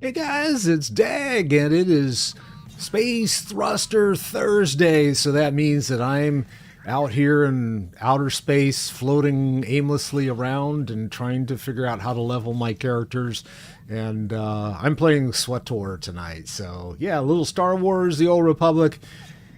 Hey guys, it's Dag, and it is Space Thruster Thursday, so that means that I'm out here in outer space, floating aimlessly around and trying to figure out how to level my characters. And I'm playing SWTOR tonight, so yeah, a little Star Wars, The Old Republic.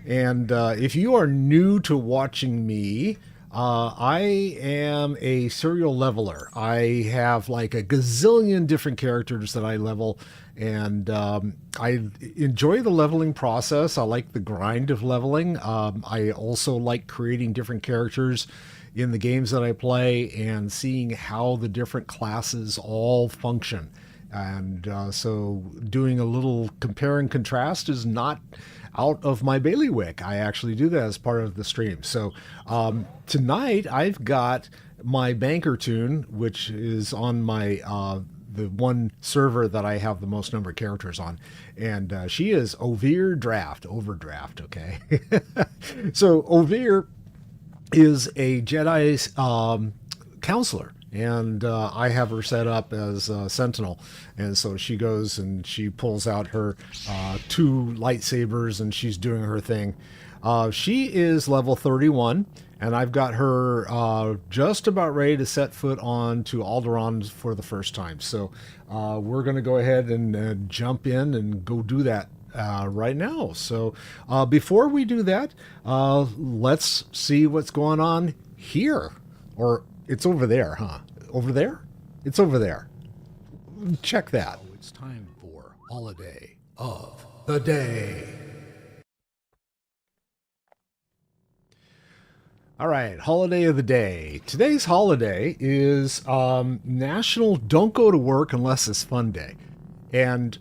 And if you are new to watching me, I am a serial leveler. I have like a gazillion different characters that I level, and I enjoy the leveling process. I like the grind of leveling. I also like creating different characters in the games that I play and seeing how the different classes all function. And so doing a little compare and contrast is not out of my bailiwick. I actually do that as part of the stream. So tonight I've got my banker tune, which is on my the one server that I have the most number of characters on, and she is Overdraft. Okay, so Ovir is a Jedi's counselor, and I have her set up as a sentinel. And so she goes and she pulls out her two lightsabers and she's doing her thing. She is level 31, and I've got her just about ready to set foot on to Alderaan for the first time. So we're going to go ahead and jump in and go do that right now. So before we do that, let's see what's going on here. Or it's over there, huh? Over there? It's over there. Check that. Oh, it's time for Holiday of the Day. All right, Holiday of the Day. Today's holiday is National Don't Go to Work Unless It's Fun Day. And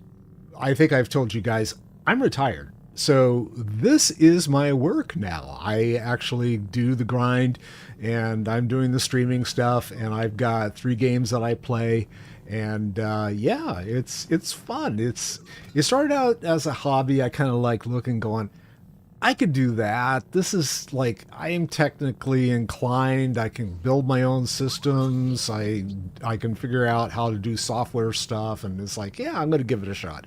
I think I've told you guys, I'm retired. So this is my work now. I actually do the grind, and I'm doing the streaming stuff, and I've got 3 games that I play, and yeah, it's fun. It started out as a hobby. I kind of like looking, going, I could do that. This is like, I am technically inclined. I can build my own systems. I can figure out how to do software stuff, and it's like, yeah, I'm going to give it a shot.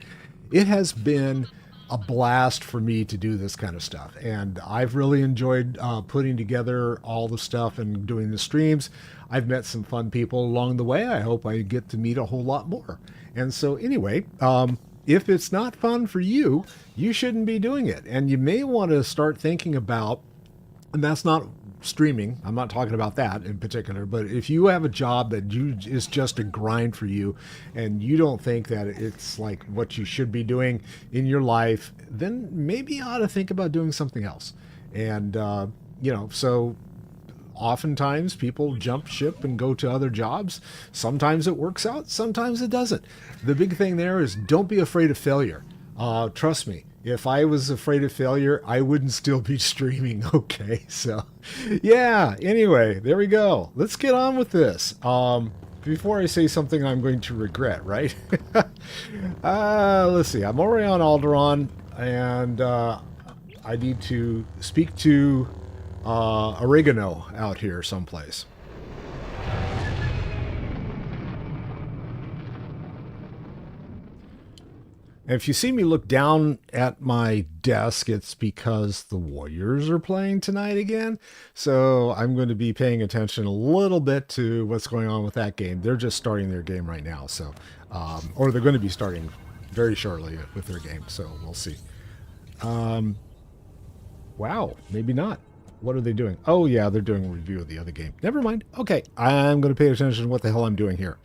It has been a blast for me to do this kind of stuff, and I've really enjoyed putting together all the stuff and doing the streams. I've met some fun people along the way. I hope I get to meet a whole lot more. And so anyway, if it's not fun for you, you shouldn't be doing it, and you may want to start thinking about, and that's not streaming, I'm not talking about that in particular, but if you have a job that is just a grind for you and you don't think that it's like what you should be doing in your life, then maybe you ought to think about doing something else. And so oftentimes people jump ship and go to other jobs. Sometimes it works out, sometimes it doesn't. The big thing there is, don't be afraid of failure. Trust me, if I was afraid of failure, I wouldn't still be streaming. Okay, so yeah, anyway, there we go. Let's get on with this. Before I say something I'm going to regret, right? Let's see, I'm already on Alderaan, and I need to speak to Oregano out here someplace. And if you see me look down at my desk, it's because the Warriors are playing tonight again. So I'm going to be paying attention a little bit to what's going on with that game. They're just starting their game right now. So, or they're going to be starting very shortly with their game. So we'll see. Wow, maybe not. What are they doing? Oh yeah, they're doing a review of the other game. Never mind. Okay, I'm going to pay attention to what the hell I'm doing here.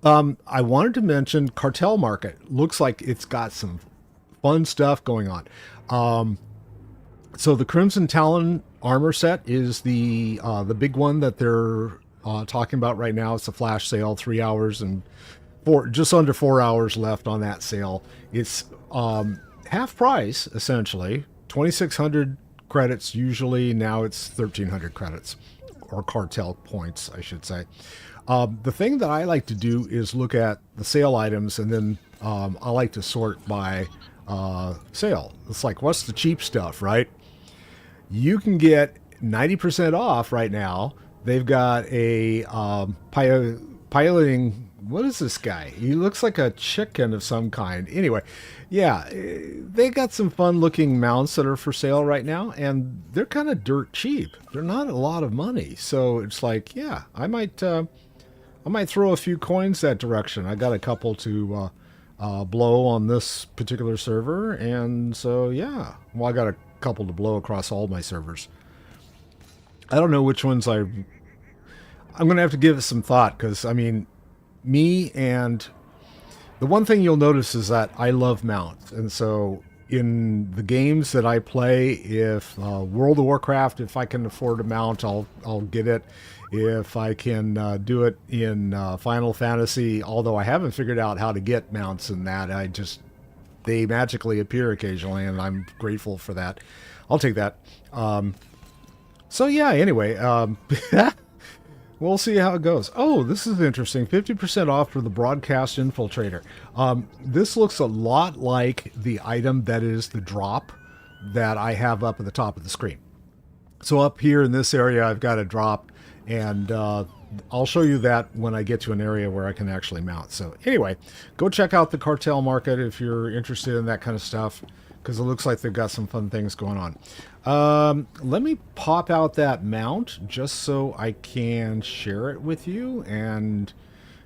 I wanted to mention Cartel Market. Looks like it's got some fun stuff going on. So the Crimson Talon armor set is the big one that they're talking about right now. It's a flash sale, 3 hours and just under 4 hours left on that sale. It's half price essentially, 2,600 credits usually. Now it's 1,300 credits, or cartel points, I should say. The thing that I like to do is look at the sale items, and then I like to sort by sale. It's like, what's the cheap stuff, right? You can get 90% off right now. They've got a piloting what is this guy? He looks like a chicken of some kind. Anyway, yeah, they got some fun looking mounts that are for sale right now, and they're kind of dirt cheap. They're not a lot of money, so it's like, yeah, I might throw a few coins that direction. I got a couple to blow on this particular server, and so yeah, well, I got a couple to blow across all my servers. I don't know which ones I'm going to have to give it some thought, because, I mean, me and the one thing you'll notice is that I love mounts. And so in the games that I play, if World of Warcraft, if I can afford a mount, I'll get it. If I can do it in Final Fantasy, although I haven't figured out how to get mounts in that, they magically appear occasionally, and I'm grateful for that. I'll take that. So yeah, anyway, we'll see how it goes. Oh, this is interesting. 50% off for the Broadcast Infiltrator. This looks a lot like the item that is the drop that I have up at the top of the screen. So up here in this area, I've got a drop, and I'll show you that when I get to an area where I can actually mount. So anyway, go check out the Cartel Market if you're interested in that kind of stuff, because it looks like they've got some fun things going on. Let me pop out that mount just so I can share it with you, and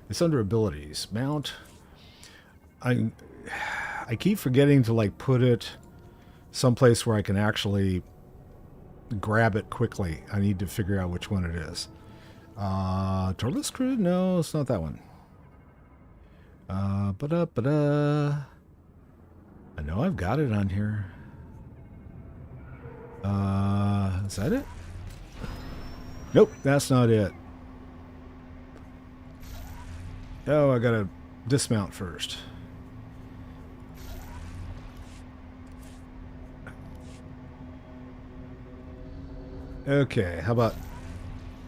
it's under abilities. Mount. I keep forgetting to like put it someplace where I can actually grab it quickly. I need to figure out which one it is. Torless Crew? No, it's not that one. I know I've got it on here. Is that it? Nope, that's not it. Oh, I gotta dismount first. Okay, how about...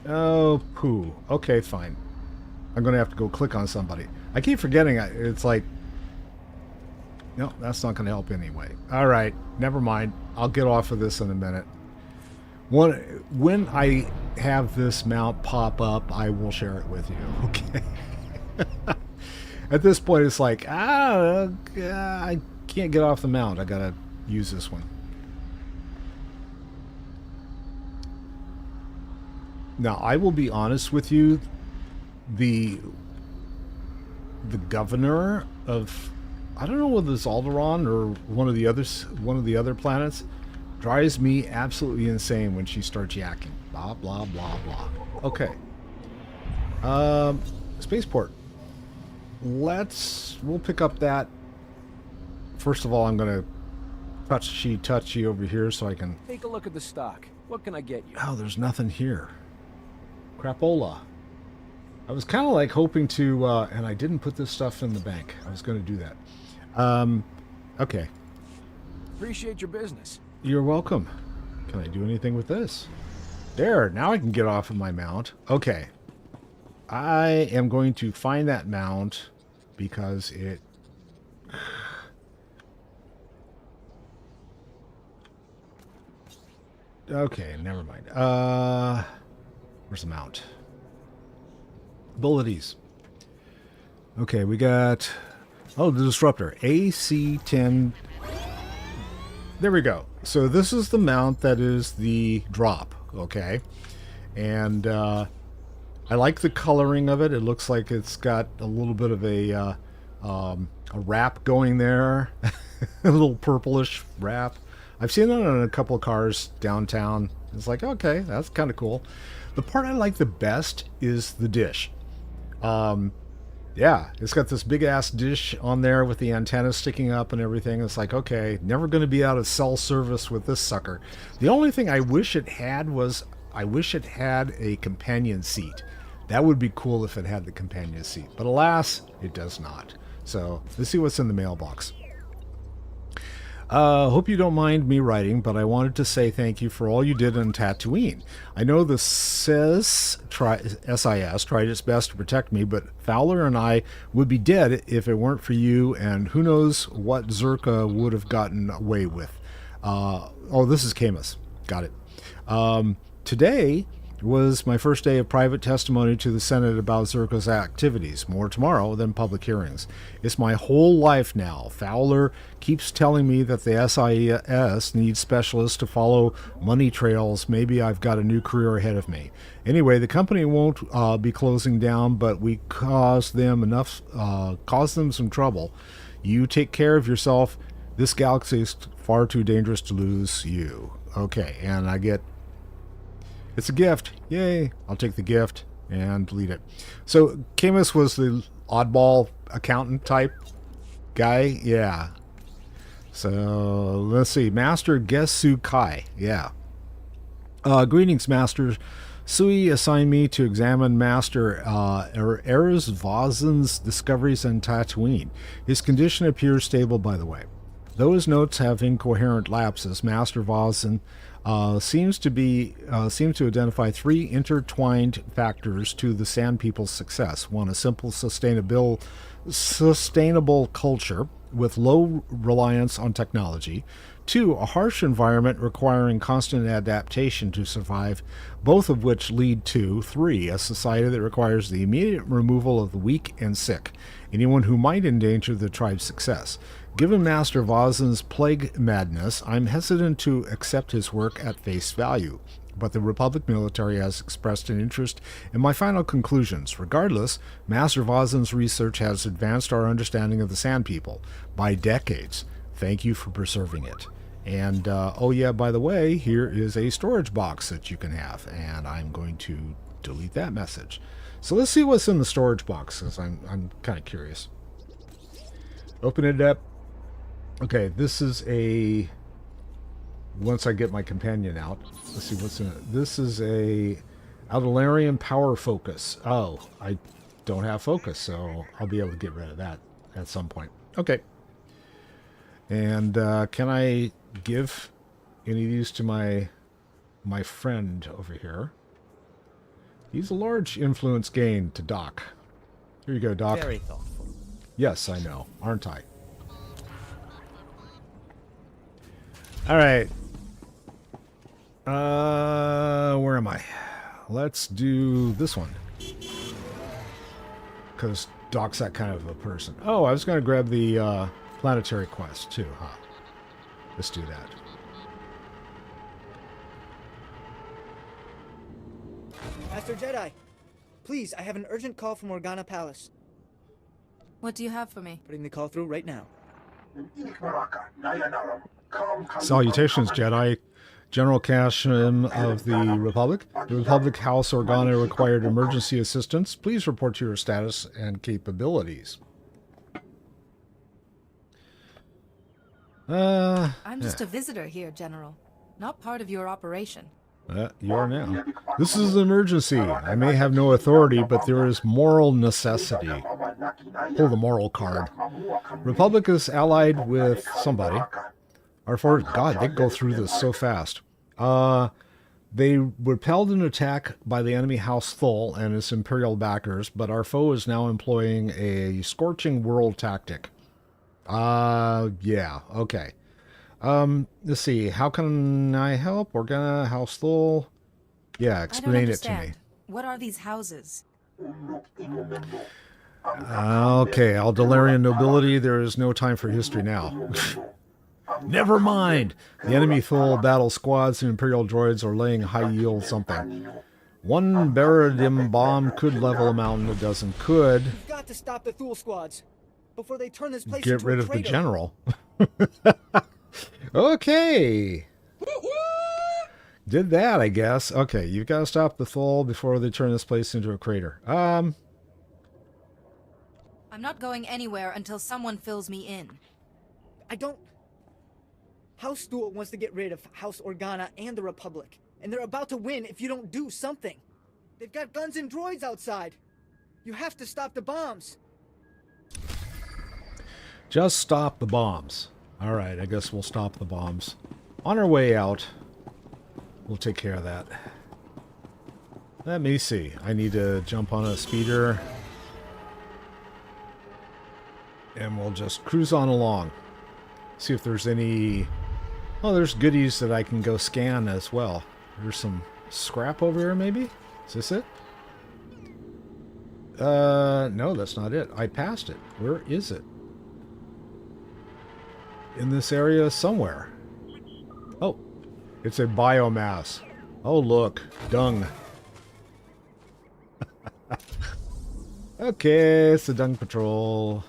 Oh, poo. Okay, fine. I'm gonna have to go click on somebody. I keep forgetting, it's like... No, that's not gonna help anyway. Alright, never mind. I'll get off of this in a minute. When I have this mount pop up, I will share it with you, okay? At this point, it's like, I can't get off the mount. I gotta use this one. Now, I will be honest with you, the governor of, I don't know whether it's Alderaan or one of the other planets, drives me absolutely insane when she starts yakking. Blah, blah, blah, blah. Okay. Spaceport. We'll pick up that. First of all, I'm going to touchy over here so I can... Take a look at the stock. What can I get you? Oh, there's nothing here. Crapola. I was kind of like hoping to, and I didn't put this stuff in the bank. I was going to do that. Okay. Appreciate your business. You're welcome. Can I do anything with this? There, now I can get off of my mount. Okay. I am going to find that mount because it... Okay, never mind. Where's the mount? Abilities. Okay, we got... Oh, the disruptor. AC-10. There we go. So this is the mount that is the drop. Okay. And I like the coloring of it. It looks like it's got a little bit of a wrap going there. A little purplish wrap. I've seen that on a couple of cars downtown. It's like, okay, that's kind of cool. The part I like the best is the dish. Yeah, it's got this big ass dish on there with the antenna sticking up and everything. It's like, okay, never going to be out of cell service with this sucker. The only thing I wish it had was, I wish it had a companion seat. That would be cool if it had the companion seat. But alas, it does not. So let's see what's in the mailbox. Hope you don't mind me writing, but I wanted to say thank you for all you did on Tatooine. I know the SIS tried its best to protect me, but Fowler and I would be dead if it weren't for you, and who knows what Zerka would have gotten away with. Oh, this is Camus. Got it. Today, It was my first day of private testimony to the Senate about Zerko's activities. More tomorrow than public hearings. It's my whole life now. Fowler keeps telling me that the SIS needs specialists to follow money trails. Maybe I've got a new career ahead of me. Anyway, the company won't be closing down, but we caused them some trouble. You take care of yourself. This galaxy is far too dangerous to lose you. Okay, and I get... It's a gift. Yay. I'll take the gift and delete it. So, Camus was the oddball accountant type guy. Yeah. So, let's see. Master Gesu Kai. Yeah. Greetings, Master. Sui assigned me to examine Master Eris Vazen's discoveries on Tatooine. His condition appears stable, by the way. Though his notes have incoherent lapses, Master Vazen seems to identify three intertwined factors to the Sand People's success. One, a simple, sustainable culture with low reliance on technology. Two, a harsh environment requiring constant adaptation to survive, both of which lead to, three, a society that requires the immediate removal of the weak and sick, anyone who might endanger the tribe's success. Given Master Vazen's plague madness, I'm hesitant to accept his work at face value, but the Republic military has expressed an interest in my final conclusions. Regardless, Master Vazen's research has advanced our understanding of the Sand People by decades. Thank you for preserving it. And, oh yeah, by the way, here is a storage box that you can have, and I'm going to delete that message. So let's see what's in the storage box, because I'm kind of curious. Open it up. Okay, this is a... Once I get my companion out, let's see what's in it. This is a Aldalarian power focus. Oh, I don't have focus, so I'll be able to get rid of that at some point. Okay. And can I give any of these to my friend over here? He's a large influence gain to Doc. Here you go, Doc. Very thoughtful. Yes, I know, aren't I? All right. Where am I? Let's do this one. Because Doc's that kind of a person. Oh, I was going to grab the planetary quest too, huh? Let's do that. Master Jedi, please, I have an urgent call from Organa Palace. What do you have for me? Putting the call through right now. Salutations, Jedi. General Cashman of the Republic. The Republic House Organa required emergency assistance. Please report to your status and capabilities. I'm just a visitor here, General. Not part of your operation. You are now. This is an emergency. I may have no authority, but there is moral necessity. Pull the moral card. Republic is allied with somebody. Our force, God, they go through this so fast. They repelled an attack by the enemy House Thul and its Imperial backers, but our foe is now employing a scorching world tactic. Yeah, okay. Let's see. How can I help? Organa, House Thul. Yeah, explain it to me. What are these houses? Okay, Aldalarian nobility. There is no time for history now. Never mind. The enemy full battle squads and Imperial droids are laying high yield something. One Baradim bomb could level a mountain, a dozen could. You've got to stop the Thule squads before they turn this place Get into rid a of the crater. general. Okay. Did that, I guess. Okay, you've got to stop the Thule before they turn this place into a crater. I'm not going anywhere until someone fills me in. I don't... House Thule wants to get rid of House Organa and the Republic, and they're about to win if you don't do something. They've got guns and droids outside. You have to stop the bombs. Just stop the bombs. All right, I guess we'll stop the bombs. On our way out, we'll take care of that. Let me see. I need to jump on a speeder. And we'll just cruise on along. See if there's any... Oh, there's goodies that I can go scan as well. There's some scrap over here, maybe? Is this it? No, that's not it. I passed it. Where is it? In this area somewhere. Oh, it's a biomass. Oh, look. Dung. Okay, it's the dung patrol.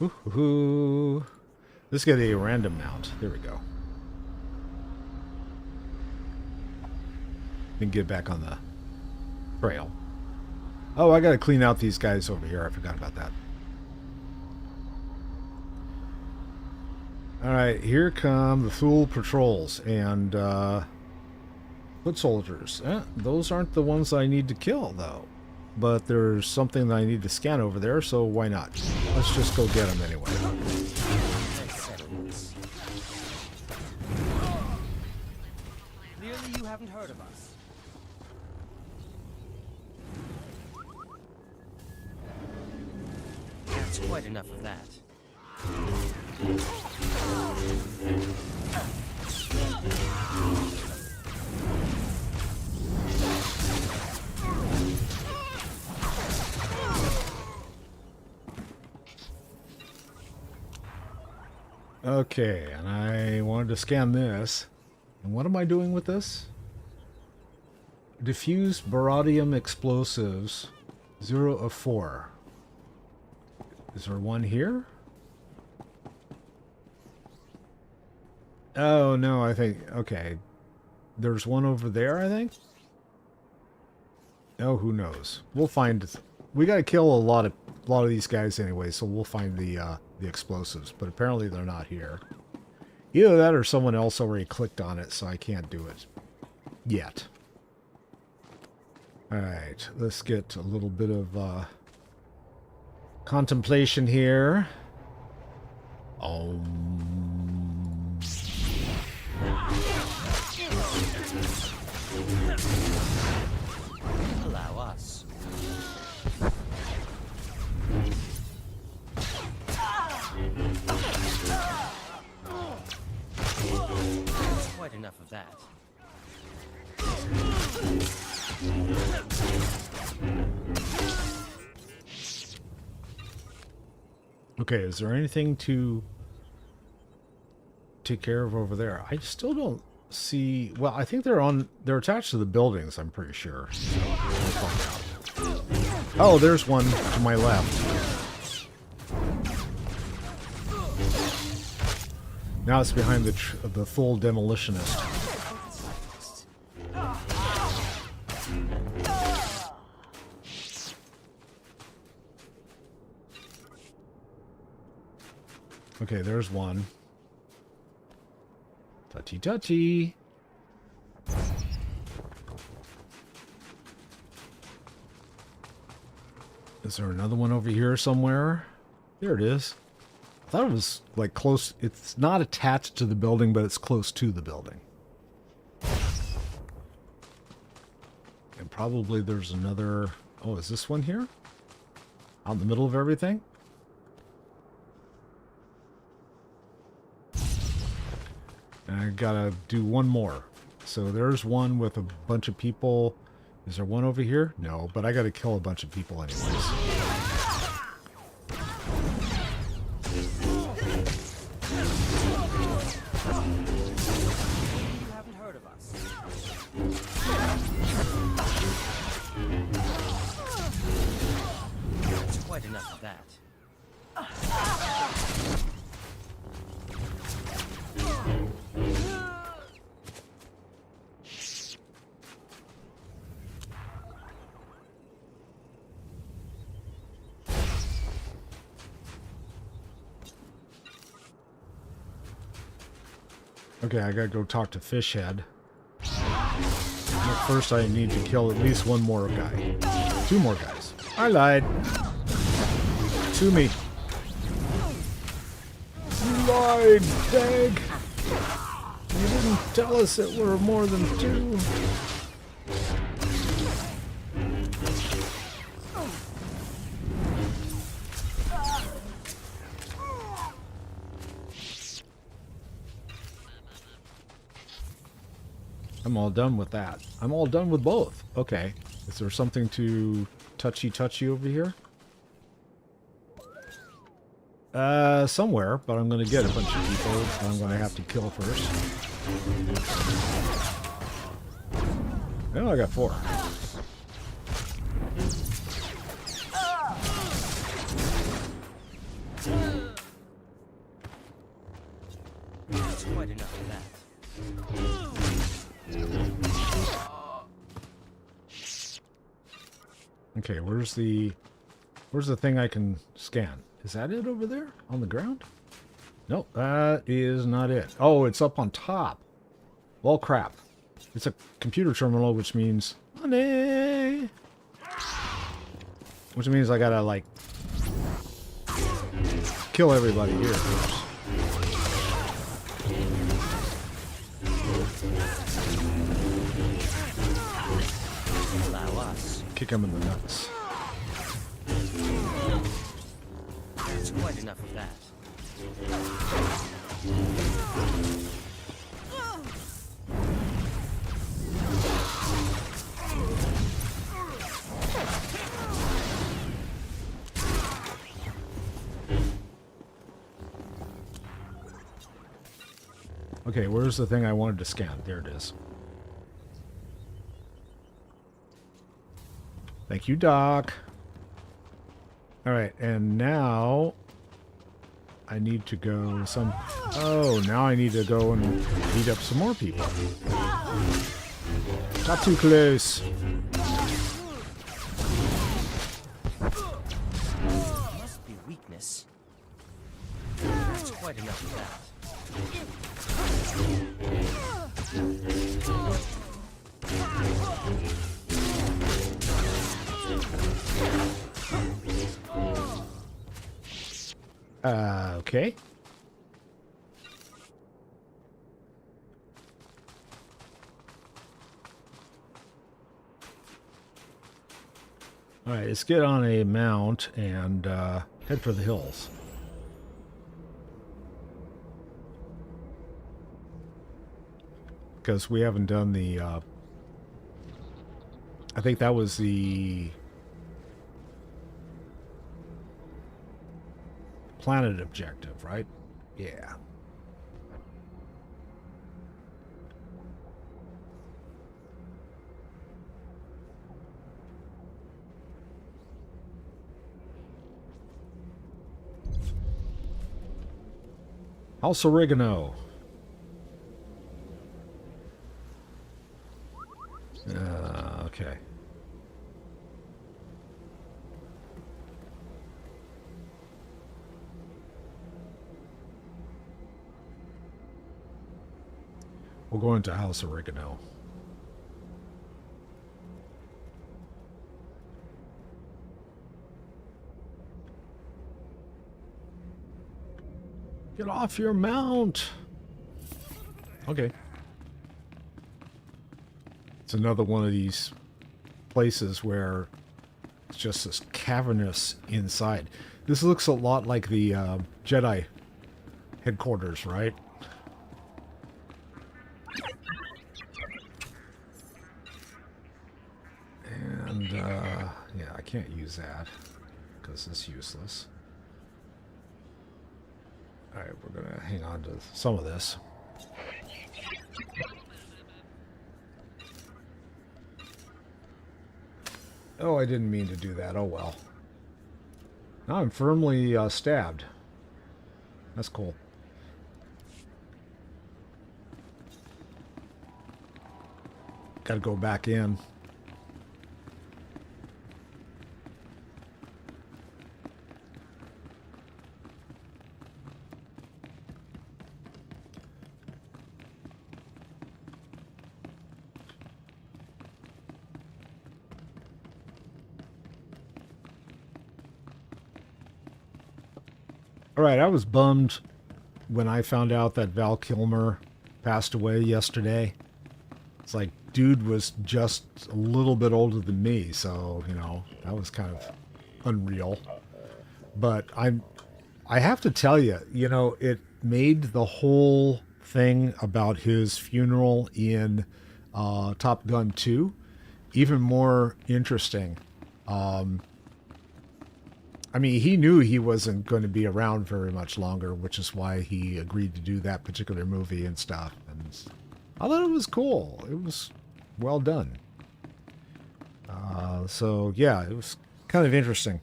Woohoo. Let's get a random mount. There we go. Then get back on the trail. Oh, I gotta clean out these guys over here. I forgot about that. Alright, here come the Thule patrols and foot soldiers. Those aren't the ones I need to kill, though. But there's something that I need to scan over there, so why not? Let's just go get them anyway. Clearly you haven't heard of us. That's quite enough of that. Okay, and I wanted to scan this. And what am I doing with this? Diffuse baradium explosives, 0 of 4. Is there one here? Oh, no, I think... Okay. There's one over there, I think? Oh, who knows? We'll find... We gotta kill a lot of these guys anyway, so we'll find the explosives. But apparently they're not here. Either that or someone else already clicked on it, so I can't do it yet. Alright, let's get a little bit of contemplation here. Allow us. That's quite enough of that. Okay, is there anything to take care of over there? I still don't see... Well, I think they're attached to the buildings, I'm pretty sure. So we'll find out. Oh, there's one to my left. Now it's behind the full demolitionist. Okay, there's one. Touchy touchy. Is there another one over here somewhere? There it is. I thought it was like close. It's not attached to the building, but it's close to the building. And probably there's another... Oh, is this one here? Out in the middle of everything? And I gotta do one more. So there's one with a bunch of people. Is there one over here? No, but I gotta kill a bunch of people anyways. You haven't heard of us. That's quite enough of that. Okay, I gotta go talk to Fishhead. But first I need to kill at least one more guy. 2 more guys. I lied. To me. You lied, Dag. You didn't tell us it were more than 2. I'm all done with that. I'm all done with both. Okay. Is there something to touchy over here? Somewhere, but I'm going to get a bunch of people that I'm going to have to kill first. Oh, I got 4. That's quite enough of that. Okay, where's the thing I can scan? Is that it over there on the ground? Nope, that is not it. Oh, it's up on top. Well, crap. It's a computer terminal, which means money. Which means I gotta, like, kill everybody here first. Allow us. Kick him in the nuts. That's quite enough of that. Okay, where's the thing I wanted to scan? There it is. Thank you, Doc. Alright, and now I need to go some... Oh, now I need to go and beat up some more people. Not too close. Must be weakness. That's quite enough of that. Okay. Alright, let's get on a mount and head for the hills. Because we haven't done the... I think that was the... planet objective, right? Yeah. House Oregano. Okay. We'll go into House Oregano. Get off your mount! Okay. It's another one of these places where it's just this cavernous inside. This looks a lot like the Jedi headquarters, right? And, yeah, I can't use that because it's useless. Alright, we're going to hang on to some of this. Oh, I didn't mean to do that. Oh, well. Now I'm firmly stabbed. That's cool. Gotta go back in. All right, I was bummed when I found out that Val Kilmer passed away yesterday. It's like, dude was just a little bit older than me, so, you know, that was kind of unreal. But I have to tell you, you know, it made the whole thing about his funeral in Top Gun 2. Even more interesting. I mean, he knew he wasn't going to be around very much longer, which is why he agreed to do that particular movie and stuff. And I thought it was cool. It was well done. So, yeah, it was kind of interesting.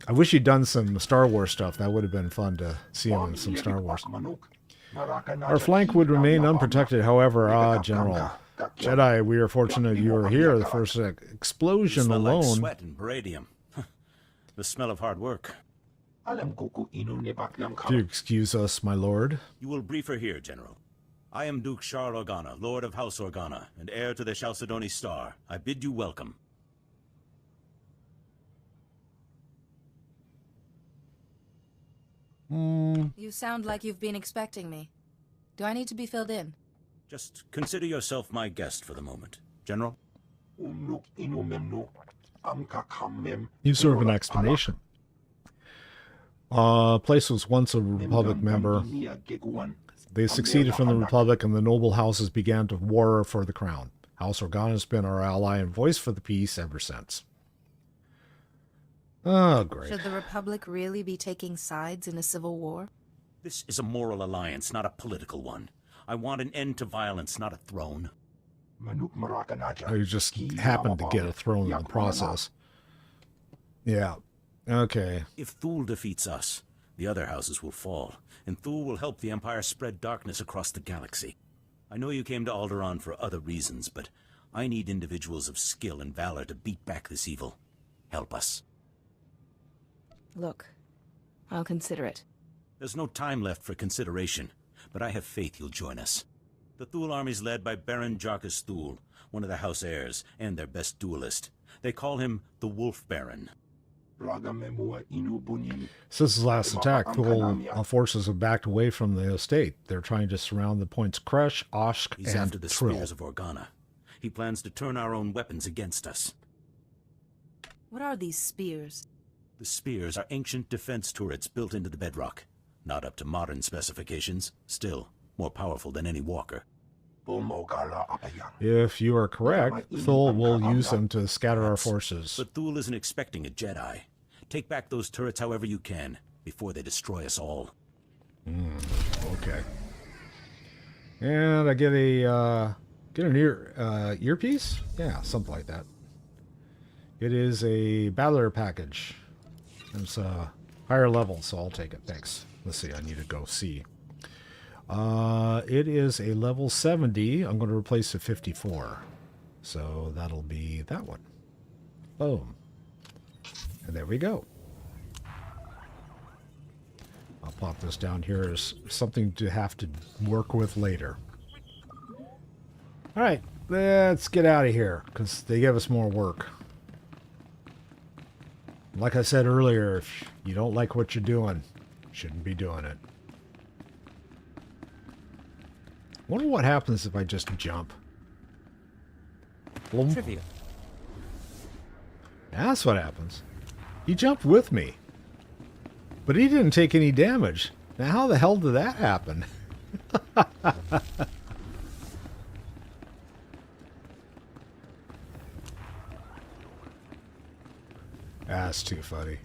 I wish he'd done some Star Wars stuff. That would have been fun to see him in some Star Wars. Our flank would remain unprotected, however, General. Jedi, we are fortunate you are here. The first explosion Smell like alone. sweat and palladium. The smell of hard work. If you excuse us, my lord. You will brief her here, General. I am Duke Charles Organa, Lord of House Organa, and heir to the SWTOR. I bid you welcome. You sound like you've been expecting me. Do I need to be filled in? Just consider yourself my guest for the moment, General. You serve an explanation. Place was once a Republic member. They succeeded from the Republic, and the noble houses began to war for the crown. House Organa has been our ally and voice for the peace ever since. Oh, great. Should the Republic really be taking sides in a civil war? This is a moral alliance, not a political one. I want an end to violence, not a throne. You just happened to get a throne in the process. Yeah. Okay. If Thule defeats us, the other houses will fall, and Thule will help the Empire spread darkness across the galaxy. I know you came to Alderaan for other reasons, but I need individuals of skill and valor to beat back this evil. Help us. Look, I'll consider it. There's no time left for consideration, but I have faith you'll join us. The Thule army's led by Baron Jarkus Thule, one of the House heirs, and their best duelist. They call him the Wolf Baron. Since his last attack, Thule forces have backed away from the estate. They're trying to surround the points Kresh, Oshk, He's and after the Trill. spears of Organa. He plans to turn our own weapons against us. What are these spears? The spears are ancient defense turrets built into the bedrock. Not up to modern specifications, still more powerful than any walker. If you are correct, Thule will use them to scatter our forces. But Thule isn't expecting a Jedi. Take back those turrets however you can, before they destroy us all. Okay. And I get an earpiece? Yeah, something like that. It is a battler package. It's a higher level, so I'll take it. Thanks. Let's see, I need to go see. It is a level 70. I'm going to replace a 54. So that'll be that one. Boom. And there we go. I'll pop this down here as something to have to work with later. Alright, let's get out of here, because they give us more work. Like I said earlier, if you don't like what you're doing, you shouldn't be doing it. Wonder what happens if I just jump. Well, Trivia. that's what happens. He jumped with me. But he didn't take any damage. Now how the hell did that happen? That's too funny.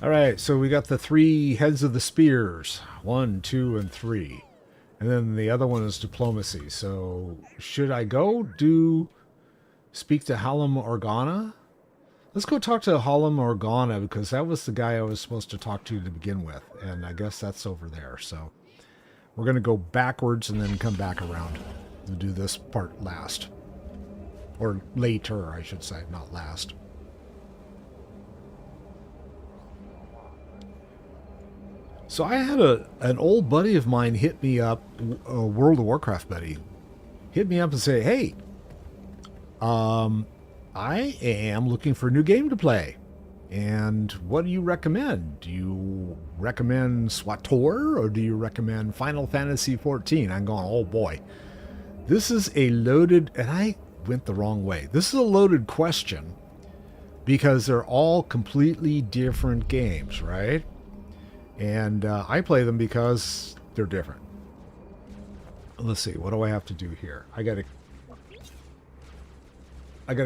Alright, so we got the 3 heads of the spears. 1, 2, and 3. And then the other one is diplomacy. So, should I go speak to Hallam Organa? Let's go talk to Hallam Organa, because that was the guy I was supposed to talk to begin with. And I guess that's over there. So, we're going to go backwards and then come back around to do this part last. Or later, I should say, not last. So I had an old buddy of mine hit me up, a World of Warcraft buddy, hit me up and say, hey, I am looking for a new game to play. And what do you recommend? Do you recommend SWTOR or do you recommend Final Fantasy XIV? I'm going, oh boy, this is a loaded, and I went the wrong way. This is a loaded question because they're all completely different games, right? And I play them because they're different. Let's see, what do I have to do here? I gotta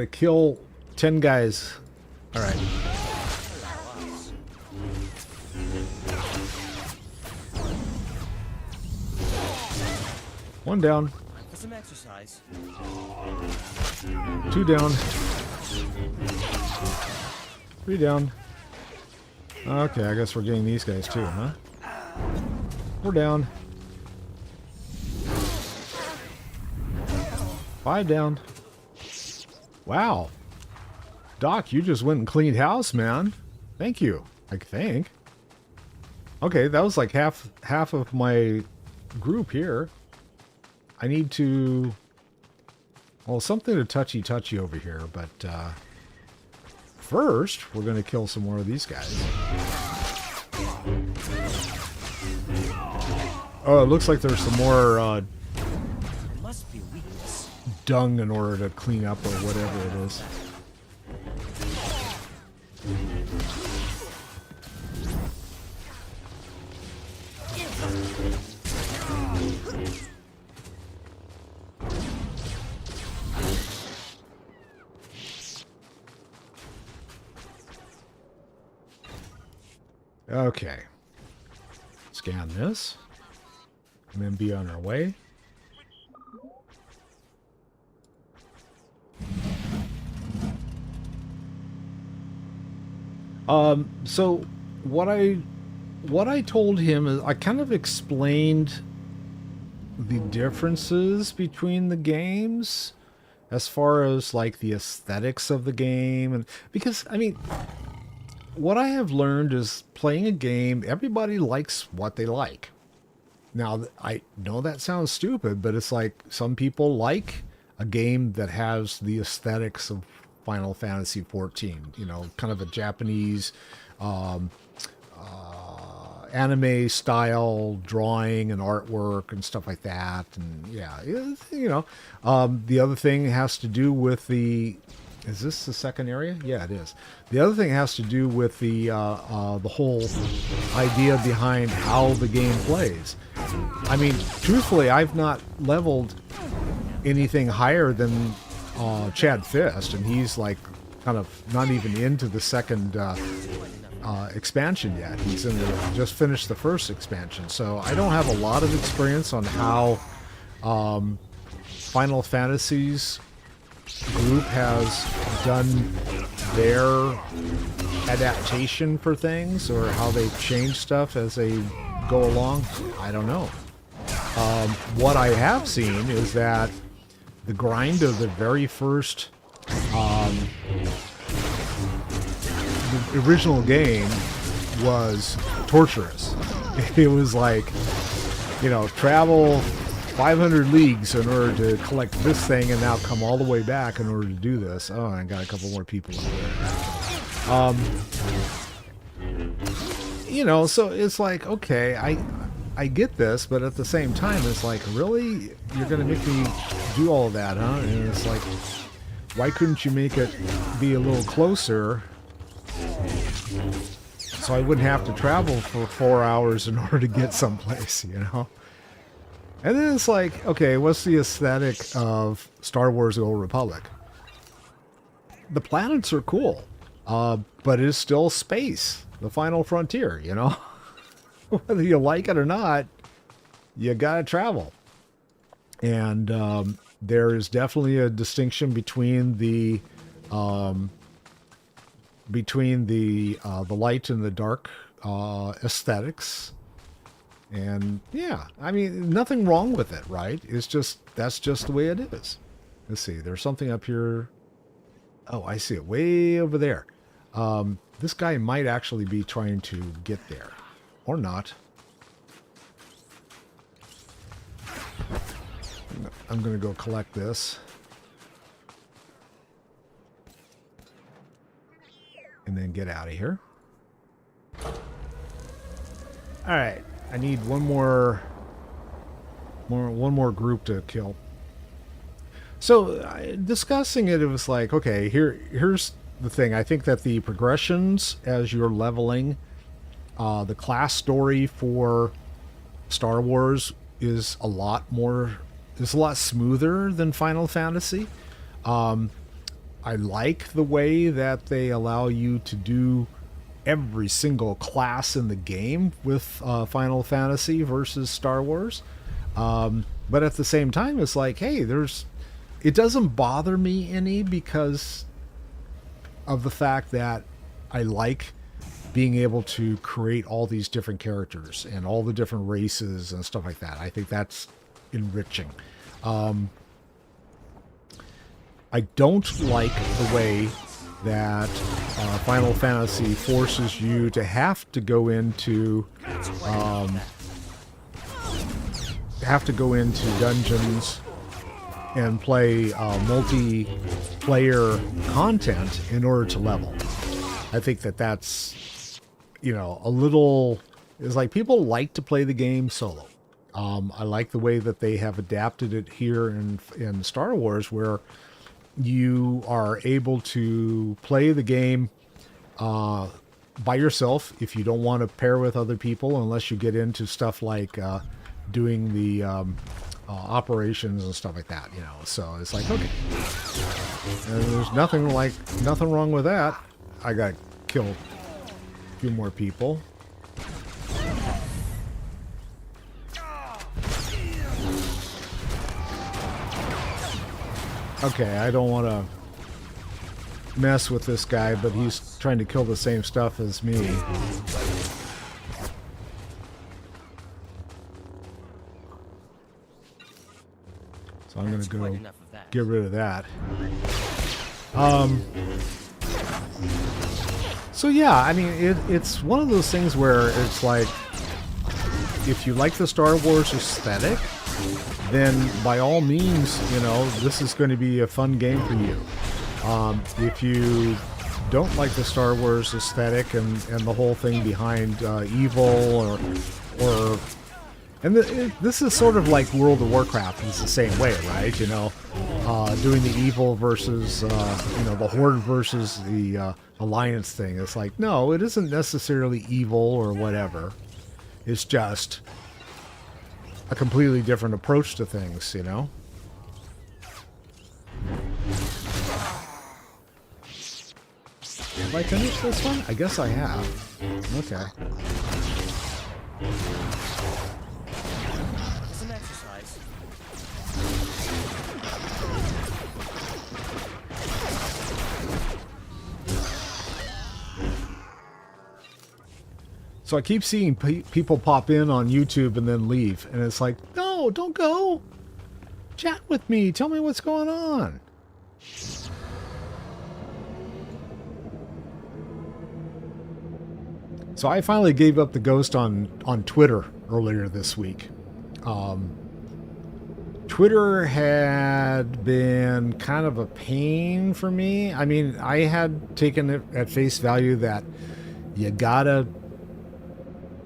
kill 10 guys. All right. One down. For some exercise. 2 down. 3 down. Okay, I guess we're getting these guys too, huh? 4 down. 5 down. Wow. Doc, you just went and cleaned house, man. Thank you. I think. Okay, that was like half of my group here. I need to... Well, something to touchy over here, but first, we're going to kill some more of these guys. Oh, it looks like there's some more Must be weakness. dung in order to clean up or whatever it is. Okay. Scan this. And then be on our way. So what I told him is I kind of explained the differences between the games as far as like the aesthetics of the game, and because I mean what I have learned is playing a game, everybody likes what they like. Now, I know that sounds stupid, but it's like some people like a game that has the aesthetics of Final Fantasy XIV, you know, kind of a Japanese anime style drawing and artwork and stuff like that. And yeah, you know, the other thing has to do with the... Is this the second area? Yeah, it is. The other thing has to do with the whole idea behind how the game plays. I mean, truthfully, I've not leveled anything higher than Chad Fist, and he's like kind of not even into the second expansion yet. He's just finished the first expansion, so I don't have a lot of experience on how Final Fantasies group has done their adaptation for things, or how they've changed stuff as they go along. I don't know. What I have seen is that the grind of the very first the original game was torturous. It was like, you know, travel 500 leagues in order to collect this thing, and now come all the way back in order to do this. Oh, I got a couple more people in there. You know, so it's like, okay, I get this, but at the same time, it's like, really? You're going to make me do all that, huh? And it's like, why couldn't you make it be a little closer so I wouldn't have to travel for 4 hours in order to get someplace, you know? And then it's like, okay, what's the aesthetic of Star Wars: The Old Republic? The planets are cool, but it's still space, the final frontier, you know? Whether you like it or not, you gotta travel. And there is definitely a distinction between the light and the dark aesthetics. And yeah, I mean, nothing wrong with it, right? It's just, that's just the way it is. Let's see, there's something up here. Oh, I see it way over there. This guy might actually be trying to get there, or not. I'm going to go collect this. And then get out of here. All right. I need one more group to kill. So discussing it, it was like, okay, here's the thing. I think that the progressions as you're leveling, the class story for Star Wars is a lot smoother than Final Fantasy. I like the way that they allow you to do every single class in the game with Final Fantasy versus Star Wars. But at the same time, it's like, hey, it doesn't bother me any because of the fact that I like being able to create all these different characters and all the different races and stuff like that. I think that's enriching. I don't like the way that Final Fantasy forces you to have to go into dungeons and play multiplayer content in order to level. I think that's, a little... It's like people like to play the game solo. I like the way that they have adapted it here in Star Wars, where you are able to play the game by yourself if you don't want to pair with other people, unless you get into stuff like doing the operations and stuff like that, So it's like, okay, and there's nothing wrong with that. I got to kill a few more people. Okay, I don't want to mess with this guy, but he's trying to kill the same stuff as me. So I'm going to go get rid of that. So yeah, I mean, it's one of those things where it's like, if you like the Star Wars aesthetic, then by all means, this is going to be a fun game for you. If you don't like the Star Wars aesthetic and the whole thing behind evil this is sort of like World of Warcraft. It's the same way, right? Doing the evil versus, the Horde versus the Alliance thing. It's like, no, it isn't necessarily evil or whatever. It's just a completely different approach to things, Have I finished this one? I guess I have. Okay. It's an exercise. So I keep seeing people pop in on YouTube and then leave. And it's like, no, don't go. Chat with me. Tell me what's going on. So I finally gave up the ghost on Twitter earlier this week. Twitter had been kind of a pain for me. I mean, I had taken it at face value that you gotta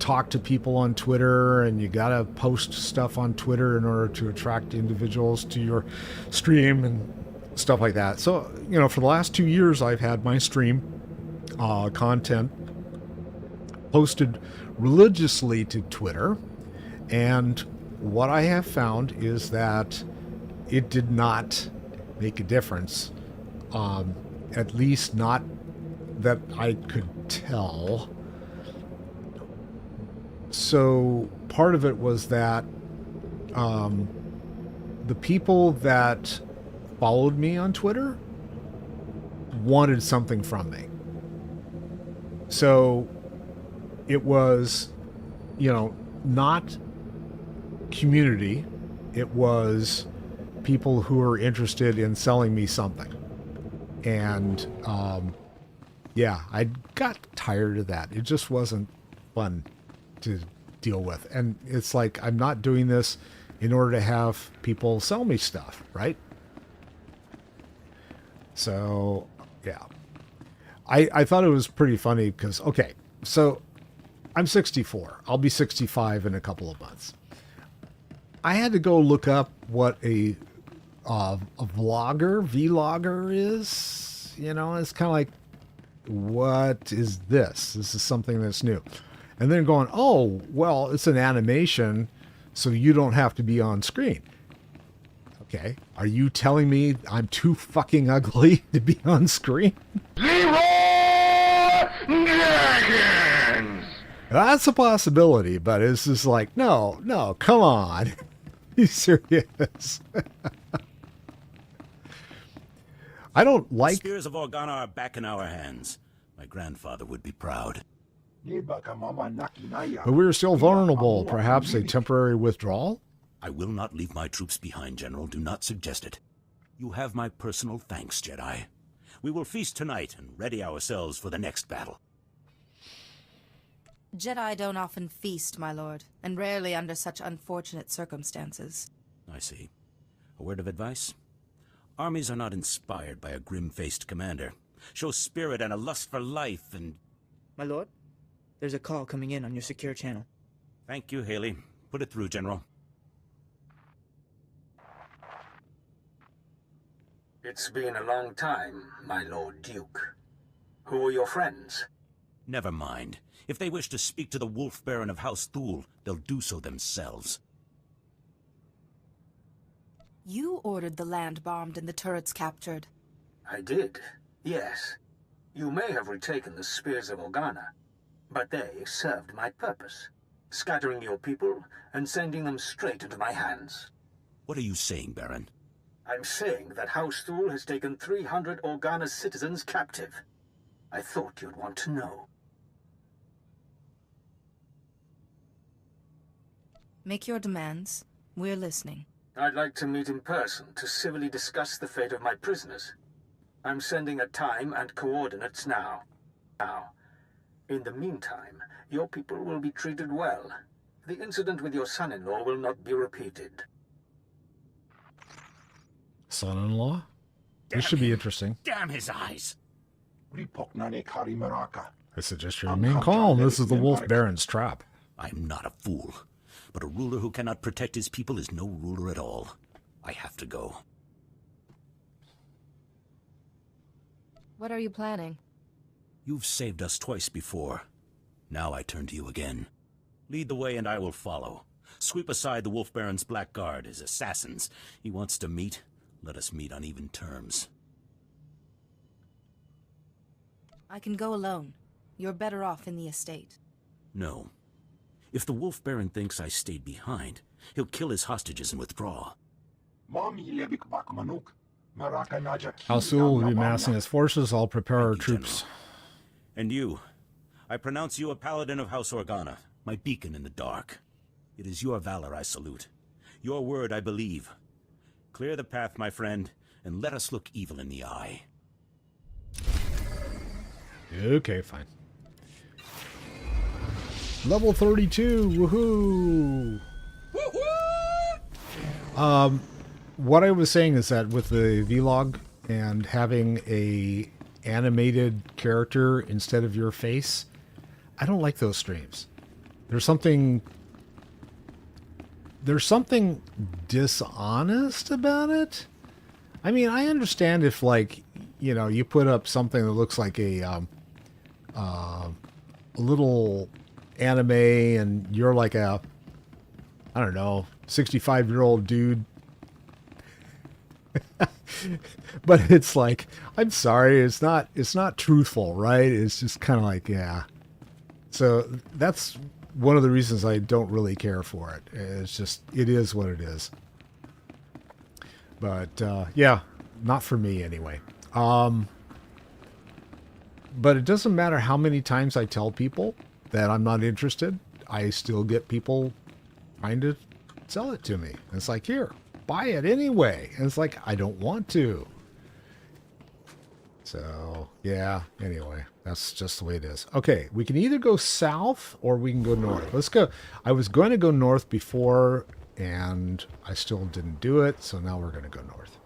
talk to people on Twitter and you gotta post stuff on Twitter in order to attract individuals to your stream and stuff like that. So, for the last 2 years, I've had my stream content posted religiously to Twitter, and what I have found is that it did not make a difference, at least not that I could tell. So part of it was that the people that followed me on Twitter wanted something from me. So it was, not community. It was people who are interested in selling me something. And I got tired of that. It just wasn't fun to deal with. And it's like, I'm not doing this in order to have people sell me stuff, right? So, yeah. I thought it was pretty funny because, okay, so I'm 64. I'll be 65 in a couple of months. I had to go look up what a vlogger is. It's kind of like what is this? This is something that's new. And then going, oh, well, it's an animation, so you don't have to be on screen. Okay. Are you telling me I'm too fucking ugly to be on screen? That's a possibility, but it's just like, no, come on. You serious? I don't The like... spears of Organa are back in our hands. My grandfather would be proud. But we're still vulnerable. Perhaps a temporary withdrawal? I will not leave my troops behind, General. Do not suggest it. You have my personal thanks, Jedi. We will feast tonight and ready ourselves for the next battle. Jedi don't often feast, my lord, and rarely under such unfortunate circumstances. I see. A word of advice? Armies are not inspired by a grim-faced commander. Show spirit and a lust for life and... My lord, there's a call coming in on your secure channel. Thank you, Haley. Put it through, General. It's been a long time, my Lord Duke. Who are your friends? Never mind. If they wish to speak to the Wolf Baron of House Thule, they'll do so themselves. You ordered the land bombed and the turrets captured. I did, yes. You may have retaken the Spears of Organa, but they served my purpose, scattering your people and sending them straight into my hands. What are you saying, Baron? I'm saying that House Thule has taken 300 Organa citizens captive. I thought you'd want to know. Make your demands. We're listening. I'd like to meet in person to civilly discuss the fate of my prisoners. I'm sending a time and coordinates now. In the meantime, your people will be treated well. The incident with your son-in-law will not be repeated. Son-in-law? This should be interesting. Damn his eyes! I suggest you remain calm. This is the Wolf Baron's trap. I'm not a fool, but a ruler who cannot protect his people is no ruler at all. I have to go. What are you planning? You've saved us twice before. Now I turn to you again. Lead the way and I will follow. Sweep aside the Wolf Baron's black guard, his assassins. He wants to meet. Let us meet on even terms. I can go alone. You're better off in the estate. No. If the Wolf Baron thinks I stayed behind, he'll kill his hostages and withdraw. House Thule will be massing his forces. I'll prepare our Thank you, troops. General. And you. I pronounce you a paladin of House Organa, my beacon in the dark. It is your valor I salute. Your word I believe. Clear the path, my friend, and let us look evil in the eye. Okay, fine. Level 32, woohoo! What I was saying is that with the vlog and having a animated character instead of your face, I don't like those streams. There's something dishonest about it. I mean, I understand if, like, you know, you put up something that looks like a little anime and you're like a, I don't know, 65-year-old dude. But it's like, I'm sorry, it's not truthful, right? It's just kind of like, yeah. So that's one of the reasons I don't really care for it. It's just, it is what it is. But yeah, not for me anyway. But it doesn't matter how many times I tell people that I'm not interested. I still get people trying to sell it to me. And it's like, here, buy it anyway. And it's like, I don't want to. So, yeah, anyway, that's just the way it is. Okay, we can either go south or we can go north. Let's go. I was going to go north before, and I still didn't do it, so now we're going to go north.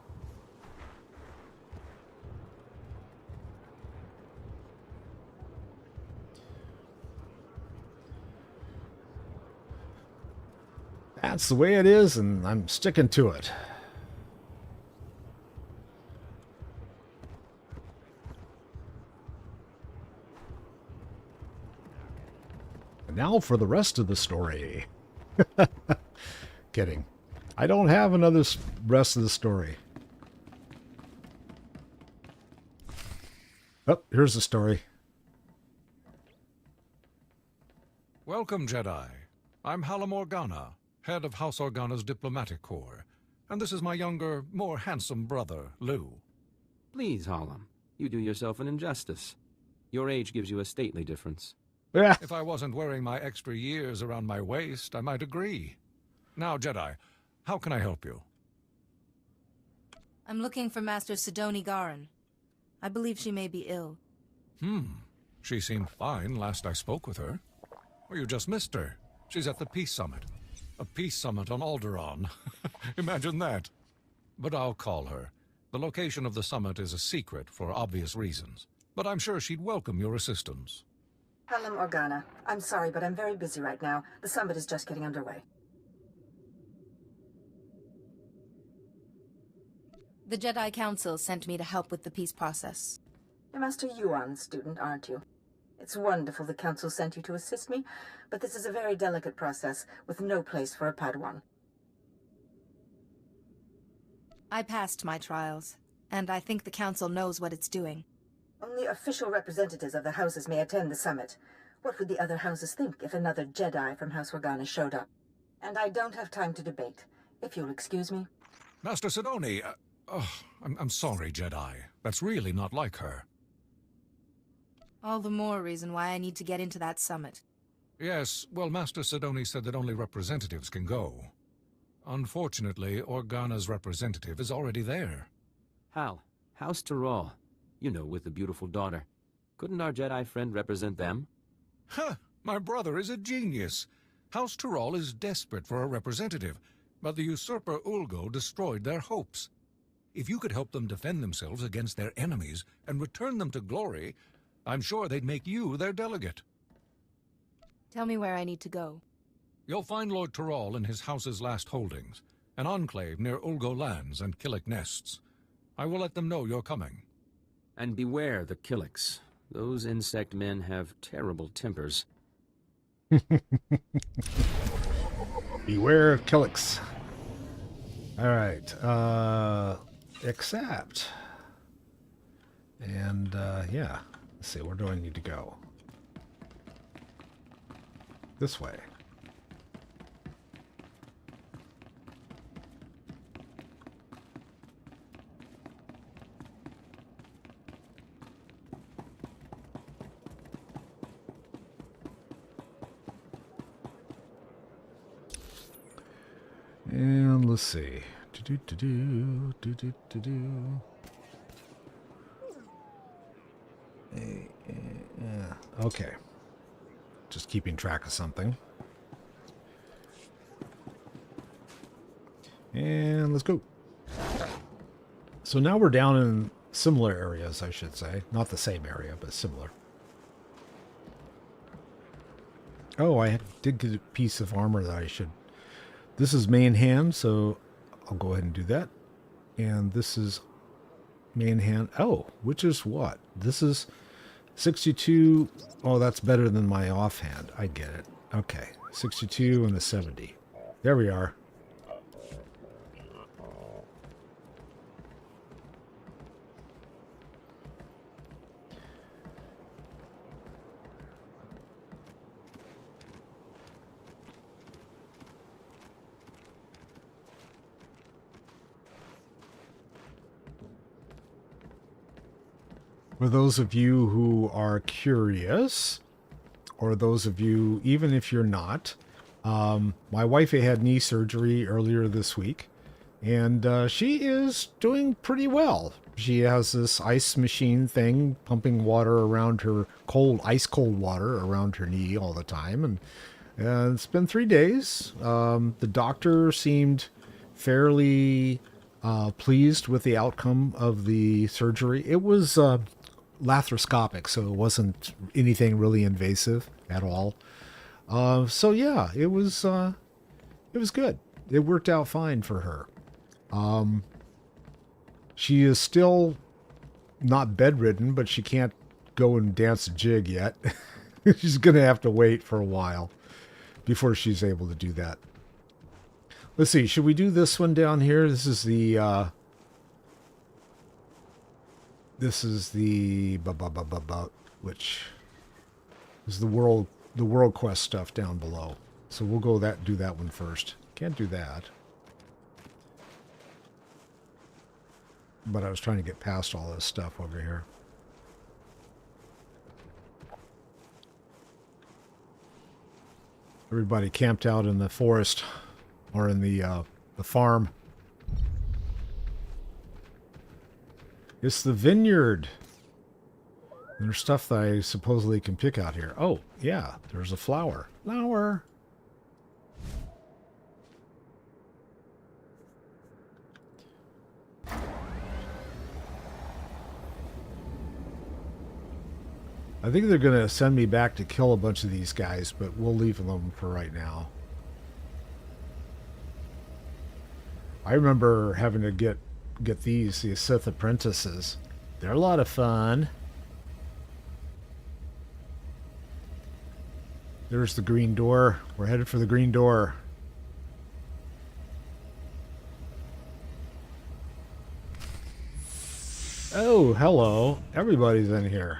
That's the way it is, and I'm sticking to it. Now for the rest of the story. Kidding. I don't have another rest of the story. Oh, here's the story. Welcome, Jedi. I'm Hala Organa, head of House Organa's diplomatic corps. And this is my younger, more handsome brother, Lou. Please, Harlem. You do yourself an injustice. Your age gives you a stately difference. Yeah. If I wasn't wearing my extra years around my waist, I might agree. Now, Jedi, how can I help you? I'm looking for Master Sidoni Garin. I believe she may be ill. She seemed fine last I spoke with her. Well, you just missed her. She's at the Peace Summit. A peace summit on Alderaan. Imagine that. But I'll call her. The location of the summit is a secret for obvious reasons. But I'm sure she'd welcome your assistance. Hello, Organa. I'm sorry, but I'm very busy right now. The summit is just getting underway. The Jedi Council sent me to help with the peace process. You're Master Yuan's student, aren't you? It's wonderful the Council sent you to assist me, but this is a very delicate process with no place for a Padawan. I passed my trials, and I think the Council knows what it's doing. Only official representatives of the houses may attend the summit. What would the other houses think if another Jedi from House Organa showed up? And I don't have time to debate. If you'll excuse me. Master Sidoni, I'm sorry, Jedi. That's really not like her. All the more reason why I need to get into that summit. Yes, well, Master Sidoni said that only representatives can go. Unfortunately, Organa's representative is already there. Hal, House SWTOR. You know, with the beautiful daughter. Couldn't our Jedi friend represent them? Huh! My brother is a genius. House SWTOR is desperate for a representative, but the usurper Ulgo destroyed their hopes. If you could help them defend themselves against their enemies and return them to glory, I'm sure they'd make you their delegate. Tell me where I need to go. You'll find Lord Tyrrell in his house's last holdings, an enclave near Ulgo lands and Killik nests. I will let them know you're coming. And beware the Killiks. Those insect men have terrible tempers. Beware of Killiks. Alright, accept. And, yeah. Let's see, where do I need to go? This way. And let's see. Okay. Just keeping track of something. And let's go. So now we're down in similar areas, I should say. Not the same area, but similar. Oh, I did get a piece of armor that I should... This is main hand, so I'll go ahead and do that. And this is main hand. Oh, which is what? This is 62. Oh, that's better than my offhand. I get it. Okay. 62 and a 70. There we are. For those of you who are curious, or those of you, even if you're not, my wife had knee surgery earlier this week, and she is doing pretty well. She has this ice machine thing pumping water around her, ice cold water around her knee all the time, and it's been 3 days. The doctor seemed fairly pleased with the outcome of the surgery. It was laparoscopic, so it wasn't anything really invasive at all. So yeah, it was good. It worked out fine for her. She is still not bedridden, but she can't go and dance a jig yet. She's going to have to wait for a while before she's able to do that. Let's see. Should we do this one down here? This is the which is the world quest stuff down below. So we'll go do that one first. Can't do that. But I was trying to get past all this stuff over here. Everybody camped out in the forest or in the farm. It's the vineyard. And there's stuff that I supposedly can pick out here. Oh, yeah, there's a flower. Flower. I think they're going to send me back to kill a bunch of these guys, but we'll leave them for right now. I remember having to get the Sith apprentices. They're a lot of fun. There's the green door. We're headed for the green door. Oh, hello. Everybody's in here.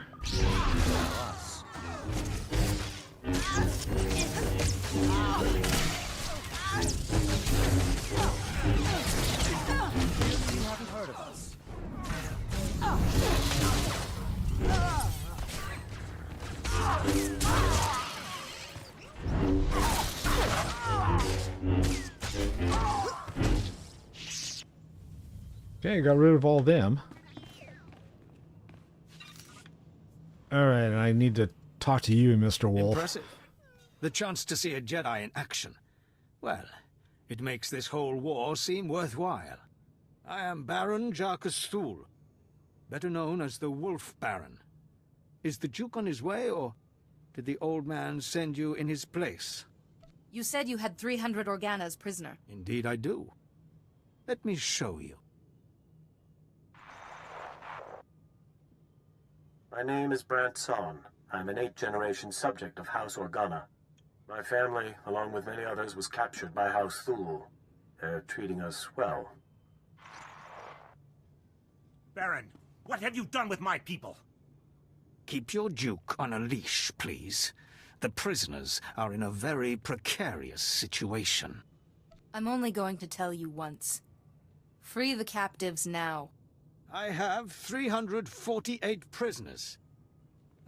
Okay, got rid of all them. Alright, I need to talk to you, Mr. Wolf. Impressive. The chance to see a Jedi in action. Well, it makes this whole war seem worthwhile. I am Baron Jarkus Thul, better known as the Wolf Baron. Is the Duke on his way, or did the old man send you in his place? You said you had 300 Organas prisoner. Indeed I do. Let me show you. My name is Brant Son. I'm an 8th-generation subject of House Organa. My family, along with many others, was captured by House Thul. They're treating us well. Baron, what have you done with my people? Keep your Duke on a leash, please. The prisoners are in a very precarious situation. I'm only going to tell you once. Free the captives now. I have 348 prisoners.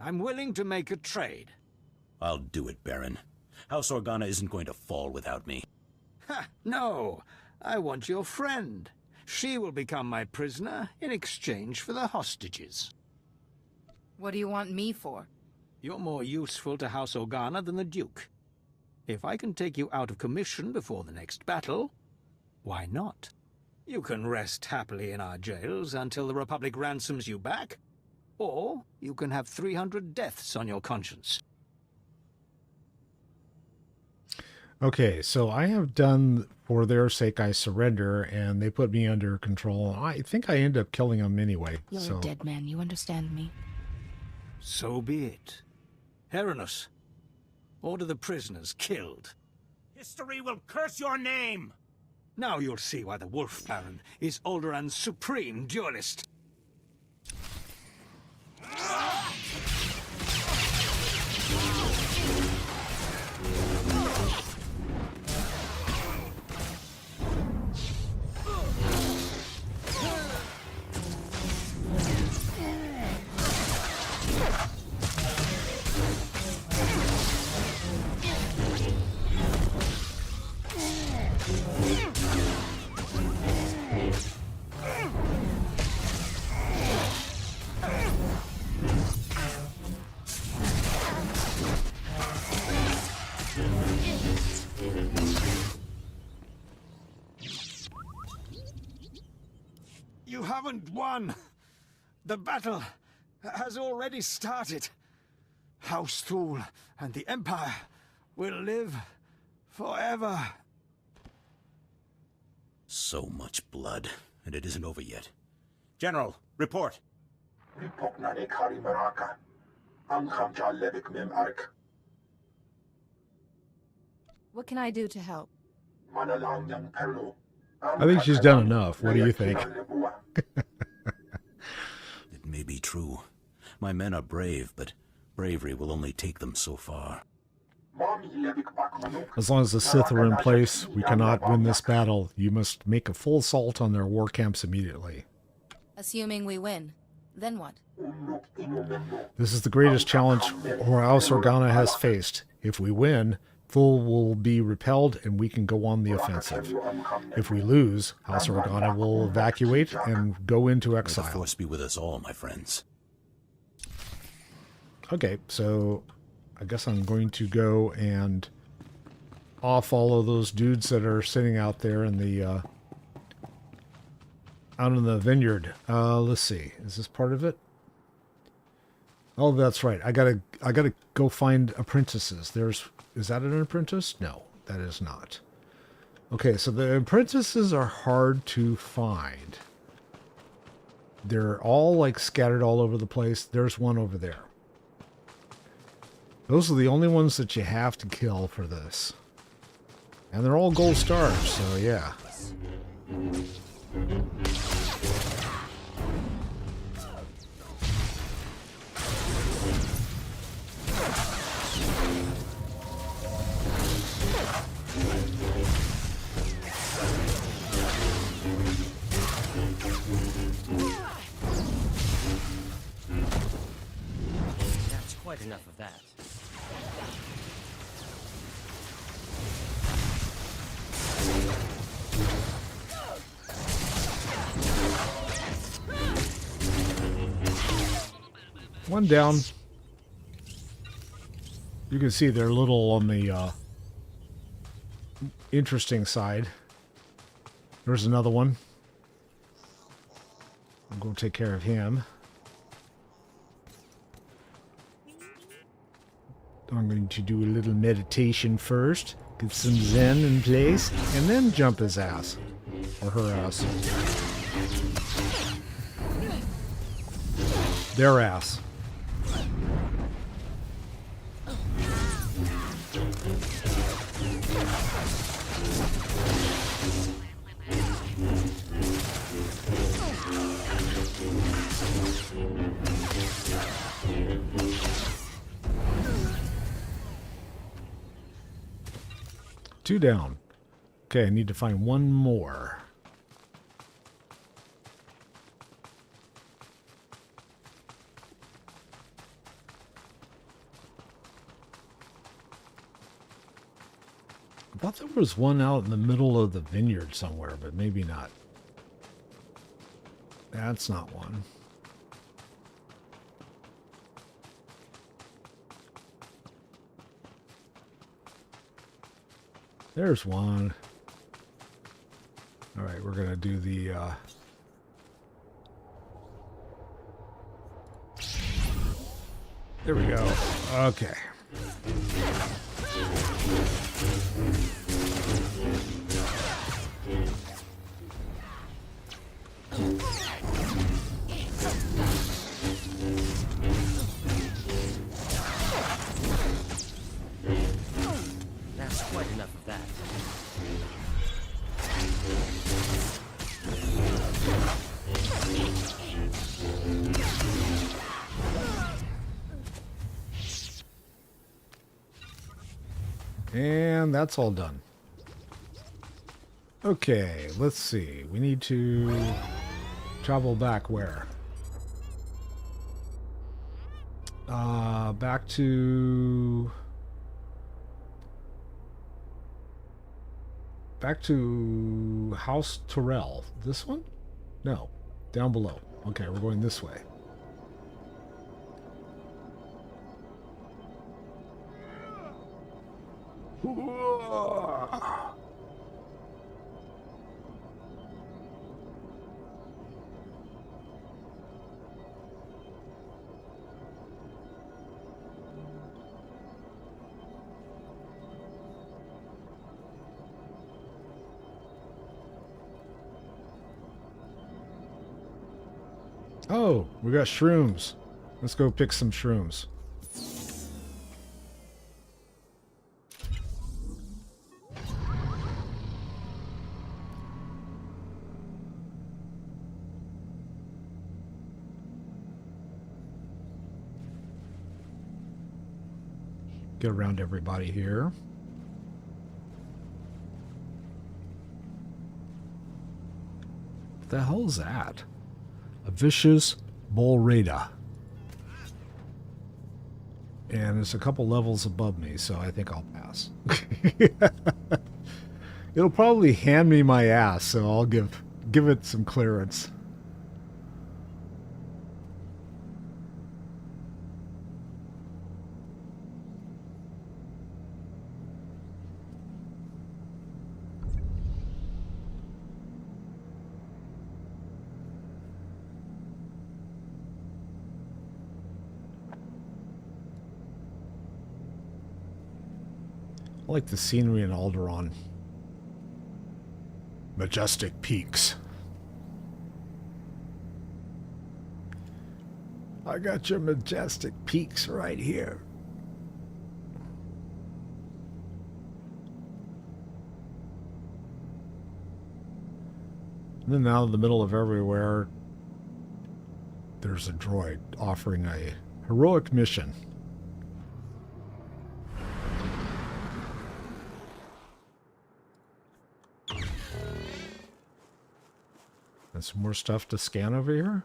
I'm willing to make a trade. I'll do it, Baron. House Organa isn't going to fall without me. Ha! No! I want your friend. She will become my prisoner in exchange for the hostages. What do you want me for? You're more useful to House Organa than the Duke. If I can take you out of commission before the next battle, why not? You can rest happily in our jails until the Republic ransoms you back, or you can have 300 deaths on your conscience. Okay, so I have done, for their sake, I surrender, and they put me under control. I think I end up killing them anyway. You're a dead man, you understand me? So be it. Heronus, order the prisoners killed. History will curse your name! Now you'll see why the Wolf Baron is Alderaan's supreme duelist. You haven't won. The battle has already started. House Thul and the Empire will live forever. So much blood, and it isn't over yet. General, report. Ripoknane Kari Maraka. What can I do to help? I think she's done enough. What do you think? It may be true. My men are brave, but bravery will only take them so far. As long as the Sith are in place, we cannot win this battle. You must make a full assault on their war camps immediately. Assuming we win, then what? This is the greatest challenge House Organa has faced. If we win, Thule will be repelled and we can go on the offensive. If we lose, House Organa will evacuate and go into May exile. the Force be with us all, my friends. Okay, so I guess I'm going to go and off all of those dudes that are sitting out there in the out in the vineyard. Let's see, is this part of it? Oh, that's right. I gotta go find apprentices. Is that an apprentice? No, that is not. Okay, so the apprentices are hard to find. They're all like scattered all over the place. There's one over there. Those are the only ones that you have to kill for this. And they're all gold stars, so yeah. That's quite enough of that. One down. You can see they're a little on the interesting side. There's another one. I'm going to take care of him. I'm going to do a little meditation first. Get some zen in place. And then jump his ass. Or her ass. Their ass. Two down. Okay, I need to find one more. I thought there was one out in the middle of the vineyard somewhere, but maybe not. That's not one. There's one. All right, we're going to do the... There we go. Okay. That's quite enough of that. And that's all done. Okay, let's see. We need to travel back where? Back to... Back to House Terrell. This one? No. Down below. Okay, we're going this way. Oh, we got shrooms. Let's go pick some shrooms. Get around everybody here. What the hell is that? A vicious Bolreda. And it's a couple levels above me, so I think I'll pass. It'll probably hand me my ass, so I'll give it some clearance. I like the scenery in Alderaan. Majestic peaks. I got your majestic peaks right here. And then out in the middle of everywhere, there's a droid offering a heroic mission. And some more stuff to scan over here.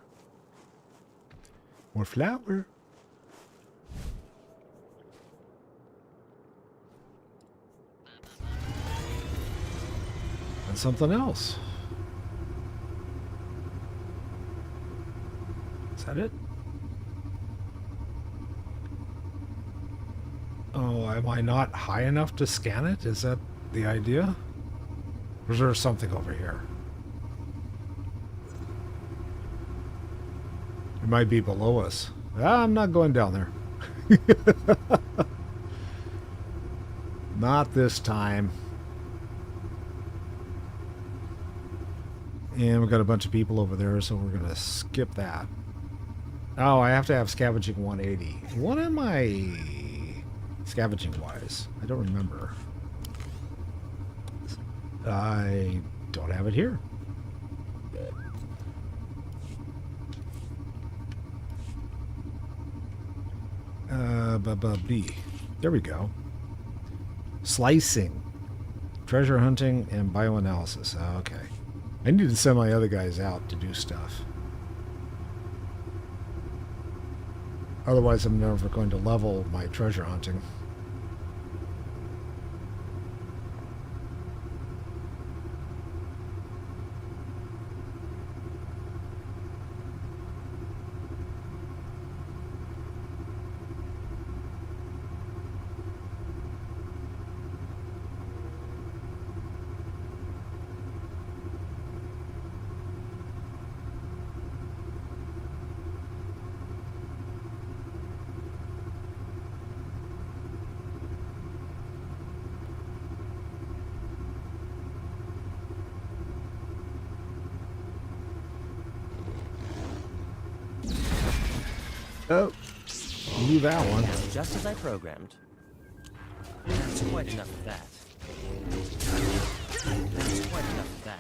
More flour. And something else. Is that it? Oh, am I not high enough to scan it? Is that the idea? Or is there something over here? It might be below us. I'm not going down there. Not this time. And we've got a bunch of people over there, so we're going to skip that. Oh, I have to have scavenging 180. What am I scavenging-wise? I don't remember. I don't have it here. B. There we go. Slicing, treasure hunting, and bioanalysis. Okay. I need to send my other guys out to do stuff. Otherwise, I'm never going to level my treasure hunting. Oh, blew that one. Just as I programmed. That's quite enough of that. That's quite enough of that.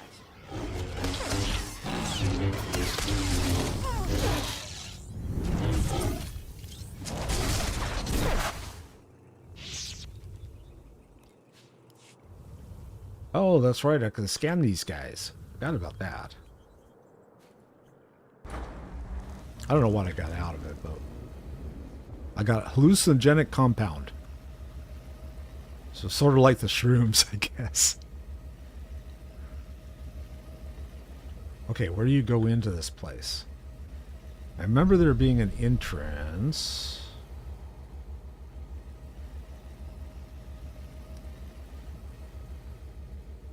Oh, that's right. I can scan these guys. Forgot about that. I don't know what I got out of it, but I got hallucinogenic compound. So sort of like the shrooms, I guess. Okay, where do you go into this place? I remember there being an entrance.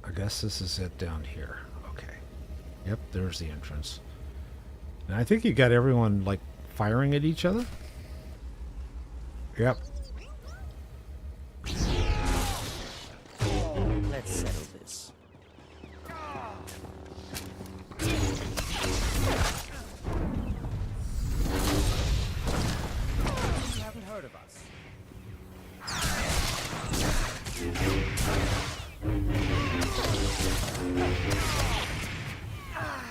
I guess this is it down here. Okay. Yep, there's the entrance. And I think you got everyone, like, firing at each other? Yep. Let's settle this. You haven't heard of us.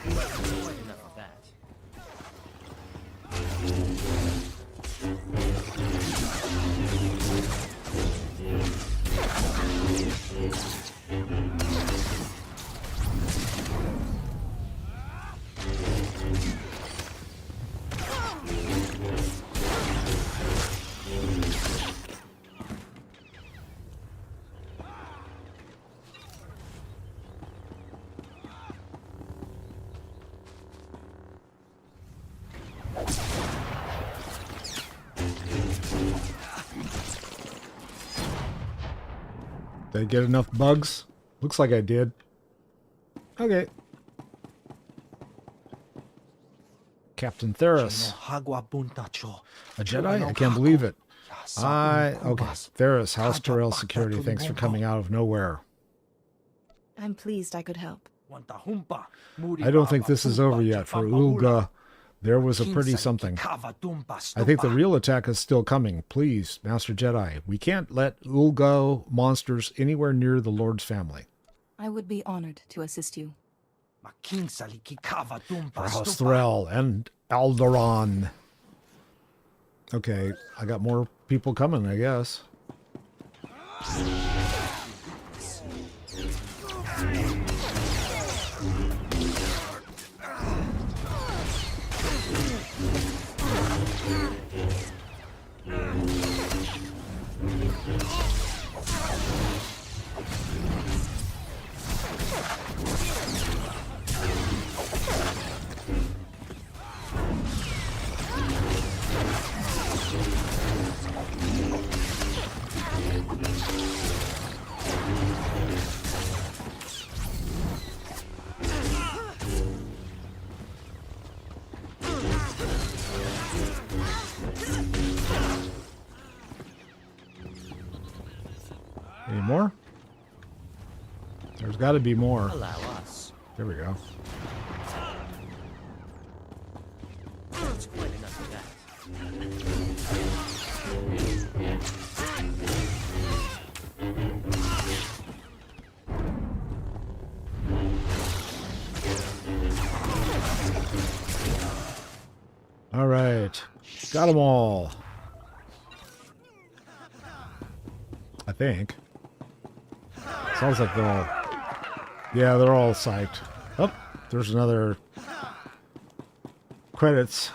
Quite enough of that. Did I get enough bugs? Looks like I did. Okay. Captain Theros. A Jedi? I can't believe it. Okay. Theros, House Tyrell Security, thanks for coming out of nowhere. I'm pleased I could help. I don't think this is over yet. For Ulga, there was a pretty something. I think the real attack is still coming. Please, Master Jedi, we can't let Ulga monsters anywhere near the Lord's family. I would be honored to assist you. For House Tyrell and Alderaan. Okay, I got more people coming, I guess. Any more? There's got to be more. Allow us. There we go. That's quite enough of that. All right. Got them all. I think. Sounds like they're all... Yeah, they're all psyched. Oh, there's another... Credits.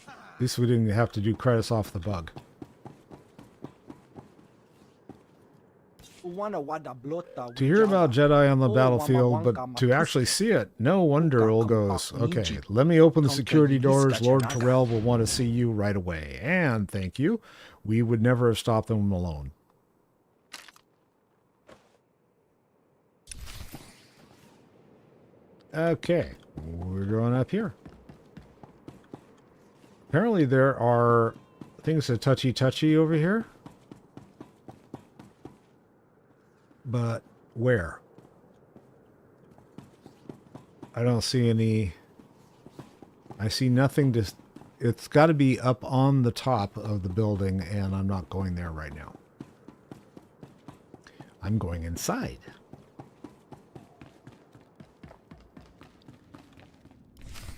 At least we didn't have to do credits off the bug. To hear about Jedi on the battlefield, but to actually see it, no wonder Ul goes, okay, let me open the security doors. Lord Tyrell will want to see you right away. And thank you. We would never have stopped them alone. Okay, we're going up here. Apparently there are things that touchy over here. But where? I don't see any. I see nothing to... It's got to be up on the top of the building, and I'm not going there right now. I'm going inside.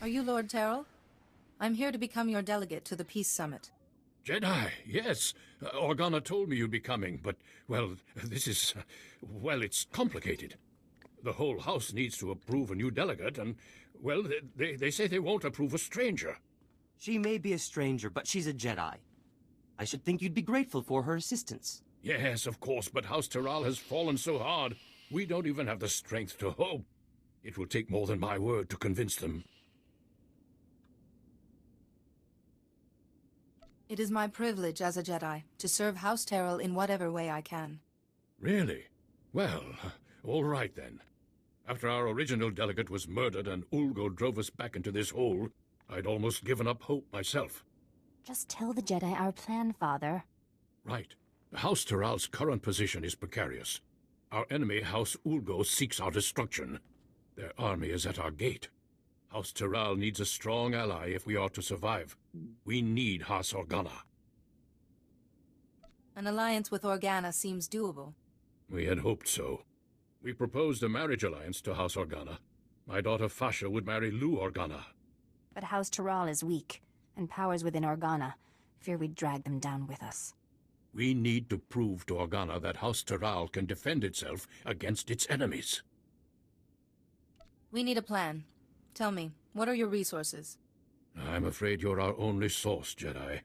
Are you Lord Tyrell? I'm here to become your delegate to the Peace Summit. Jedi, yes. Organa told me you'd be coming, but, well, this is... well, it's complicated. The whole house needs to approve a new delegate, and, well, they say they won't approve a stranger. She may be a stranger, but she's a Jedi. I should think you'd be grateful for her assistance. Yes, of course, but House Tyrell has fallen so hard, we don't even have the strength to hope. It will take more than my word to convince them. It is my privilege as a Jedi to serve House Tyrell in whatever way I can. Really? Well, all right then. After our original delegate was murdered and Ulgo drove us back into this hole, I'd almost given up hope myself. Just tell the Jedi our plan, Father. Right. House Tyrell's current position is precarious. Our enemy, House Ulgo, seeks our destruction. Their army is at our gate. House Tyrell needs a strong ally if we are to survive. We need House Organa. An alliance with Organa seems doable. We had hoped so. We proposed a marriage alliance to House Organa. My daughter Fasha would marry Lou Organa. But House Tyrell is weak, and powers within Organa. Fear we'd drag them down with us. We need to prove to Organa that House Tyrell can defend itself against its enemies. We need a plan. Tell me, what are your resources? I'm afraid you're our only source, Jedi.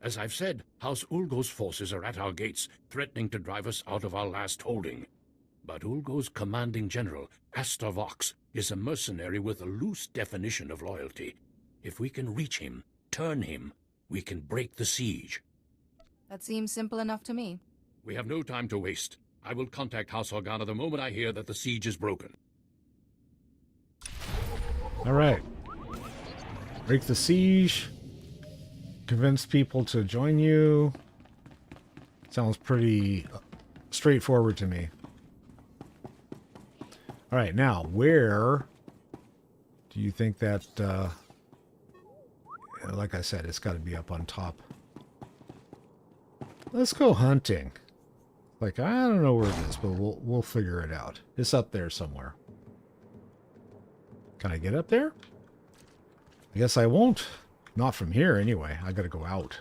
As I've said, House Ulgo's forces are at our gates, threatening to drive us out of our last holding. But Ulgo's commanding general, Astor Vox, is a mercenary with a loose definition of loyalty. If we can reach him, turn him, we can break the siege. That seems simple enough to me. We have no time to waste. I will contact House Organa the moment I hear that the siege is broken. All right. Break the siege. Convince people to join you. Sounds pretty straightforward to me. All right, now, where do you think that, like I said, it's got to be up on top. Let's go hunting. Like, I don't know where it is, but we'll figure it out. It's up there somewhere. Can I get up there? I guess I won't. Not from here, anyway. I gotta go out.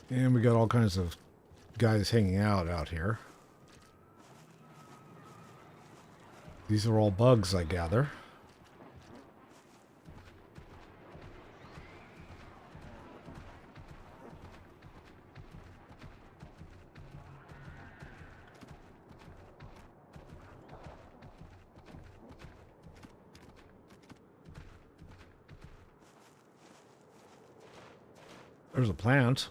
And we got all kinds of guys hanging out here. These are all bugs, I gather. There's a plant.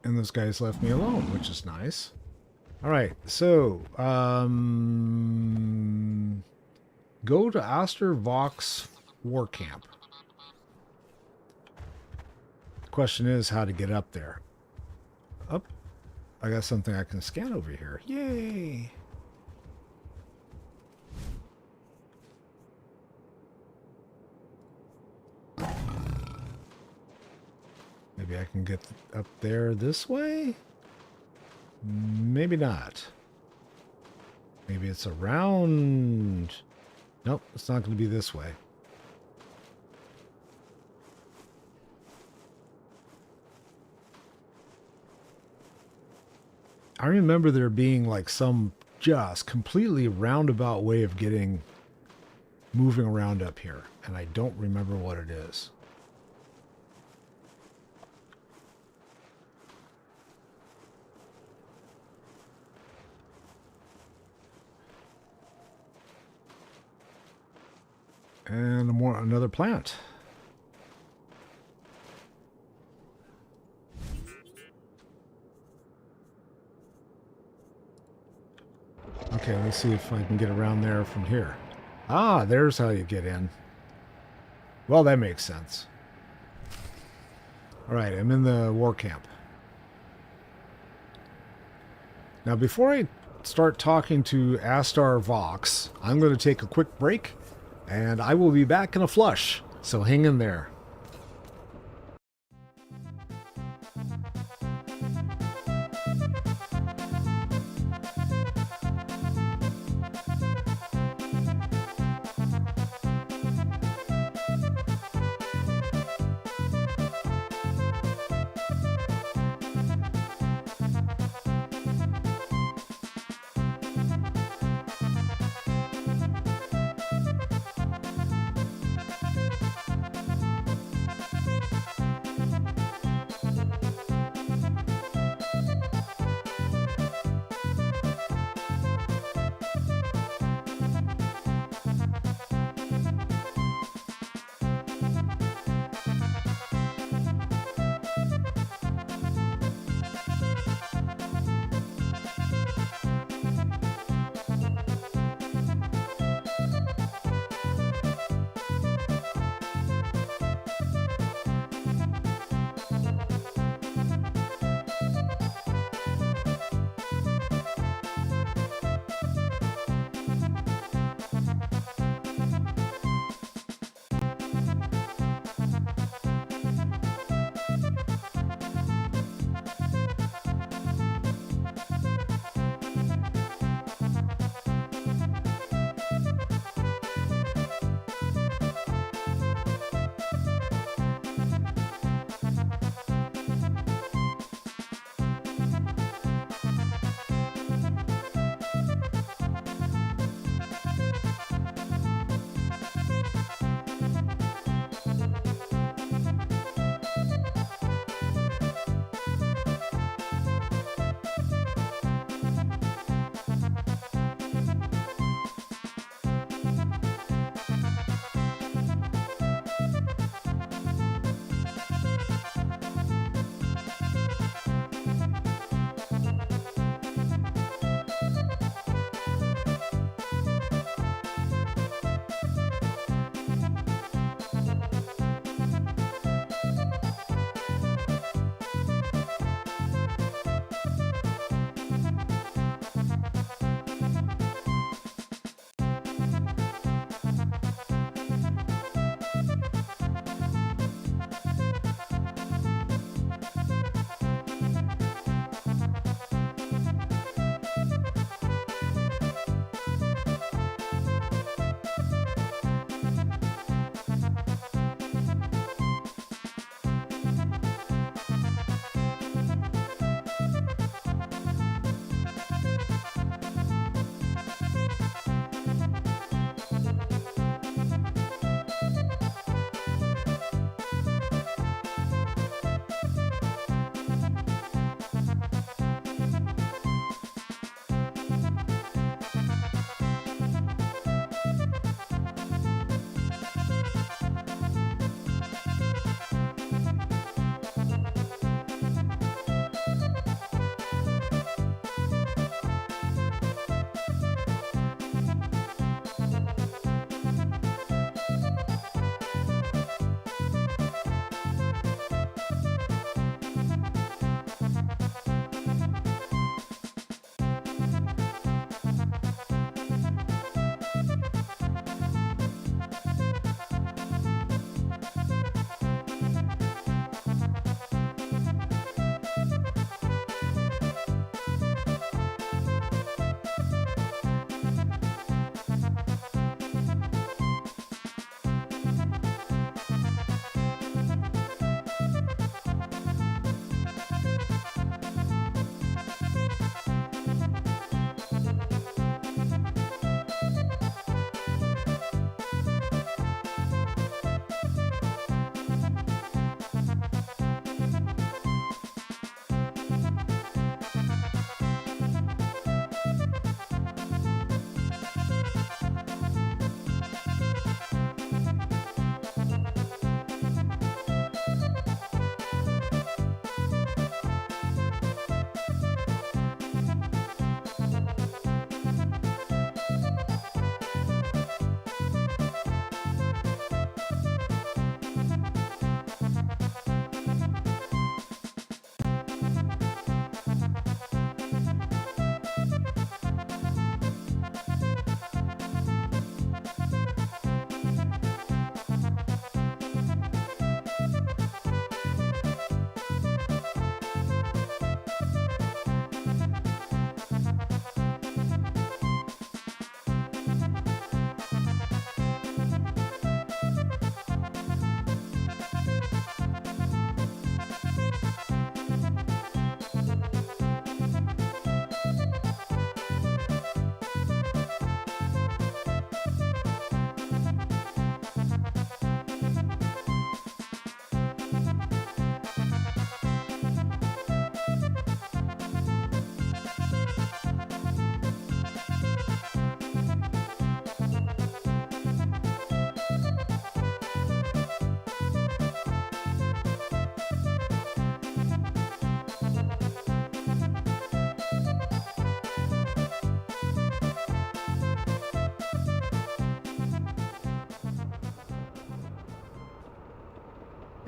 And this guy's left me alone, which is nice. All right, so go to Ostervox War Camp. The question is how to get up there. Up, I got something I can scan over here. Yay! Maybe I can get up there this way? Maybe not. Maybe it's around... Nope, it's not going to be this way. I remember there being like some just completely roundabout way of moving around up here, and I don't remember what it is. And another plant. Okay, let's see if I can get around there from here. Ah, there's how you get in. Well, that makes sense. All right, I'm in the war camp. Now, before I start talking to Astar Vox, I'm going to take a quick break. And I will be back in a flush, so hang in there.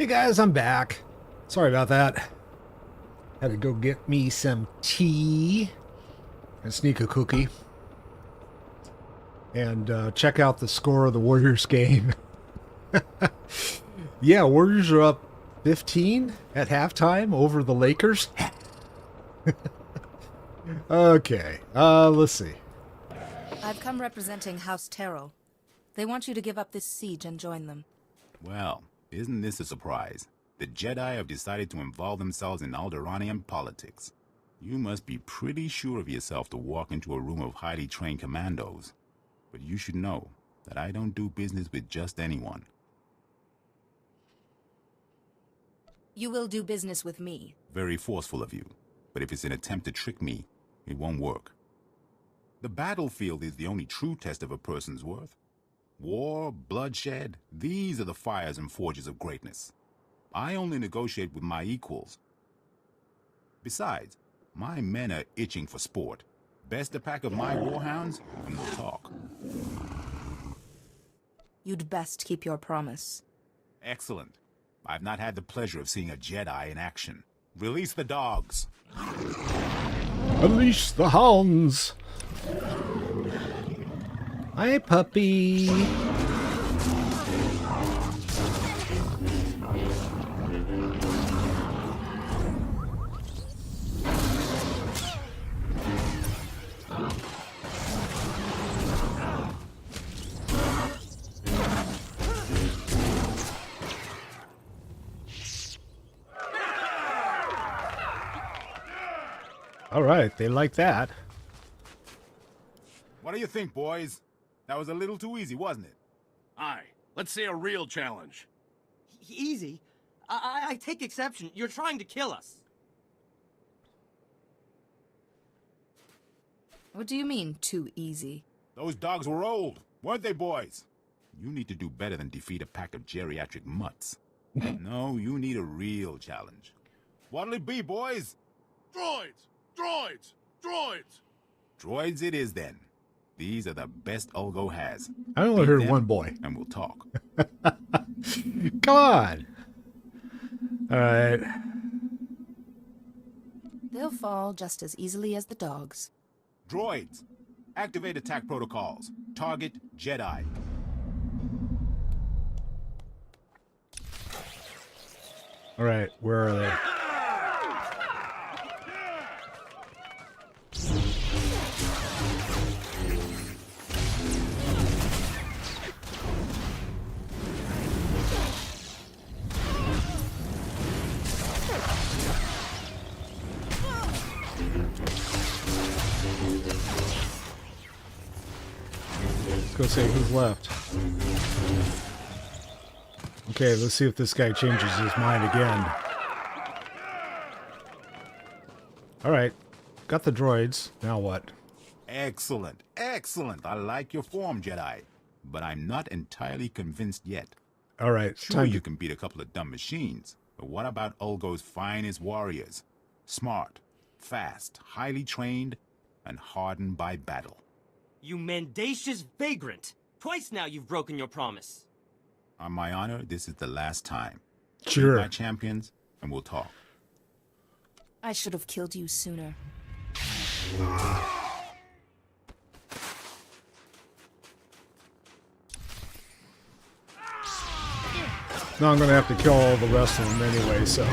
Hey guys, I'm back. Sorry about that. Had to go get me some tea and sneak a cookie. And check out the score of the Warriors game. Yeah, Warriors are up 15 at halftime over the Lakers. Okay, let's see. I've come representing House Terrell. They want you to give up this siege and join them. Well, isn't this a surprise? The Jedi have decided to involve themselves in Alderanian politics. You must be pretty sure of yourself to walk into a room of highly trained commandos. But you should know that I don't do business with just anyone. You will do business with me. Very forceful of you. But if it's an attempt to trick me, it won't work. The battlefield is the only true test of a person's worth. War, bloodshed, these are the fires and forges of greatness. I only negotiate with my equals. Besides, my men are itching for sport. Best a pack of my warhounds, and we'll talk. You'd best keep your promise. Excellent. I've not had the pleasure of seeing a Jedi in action. Release the dogs. Unleash the hounds. Hi, puppy. All right, they like that. What do you think, boys? That was a little too easy, wasn't it? Aye. Let's see a real challenge. Easy? I take exception. You're trying to kill us. What do you mean, too easy? Those dogs were old, weren't they, boys? You need to do better than defeat a pack of geriatric mutts. No, you need a real challenge. What'll it be, boys? Droids! Droids! Droids! Droids it is, then. These are the best Ulgo has. I only Beat heard them, one boy. And we'll talk. Come on. All right. They'll fall just as easily as the dogs. Droids, activate attack protocols. Target Jedi. All right, where are they? Let's go see who's left. Okay, let's see if this guy changes his mind again. Alright, got the droids. Now what? Excellent, excellent. I like your form, Jedi. But I'm not entirely convinced yet. Alright, sure, you can beat a couple of dumb machines. But what about Ulgo's finest warriors? Smart, fast, highly trained, and hardened by battle. You mendacious vagrant! Twice now you've broken your promise. On my honor, this is the last time. Sure. Beat my champions, and we'll talk. I should have killed you sooner. Now I'm gonna have to kill all the rest of them anyway, so.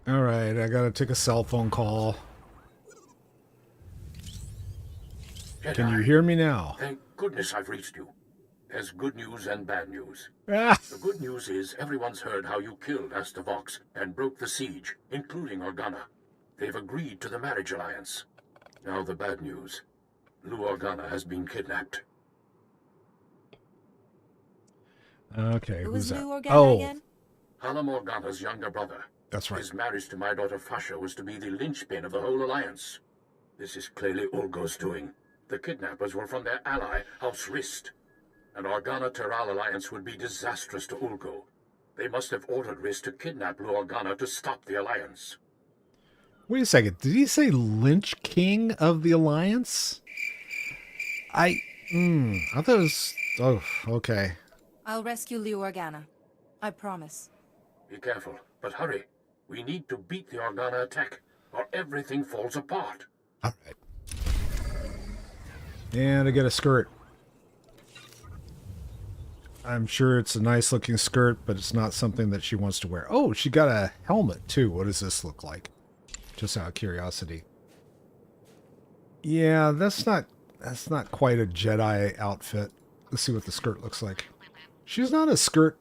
Alright, I gotta take a cell phone call. Jedi, Can you hear me now? Thank goodness I've reached you. There's good news and bad news. Ah. The good news is everyone's heard how you killed Asta Vox and broke the siege, including Organa. They've agreed to the marriage alliance. Now the bad news. Lou Organa has been kidnapped. Okay, Who who's is that? Lou Organa again? Hallam Organa's younger brother. That's right. His marriage to my daughter Fasha was to be the linchpin of the whole alliance. This is clearly Ulgo's doing. The kidnappers were from their ally, House Rist. An Organa-Teral alliance would be disastrous to Ulgo. They must have ordered Rist to kidnap Blue Organa to stop the alliance. Wait a second. Did he say Lynch King of the Alliance? I thought it was... Oh, okay. I'll rescue Liu Organa. I promise. Be careful, but hurry. We need to beat the Organa attack, or everything falls apart. All right. And I get a skirt. I'm sure it's a nice looking skirt, but it's not something that she wants to wear. Oh, she got a helmet too. What does this look like? Just out of curiosity. Yeah, that's not quite a Jedi outfit. Let's see what the skirt looks like. She's not a skirt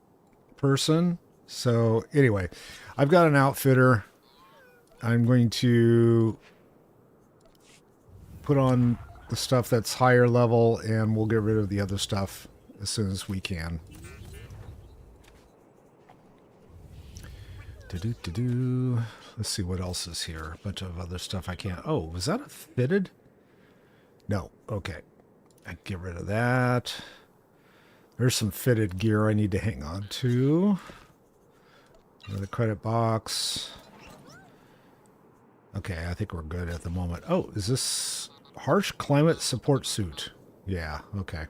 person. So anyway, I've got an outfitter. I'm going to put on the stuff that's higher level, and we'll get rid of the other stuff as soon as we can. Let's see what else is here. A bunch of other stuff I can't... Oh, was that a fitted? No. Okay. I can get rid of that. There's some fitted gear I need to hang on to. Another credit box. Okay, I think we're good at the moment. Oh, is this harsh climate support suit? Yeah, okay.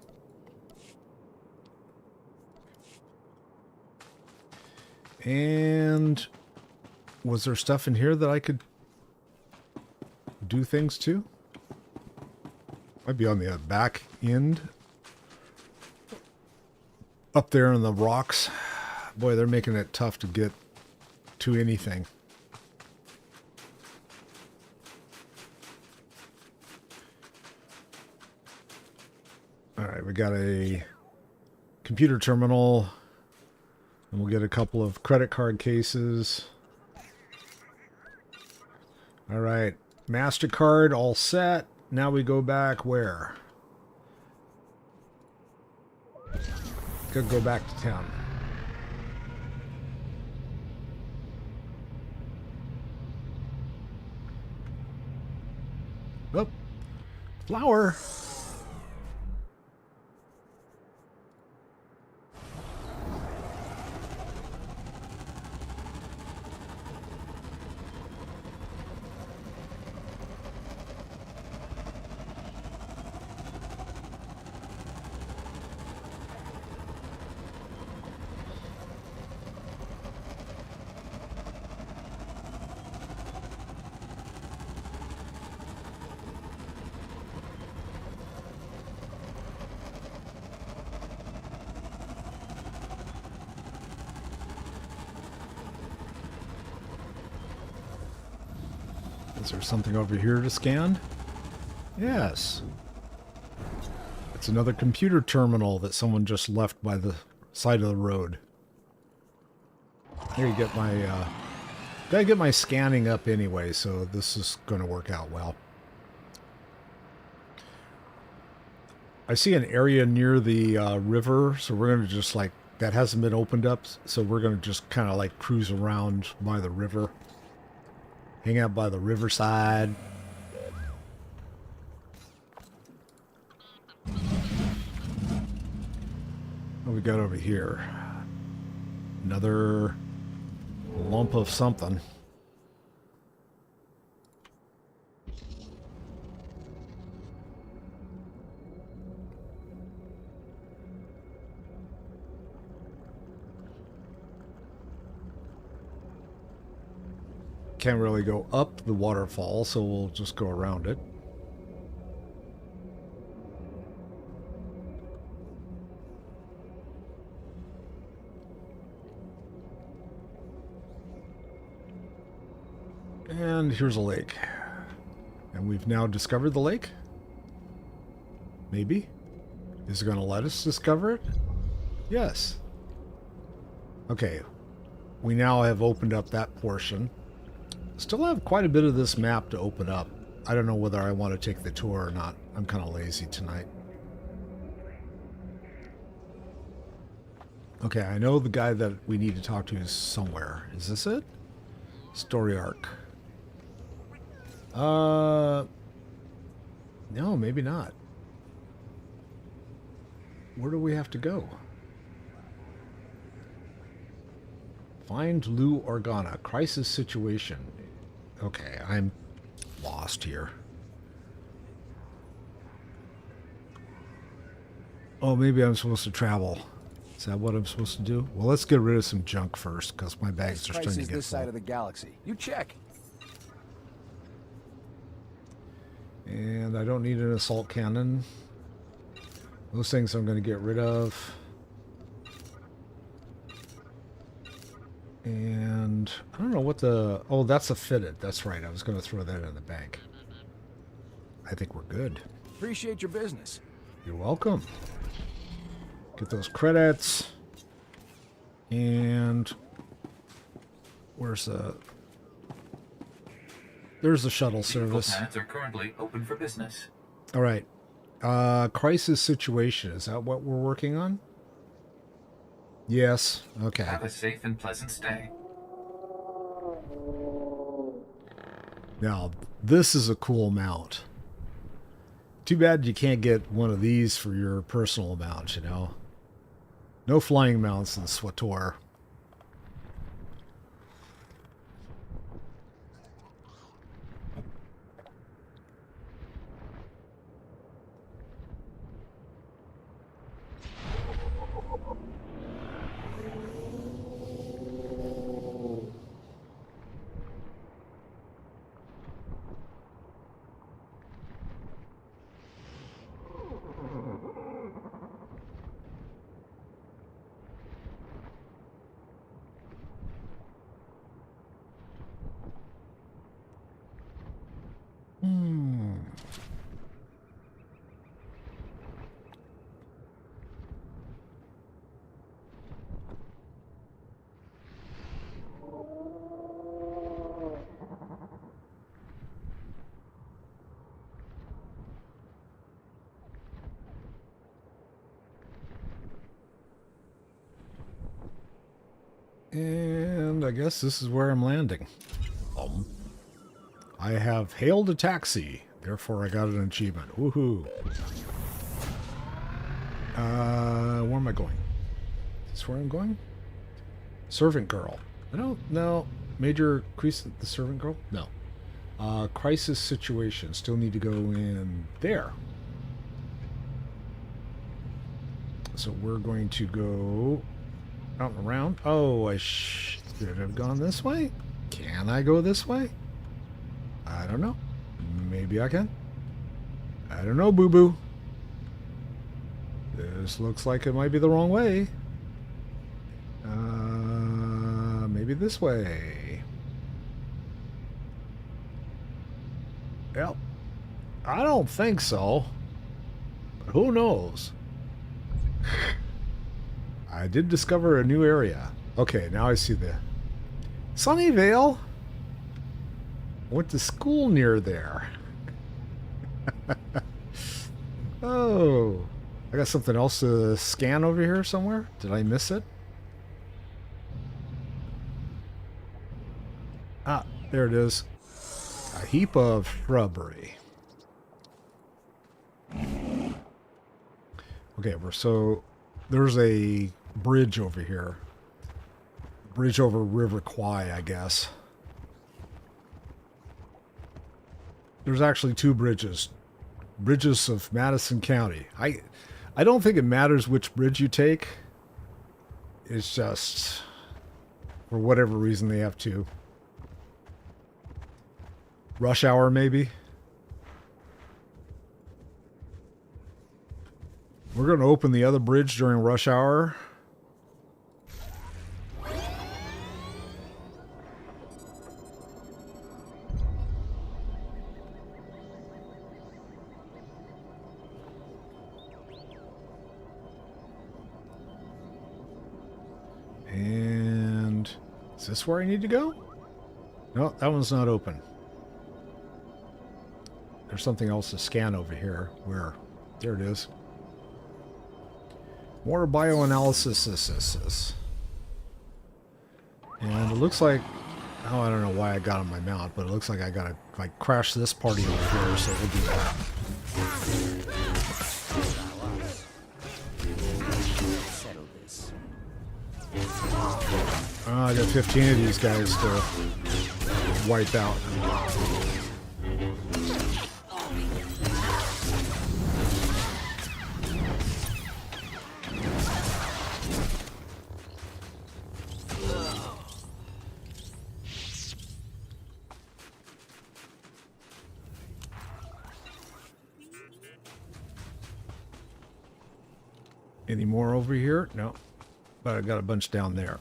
And was there stuff in here that I could do things to? Might be on the back end. Up there in the rocks. Boy, they're making it tough to get to anything. All right, we got a computer terminal. And we'll get a couple of credit card cases. All right, MasterCard all set. Now we go back where? Could go back to town. Oh, flower. Is there something over here to scan? Yes. It's another computer terminal that someone just left by the side of the road. Here you get my, gotta get my scanning up anyway, so this is going to work out well. I see an area near the river, so we're going to just like, that hasn't been opened up, so we're going to just kind of like cruise around by the river. Hang out by the riverside. What we got over here? Another lump of something. Can't really go up the waterfall, so we'll just go around it. And here's a lake. And we've now discovered the lake? Maybe? Is it going to let us discover it? Yes. Okay. We now have opened up that portion. Still have quite a bit of this map to open up. I don't know whether I want to take the tour or not. I'm kind of lazy tonight. Okay, I know the guy that we need to talk to is somewhere. Is this it? Story arc. No, maybe not. Where do we have to go? Find Lou Organa. Crisis situation. Okay, I'm lost here. Oh, maybe I'm supposed to travel. Is that what I'm supposed to do? Well, let's get rid of some junk first, because my bags are starting to get this full. side of the galaxy. You check. And I don't need an assault cannon. Those things I'm going to get rid of. And I don't know what the... Oh, that's a fitted. That's right. I was going to throw that in the bank. I think we're good. Appreciate your business. You're welcome. Get those credits. And where's the... There's the shuttle service. Planets are currently open for business. All right. Crisis situation. Is that what we're working on? Yes. Okay. Have a safe and pleasant stay. Now, this is a cool mount. Too bad you can't get one of these for your personal mount, you know? No flying mounts in SWTOR. And I guess this is where I'm landing. I have hailed a taxi, therefore I got an achievement. Woohoo! Where am I going? Is this where I'm going? Servant girl. I don't know. Major crease the servant girl? No. Crisis situation. Still need to go in there. So we're going to go out and around. Oh, I should have gone this way? Can I go this way? I don't know. Maybe I can. I don't know, boo-boo. This looks like it might be the wrong way. Maybe this way. Well, I don't think so. But who knows? I did discover a new area. Okay, now I see the Sunnyvale. Went to school near there. Oh, I got something else to scan over here somewhere. Did I miss it? Ah, there it is. A heap of shrubbery. Okay, so there's a bridge over here. Bridge over River Kwai, I guess. There's actually two bridges. Bridges of Madison County. I don't think it matters which bridge you take. It's just for whatever reason they have to. Rush hour, maybe. We're going to open the other bridge during rush hour. And is this where I need to go? No, that one's not open. There's something else to scan over here. Where? There it is. More bioanalysis. And it looks like Oh, I don't know why I got on my mount, but it looks like I gotta like crash this party over here, so we'll do that. Oh, I got 15 of these guys to wipe out. Any more over here? No. But I got a bunch down there.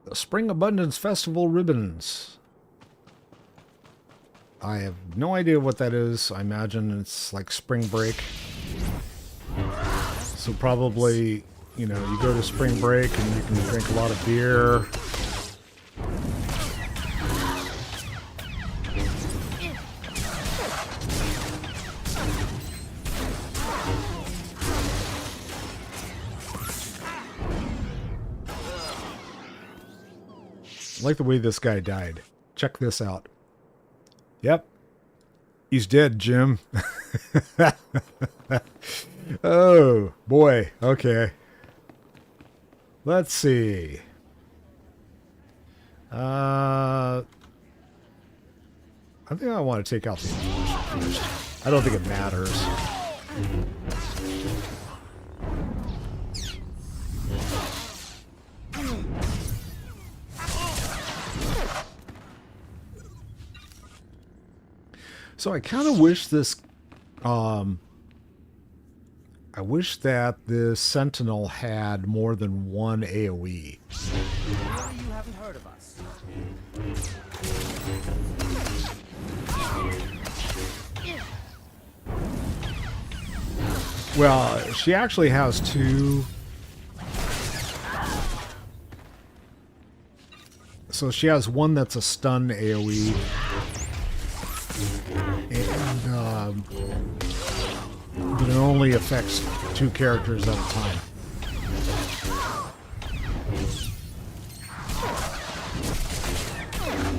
The Spring Abundance Festival ribbons. I have no idea what that is. I imagine it's like spring break. So probably, you know, you go to spring break and you can drink a lot of beer. I like the way this guy died. Check this out. Yep. He's dead, Jim. Oh, boy. Okay. Let's see. I think I want to take out the Inquisition first. I don't think it matters. So I kind of wish this, I wish that this Sentinel had more than one AoE. Maybe you haven't heard of us. Well, she actually has two. So she has one that's a stun AoE. And, but it only affects two characters at a time.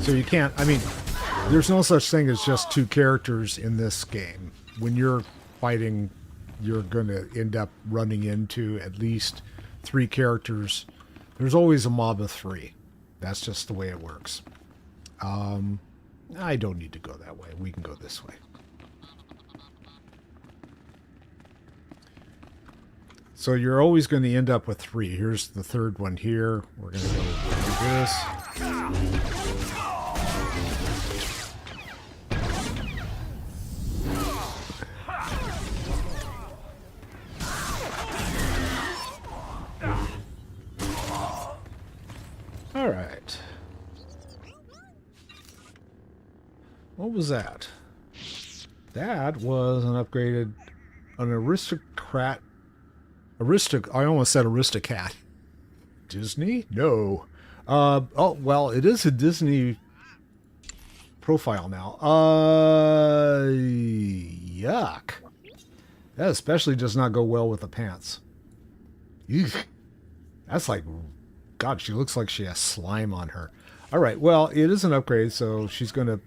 So you can't, I mean, there's no such thing as just two characters in this game. When you're fighting, you're going to end up running into at least three characters. There's always a mob of three. That's just the way it works. I don't need to go that way. We can go this way. So you're always going to end up with three. Here's the third one here. We're going to go do this. All right. What was that? That was an upgraded, an aristocrat. I almost said Aristocat. Disney? No. Oh, well, it is a Disney profile now. Yuck. That especially does not go well with the pants. Eek. That's like, God, she looks like she has slime on her. All right, well, it is an upgrade, so she's going to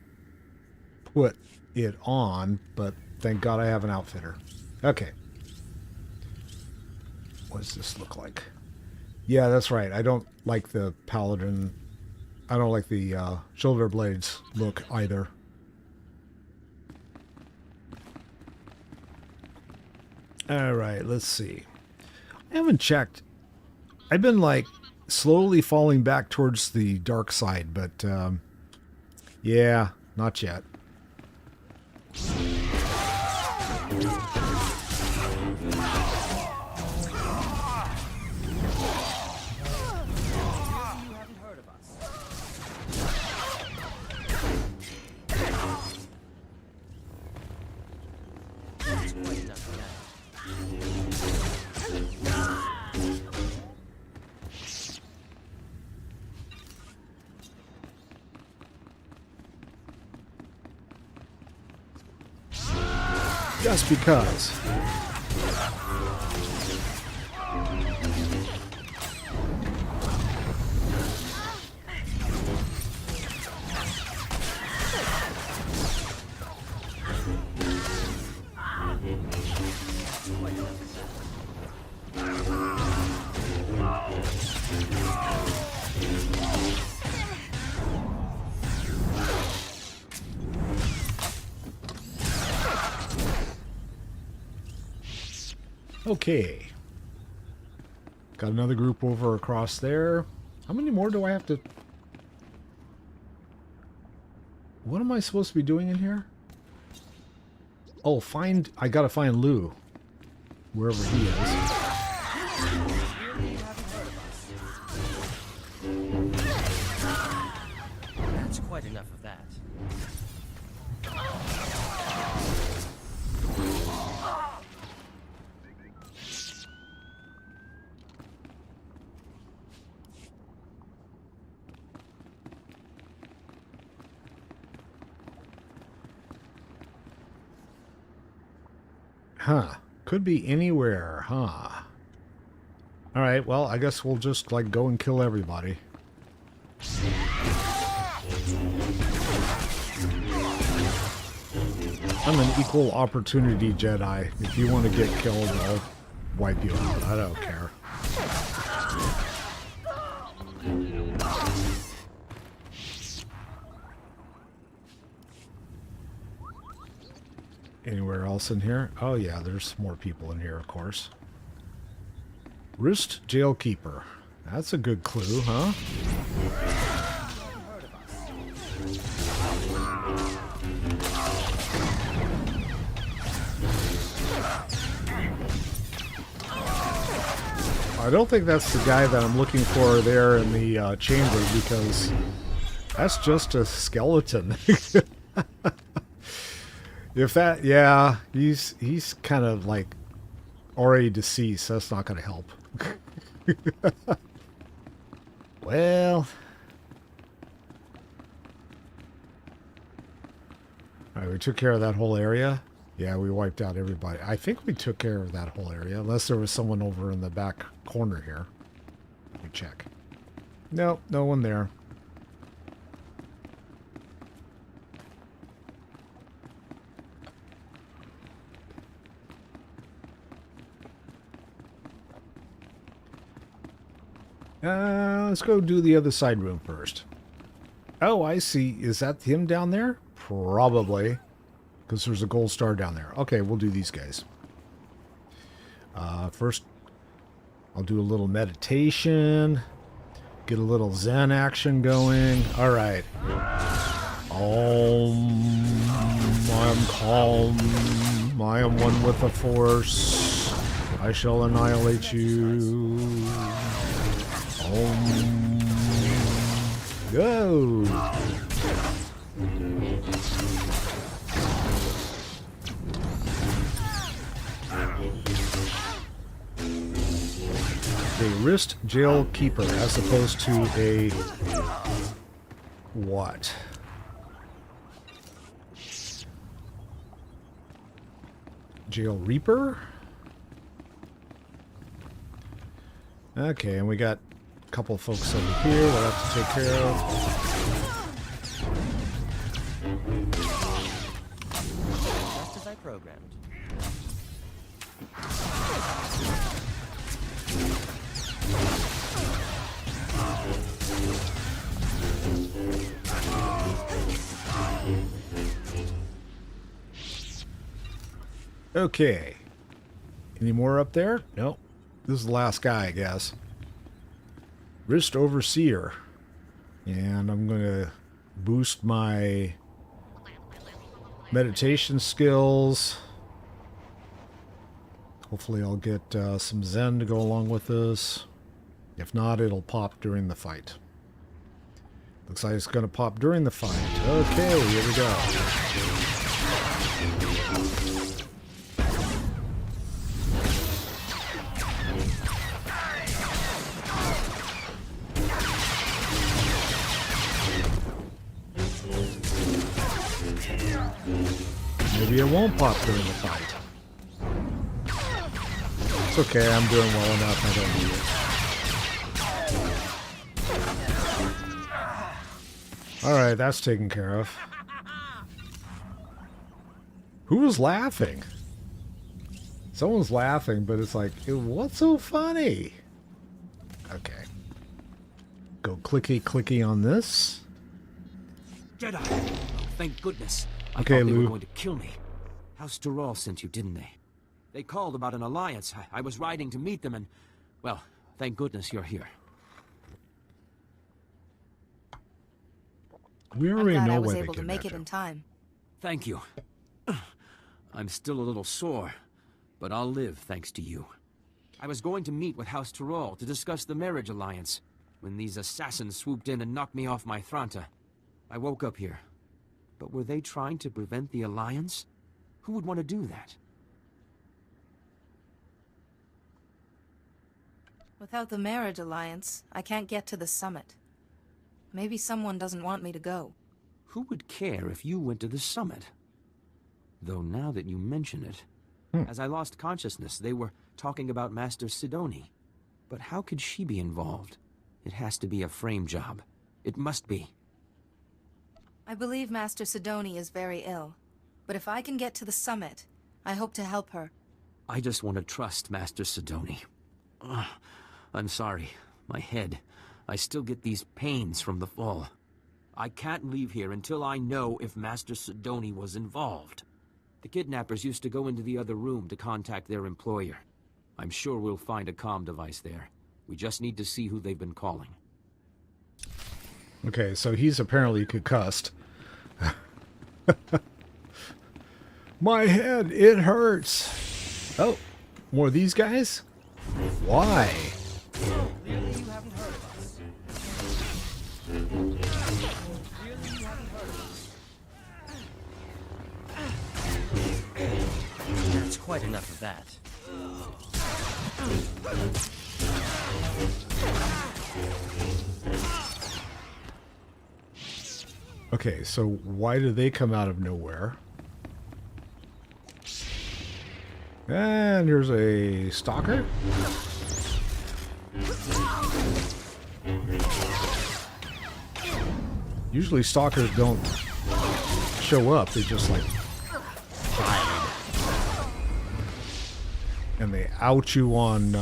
put it on, but thank God I have an outfitter. Okay. What does this look like? Yeah, that's right. I don't like the paladin. I don't like the shoulder blades look either. All right, let's see. I haven't checked. I've been like slowly falling back towards the dark side, but yeah, not yet. Just because. Okay. Got another group over across there. How many more do I have to... What am I supposed to be doing in here? Oh, find... I gotta find Lou. Wherever he is. That's quite enough of that. Huh. Could be anywhere, huh? Alright, well, I guess we'll just, like, go and kill everybody. I'm an equal opportunity Jedi. If you want to get killed, I'll wipe you out. I don't care. Anywhere else in here? Oh yeah, there's more people in here, of course. Wrist Jailkeeper. That's a good clue, huh? I don't think that's the guy that I'm looking for there in the chamber, because that's just a skeleton. If that, yeah, he's kind of like already deceased. That's not going to help. Well, all right, we took care of that whole area. Yeah, we wiped out everybody. I think we took care of that whole area, unless there was someone over in the back corner here. Let me check. Nope, no one there. Let's go do the other side room first. Oh, I see. Is that him down there? Probably. Because there's a gold star down there. Okay, we'll do these guys. First, I'll do a little meditation. Get a little Zen action going. Alright. I am calm. I am one with the Force. I shall annihilate you. Go! A wrist jail keeper as opposed to a what? Jail reaper? Okay, and we got a couple folks over here we'll have to take care of. Just as I programmed. Okay. Any more up there? Nope. This is the last guy, I guess. Wrist Overseer. And I'm going to boost my meditation skills. Hopefully I'll get some Zen to go along with this. If not, it'll pop during the fight. Looks like it's going to pop during the fight. Okay, here we go. Maybe it won't pop during the fight. It's okay, I'm doing well enough. I don't need it. Alright, that's taken care of. Who was laughing? Someone's laughing, but it's like, what's so funny? Okay. Go clicky on this. Jedi! Oh, thank goodness. I Okay, thought they Lou. were going to kill me. House SWTOR sent you, didn't they? They called about an alliance. I was riding to meet them and... Well, thank goodness you're here. We I'm already glad know I was why they able to make kidnapped it him. in time. Thank you. I'm still a little sore, but I'll live thanks to you. I was going to meet with House SWTOR to discuss the marriage alliance, when these assassins swooped in and knocked me off my Thranta. I woke up here. But were they trying to prevent the alliance? Who would want to do that? Without the marriage alliance, I can't get to the summit. Maybe someone doesn't want me to go. Who would care if you went to the summit? Though now that you mention it, as I lost consciousness, they were talking about Master Sidoni. But how could she be involved? It has to be a frame job. It must be. I believe Master Sidoni is very ill. But if I can get to the summit, I hope to help her. I just want to trust Master Sidoni. Ugh, I'm sorry. My head. I still get these pains from the fall. I can't leave here until I know if Master Sidoni was involved. The kidnappers used to go into the other room to contact their employer. I'm sure we'll find a comm device there. We just need to see who they've been calling. Okay, so he's apparently concussed. My head, it hurts. Oh, more of these guys? Why? Clearly you haven't heard of us. Clearly you haven't heard of us. That's quite enough of that. Okay, so why do they come out of nowhere? And here's a stalker. Usually stalkers don't show up, they just like hide. And they out you on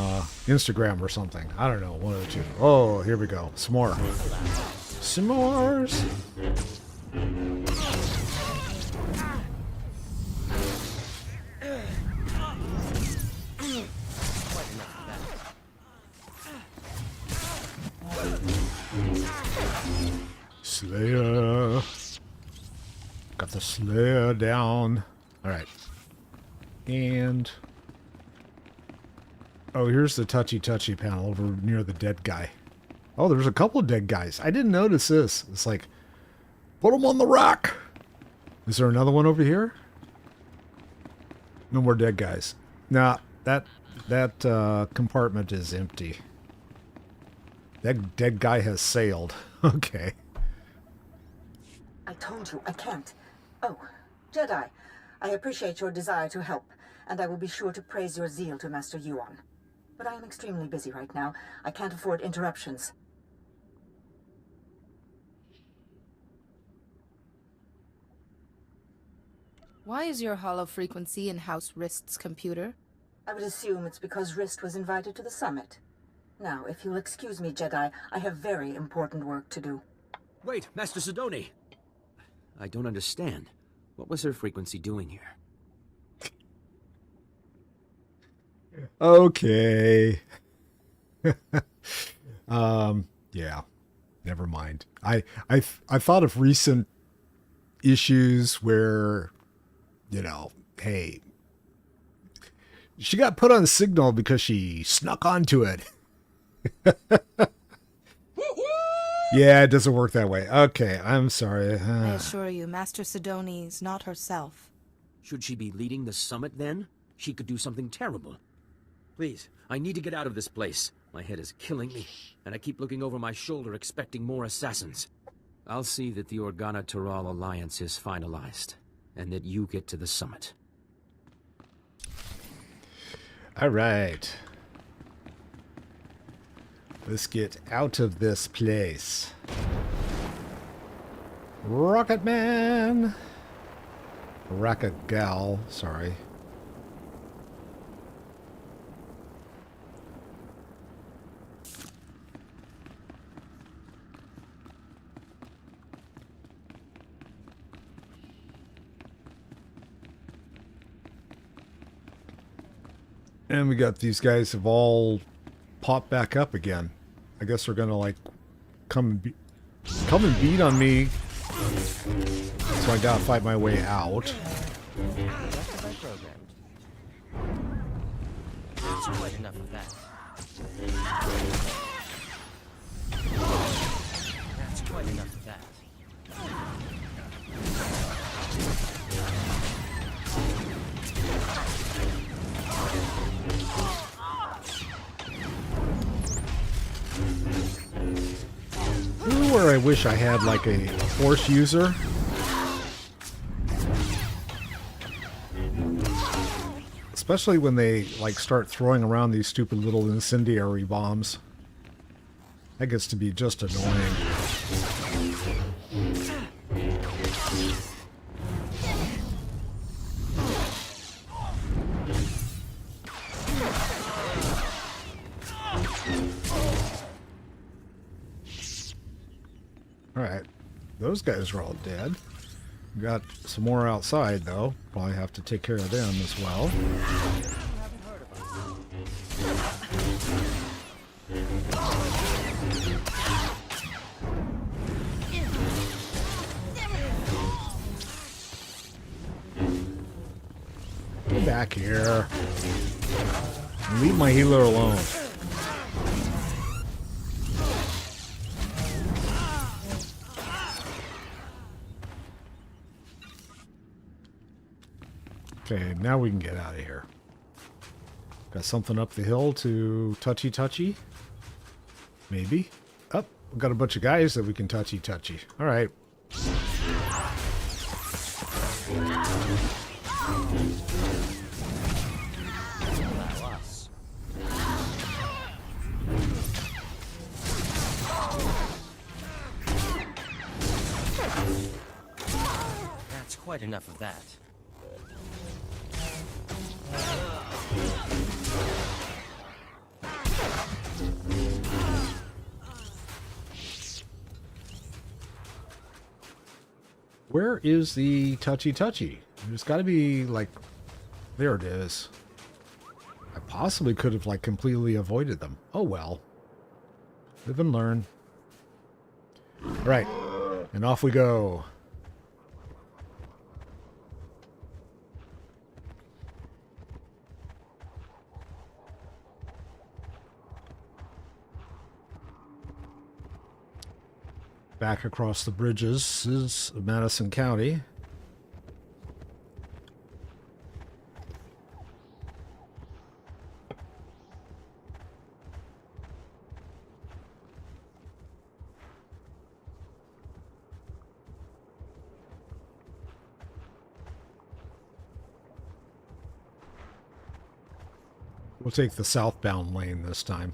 Instagram or something. I don't know, one of the two. Oh, here we go. Some more. S'mores. Slayer. Got the Slayer down. Alright. And... oh, here's the touchy panel over near the dead guy. Oh, there's a couple of dead guys. I didn't notice this. It's like, put them on the rack. Is there another one over here? No more dead guys. Nah, that compartment is empty. That dead guy has sailed. Okay. I told you, I can't. Oh, Jedi, I appreciate your desire to help, and I will be sure to praise your zeal to Master Yuan. But I am extremely busy right now. I can't afford interruptions. Why is your hollow frequency in House Rist's computer? I would assume it's because Rist was invited to the summit. Now, if you'll excuse me, Jedi, I have very important work to do. Wait, Master Sidoni! I don't understand. What was her frequency doing here? Okay. Yeah. Never mind. I thought of recent issues where, you know, hey, she got put on signal because she snuck onto it. Yeah, it doesn't work that way. Okay, I'm sorry. I assure you, Master Sidoni's not herself. Should she be leading the summit then? She could do something terrible. Please, I need to get out of this place. My head is killing me, and I keep looking over my shoulder expecting more assassins. I'll see that the Organa-Toral alliance is finalized, and that you get to the summit. All right. Let's get out of this place. Rocket Man! Rocket Gal, sorry. And we got these guys have all popped back up again. I guess they're gonna like come and beat on me. So I gotta fight my way out. Just as I programmed. That's quite enough of that. That's quite enough of that. Where I wish I had like a force user. Especially when they like start throwing around these stupid little incendiary bombs. That gets to be just annoying. Alright, those guys are all dead. We got some more outside, though. Probably have to take care of them as well. Get back here. Leave my healer alone. Okay, now we can get out of here. Got something up the hill to touchy-touchy? Maybe. Oh, we've got a bunch of guys that we can touchy-touchy. All right. That's quite enough of that. Where is the touchy-touchy? There's got to be, like... There it is. I possibly could have, like, completely avoided them. Oh, well. Live and learn. Right. And off we go. Back across the bridges is Madison County. We'll take the southbound lane this time.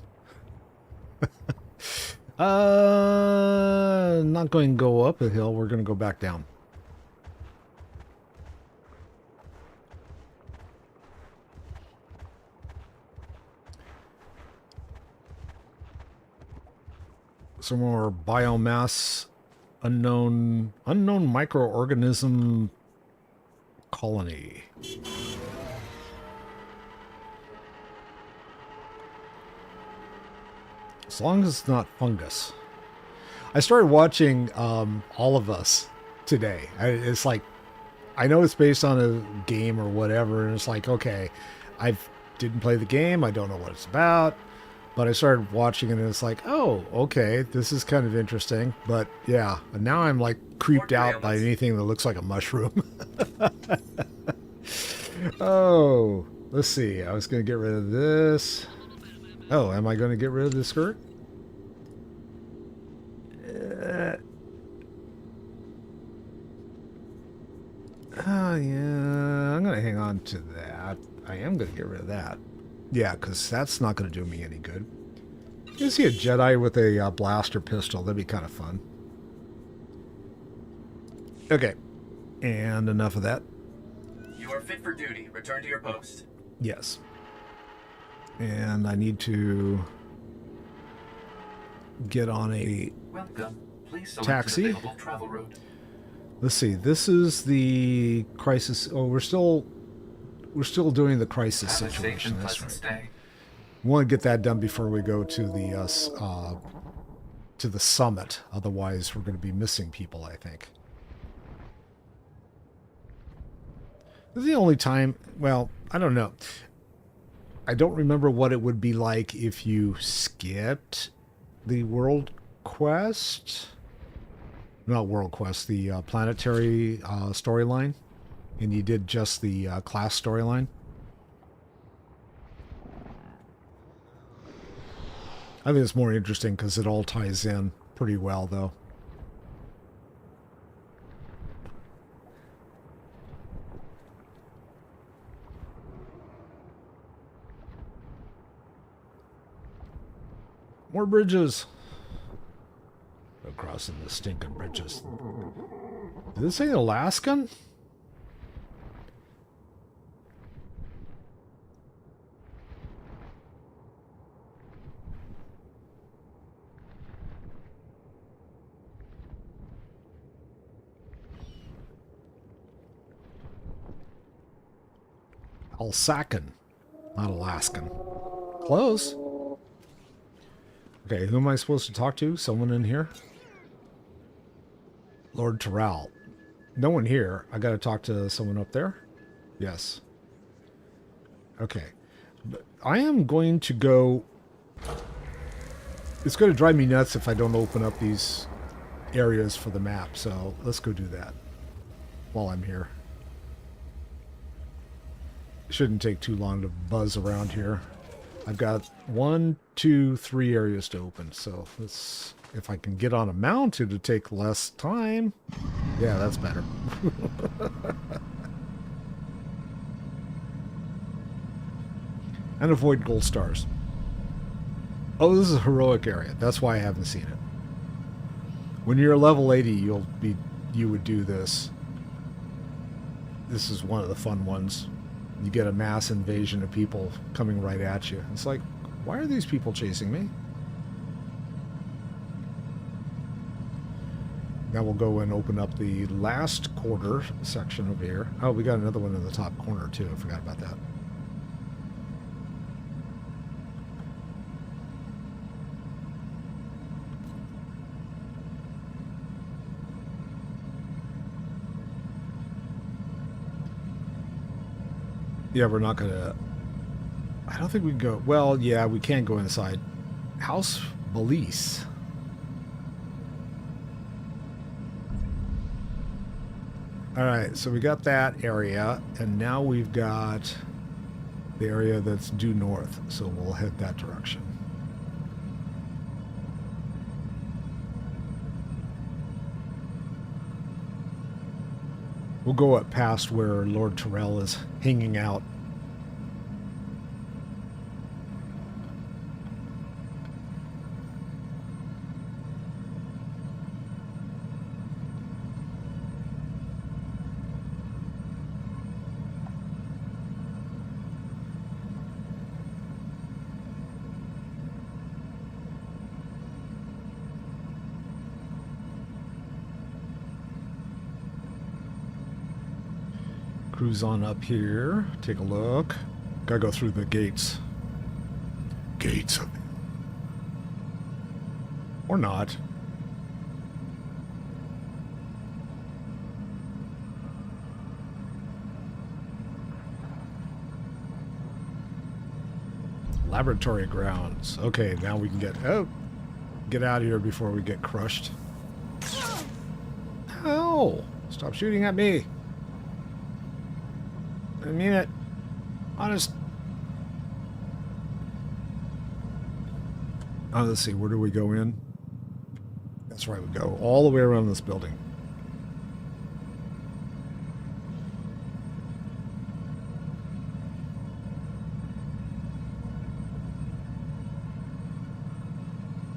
Not going to go up a hill. We're going to go back down. Some more biomass, unknown microorganism colony. As long as it's not fungus. I started watching All of Us today. It's like, I know it's based on a game or whatever, and it's like, okay, I didn't play the game, I don't know what it's about, but I started watching it and it's like, oh, okay, this is kind of interesting. But yeah, and now I'm like creeped out by anything that looks like a mushroom. Oh, let's see. I was going to get rid of this. Oh, am I going to get rid of the skirt? Oh, yeah. I'm going to hang on to that. I am going to get rid of that. Yeah, because that's not going to do me any good. You see a Jedi with a blaster pistol. That'd be kind of fun. Okay. And enough of that. You are fit for duty. Return to your post. Yes. And I need to get on a Welcome. Please select taxi. an available travel route. Let's see. This is the crisis. Oh, we're still doing the crisis Have a safe situation. and That's pleasant right. stay. We want to get that done before we go to the summit. Otherwise, we're going to be missing people, I think. This is the only time. Well, I don't know. I don't remember what it would be like if you skipped the world quest. Not world quest, the planetary storyline. And you did just the class storyline. I think it's more interesting because it all ties in pretty well, though. More bridges. Go crossing the stinking bridges. Did it say Alaskan? Alsacan, not Alaskan. Close. Okay, who am I supposed to talk to? Someone in here? Lord Terral. No one here. I gotta talk to someone up there? Yes. Okay. But I am going to go... It's going to drive me nuts if I don't open up these areas for the map, so let's go do that while I'm here. Shouldn't take too long to buzz around here. I've got 1, 2, 3 areas to open, so let's... If I can get on a mount, it'll take less time. Yeah, that's better. And avoid gold stars. Oh, this is a heroic area. That's why I haven't seen it. When you're level 80, you would do this. This is one of the fun ones. You get a mass invasion of people coming right at you. It's like, why are these people chasing me? Now we'll go and open up the last quarter section over here. Oh, we got another one in the top corner too. I forgot about that. Yeah, we're not gonna... I don't think we can go... Well, yeah, we can go inside. House Belize. Alright, so we got that area, and now we've got the area that's due north, so we'll head that direction. We'll go up past where Lord Terrell is hanging out. Cruise on up here. Take a look. Gotta go through the gates. Gates of... Or not. Laboratory grounds. Okay, now we can get... Oh! Get out of here before we get crushed. Ow! Stop shooting at me! I mean it. Honest. Oh, let's see. Where do we go in? That's right. We go all the way around this building.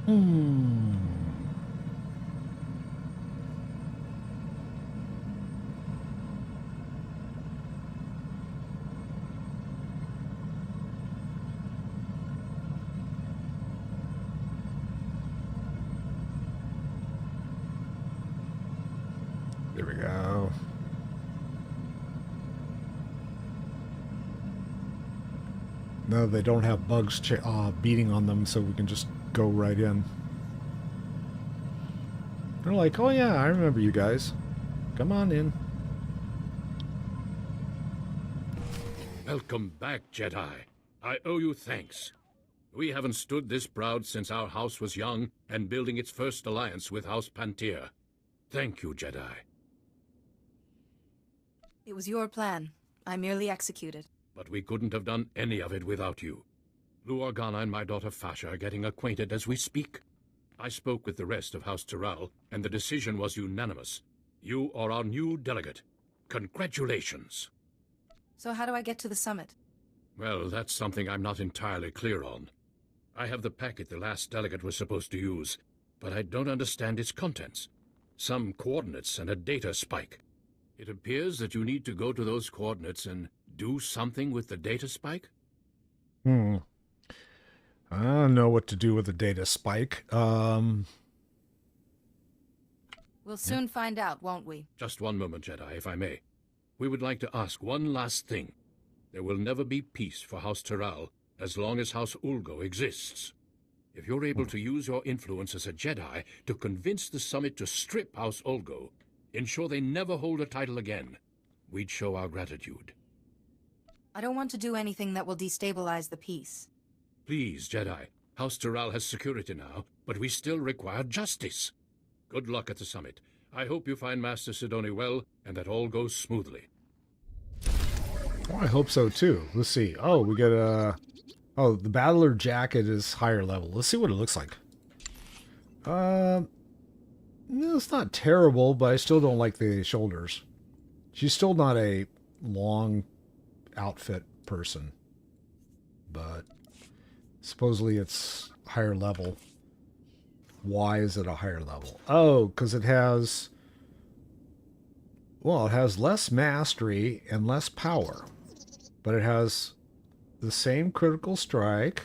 Hmm. There we go. No, they don't have bugs beating on them, so we can just go right in. They're like, oh yeah, I remember you guys. Come on in. Welcome back, Jedi. I owe you thanks. We haven't stood this proud since our house was young and building its first alliance with House Pantir. Thank you, Jedi. It was your plan. I merely executed. But we couldn't have done any of it without you. Lou Organa and my daughter Fasha are getting acquainted as we speak. I spoke with the rest of House Tyral, and the decision was unanimous. You are our new delegate. Congratulations. So how do I get to the summit? Well, that's something I'm not entirely clear on. I have the packet the last delegate was supposed to use, but I don't understand its contents. Some coordinates and a data spike. It appears that you need to go to those coordinates and do something with the data spike? I don't know what to do with the data spike. We'll soon find out, won't we? Just one moment, Jedi, if I may. We would like to ask one last thing. There will never be peace for House Tyral as long as House Ulgo exists. If you're able to use your influence as a Jedi to convince the Summit to strip House Ulgo, ensure they never hold a title again, we'd show our gratitude. I don't want to do anything that will destabilize the peace. Please, Jedi. House Tyral has security now, but we still require justice. Good luck at the Summit. I hope you find Master Sidoni well, and that all goes smoothly. Oh, I hope so, too. Let's see. Oh, we got a... Oh, the Battler jacket is higher level. Let's see what it looks like. No, it's not terrible, but I still don't like the shoulders. She's still not a long outfit person. But supposedly it's higher level. Why is it a higher level? Oh, because it has... Well, it has less mastery and less power. But it has the same critical strike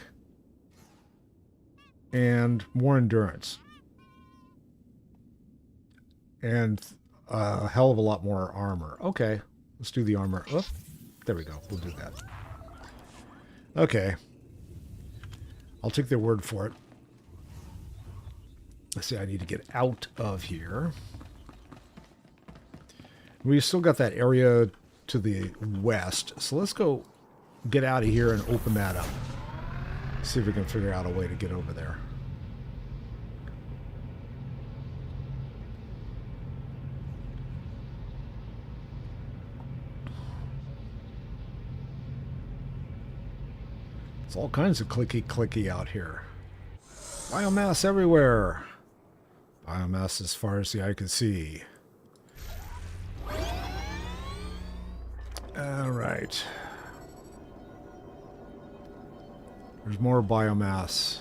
and more endurance. And a hell of a lot more armor. Okay, let's do the armor. Oh, there we go. We'll do that. Okay. I'll take their word for it. Let's see, I need to get out of here. We still got that area to the west, so let's go get out of here and open that up. See if we can figure out a way to get over there. It's all kinds of clicky out here. Biomass everywhere. Biomass as far as the eye can see. All right. There's more biomass.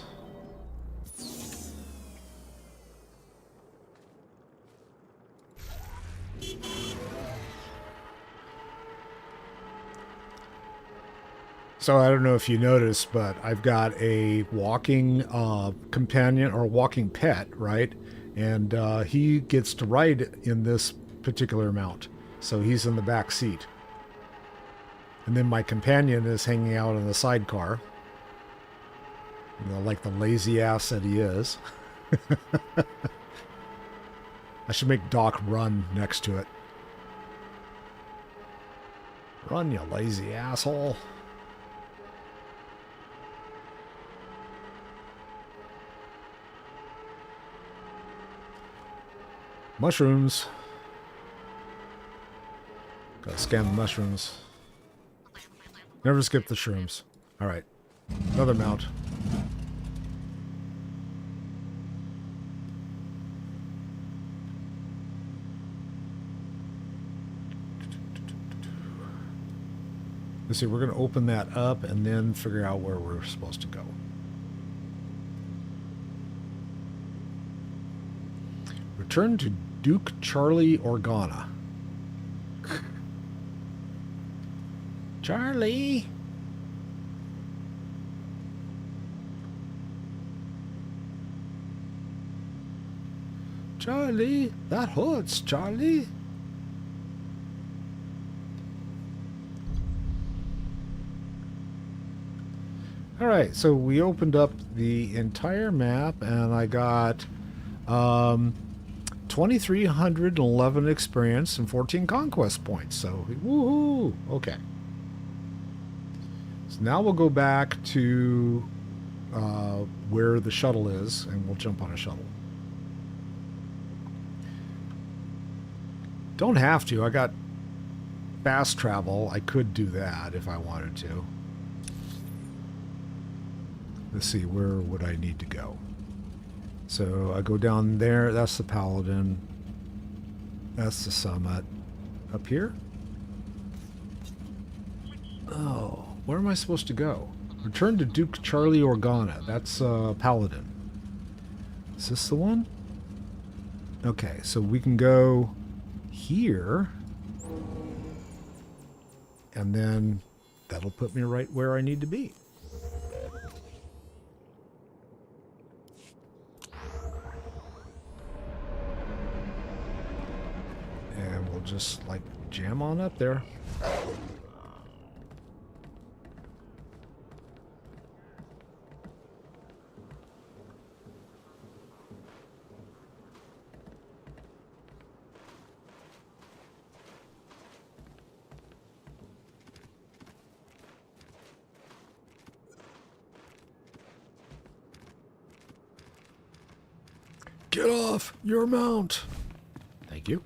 So I don't know if you noticed, but I've got a walking companion or walking pet, right? And he gets to ride in this particular mount. So he's in the back seat. And then my companion is hanging out in the sidecar. You know, like the lazy ass that he is. I should make Doc run next to it. Run, you lazy asshole. Mushrooms. Gotta scan the mushrooms. Never skip the shrooms. Alright. Another mount. Let's see, we're going to open that up and then figure out where we're supposed to go. Return to Duke Charlie Organa. Charlie! Charlie, that hurts, Charlie. All right, so we opened up the entire map, and I got 2,311 experience and 14 conquest points. So, woohoo! Okay. So now we'll go back to where the shuttle is, and we'll jump on a shuttle. Don't have to. I got fast travel. I could do that if I wanted to. Let's see, where would I need to go? So I go down there. That's the Paladin. That's the summit. Up here? Oh, where am I supposed to go? Return to Duke Charlie Organa. That's Paladin. Is this the one? Okay, so we can go here. And then that'll put me right where I need to be. And we'll just like jam on up there. Get off your mount. Thank you.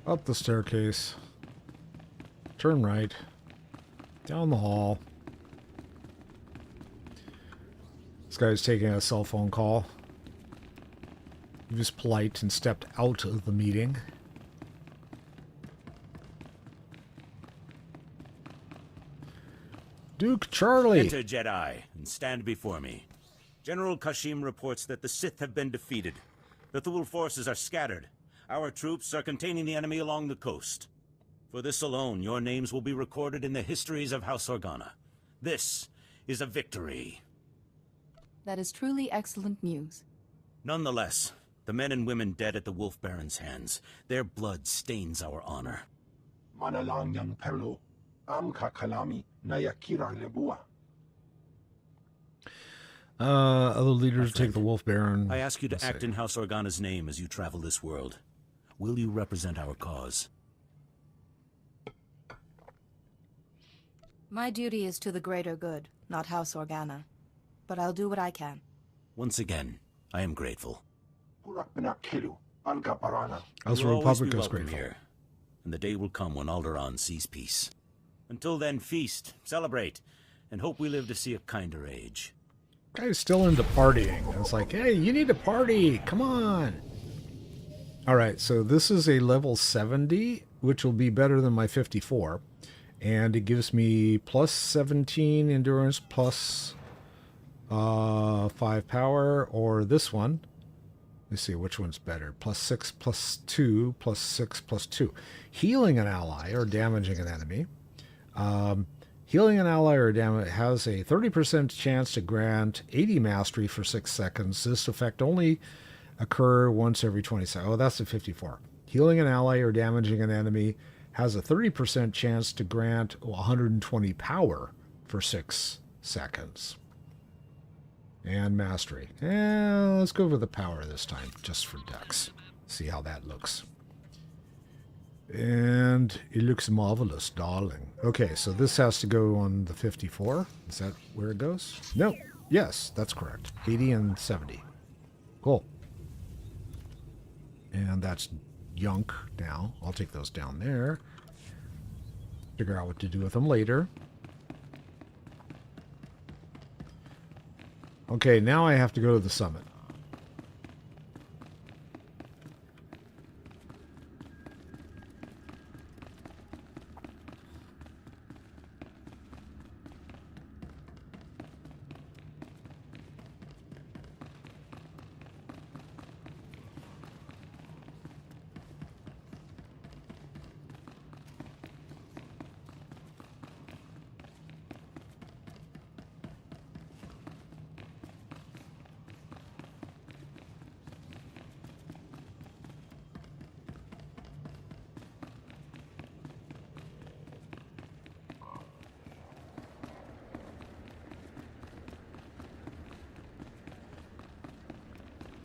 Up the staircase. Turn right. Down the hall. This guy's taking a cell phone call. He was polite and stepped out of the meeting. Duke Charlie! Enter, Jedi, and stand before me. General Kashim reports that the Sith have been defeated. The Thule forces are scattered. Our troops are containing the enemy along the coast. For this alone, your names will be recorded in the histories of House Organa. This is a victory. That is truly excellent news. Nonetheless, the men and women dead at the Wolf Baron's hands, their blood stains our honor. Manalangyang Perlo, Amka Kalami, Nayakira Lebua. Other leaders take the Wolf Baron. I ask you to act in House Organa's name as you travel this world. Will you represent our cause? My duty is to the greater good, not House Organa. But I'll do what I can. Once again, I am grateful. Also, You'll Republic always be is welcome grateful. here, and the day will come when Alderaan sees peace. Until then, feast, celebrate, and hope we live to see a kinder age. Guy's still into partying. It's like, hey, you need to party. Come on. All right, so this is a level 70, which will be better than my 54. And it gives me plus 17 endurance, plus 5 power, or this one. Let's see, which one's better? Plus 6, plus 2, plus 6, plus 2. Healing an ally or damaging an enemy. Healing an ally or damage has a 30% chance to grant 80 mastery for 6 seconds. This effect only occur once every 20 seconds. Oh, that's a 54. Healing an ally or damaging an enemy has a 30% chance to grant 120 power for 6 seconds. And mastery. Let's go for the power this time, just for Dex. See how that looks. And it looks marvelous, darling. Okay, so this has to go on the 54. Is that where it goes? No. Yes, that's correct. 80 and 70. Cool. And that's junk now. I'll take those down there. Figure out what to do with them later. Okay, now I have to go to the summit.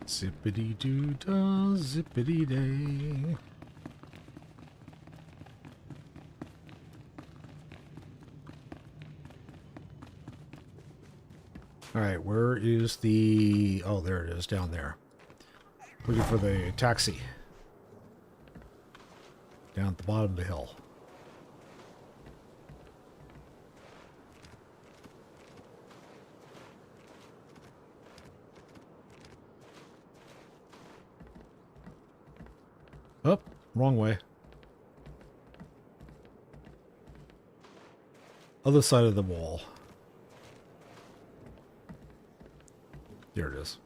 Zippity-doo-dah, zippity-day. Alright, where is the... Oh, there it is, down there. Looking for the taxi. Down at the bottom of the hill. Oh, wrong way. Other side of the wall. There it is.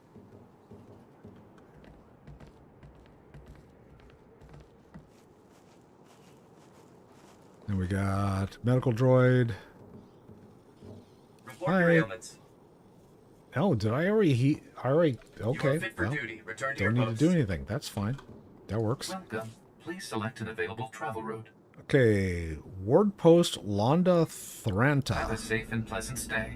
And we got medical droid. Report your ailments. Oh, did I already okay. You are fit for duty. Return to Don't your need post. to do anything. That's fine. That works. Welcome. Please select an available travel route. Okay, Ward Post Londa Thranta. Have a safe and pleasant stay.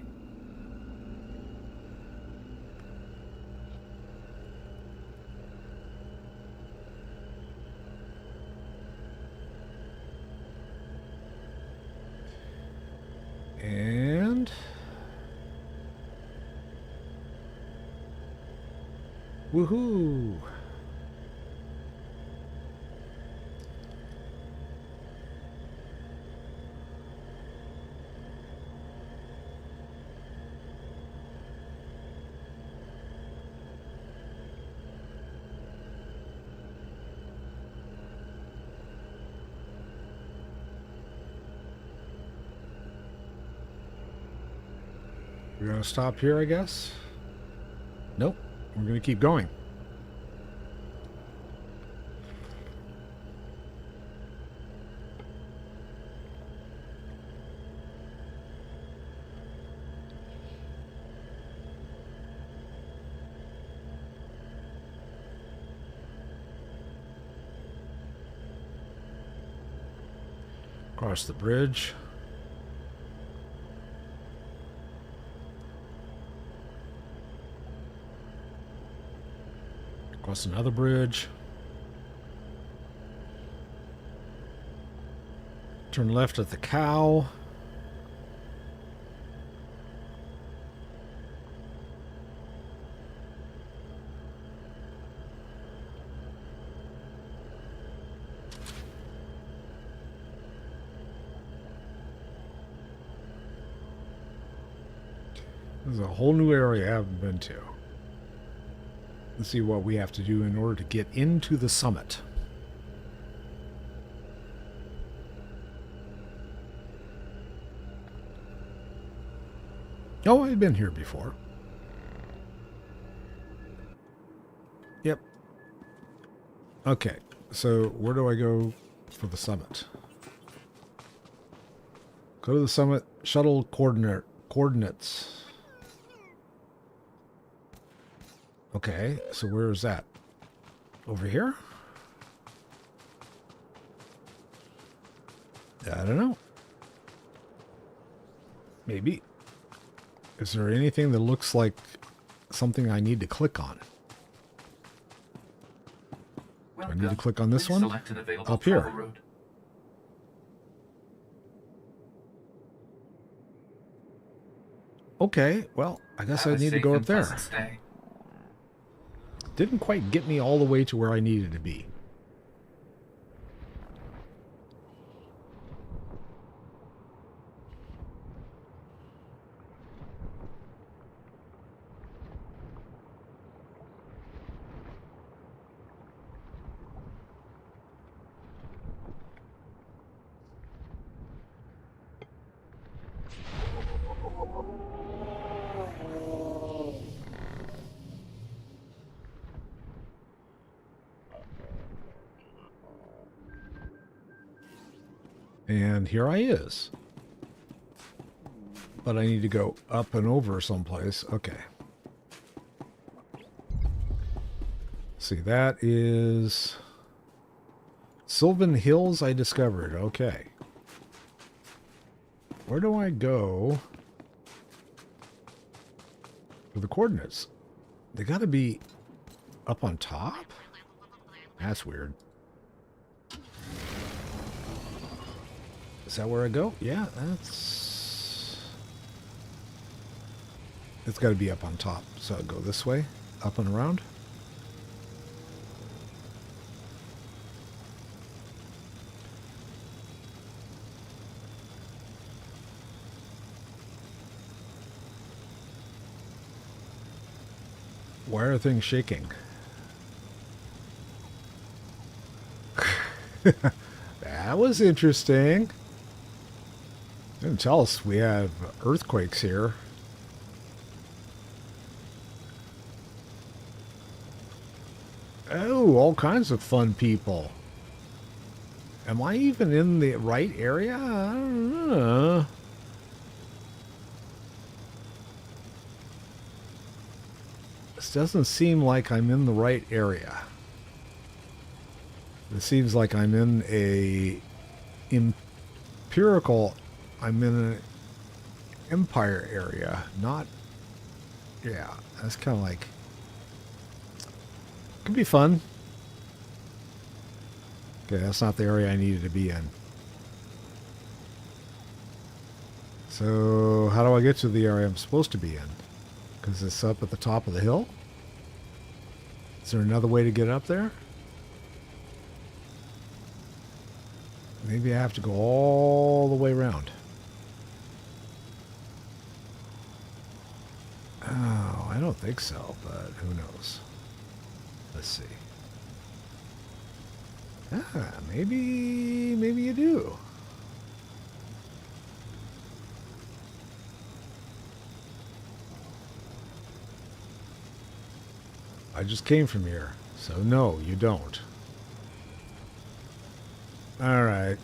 And woohoo! We're going to stop here, I guess? Nope. We're going to keep going. Across the bridge. Across another bridge. Turn left at the cow. This is a whole new area I haven't been to. Let's see what we have to do in order to get into the summit. Oh, I've been here before. Yep. Okay, so where do I go for the summit? Go to the summit, shuttle coordinates. Okay, so where is that? Over here? I don't know. Maybe. Is there anything that looks like something I need to click on? Do I need to click on this one? Up here. Okay, well, I guess Have I a need to safe go up and there. pleasant stay. Didn't quite get me all the way to where I needed to be. And here I is. But I need to go up and over someplace. Okay. See, that is Sylvan Hills I discovered. Okay. Where do I go for the coordinates? They gotta be up on top? That's weird. Is that where I go? Yeah, that's... It's got to be up on top. So I'll go this way, up and around. Why are things shaking? That was interesting. Didn't tell us we have earthquakes here. Oh, all kinds of fun people. Am I even in the right area? I don't know. This doesn't seem like I'm in the right area. It seems like I'm in a empirical... I'm in an empire area, not... Yeah, that's kind of like... Could be fun. Okay, that's not the area I needed to be in. So, how do I get to the area I'm supposed to be in? Because it's up at the top of the hill? Is there another way to get up there? Maybe I have to go all the way around. Oh, I don't think so, but who knows? Let's see. Ah, maybe you do. I just came from here, so no, you don't. All right.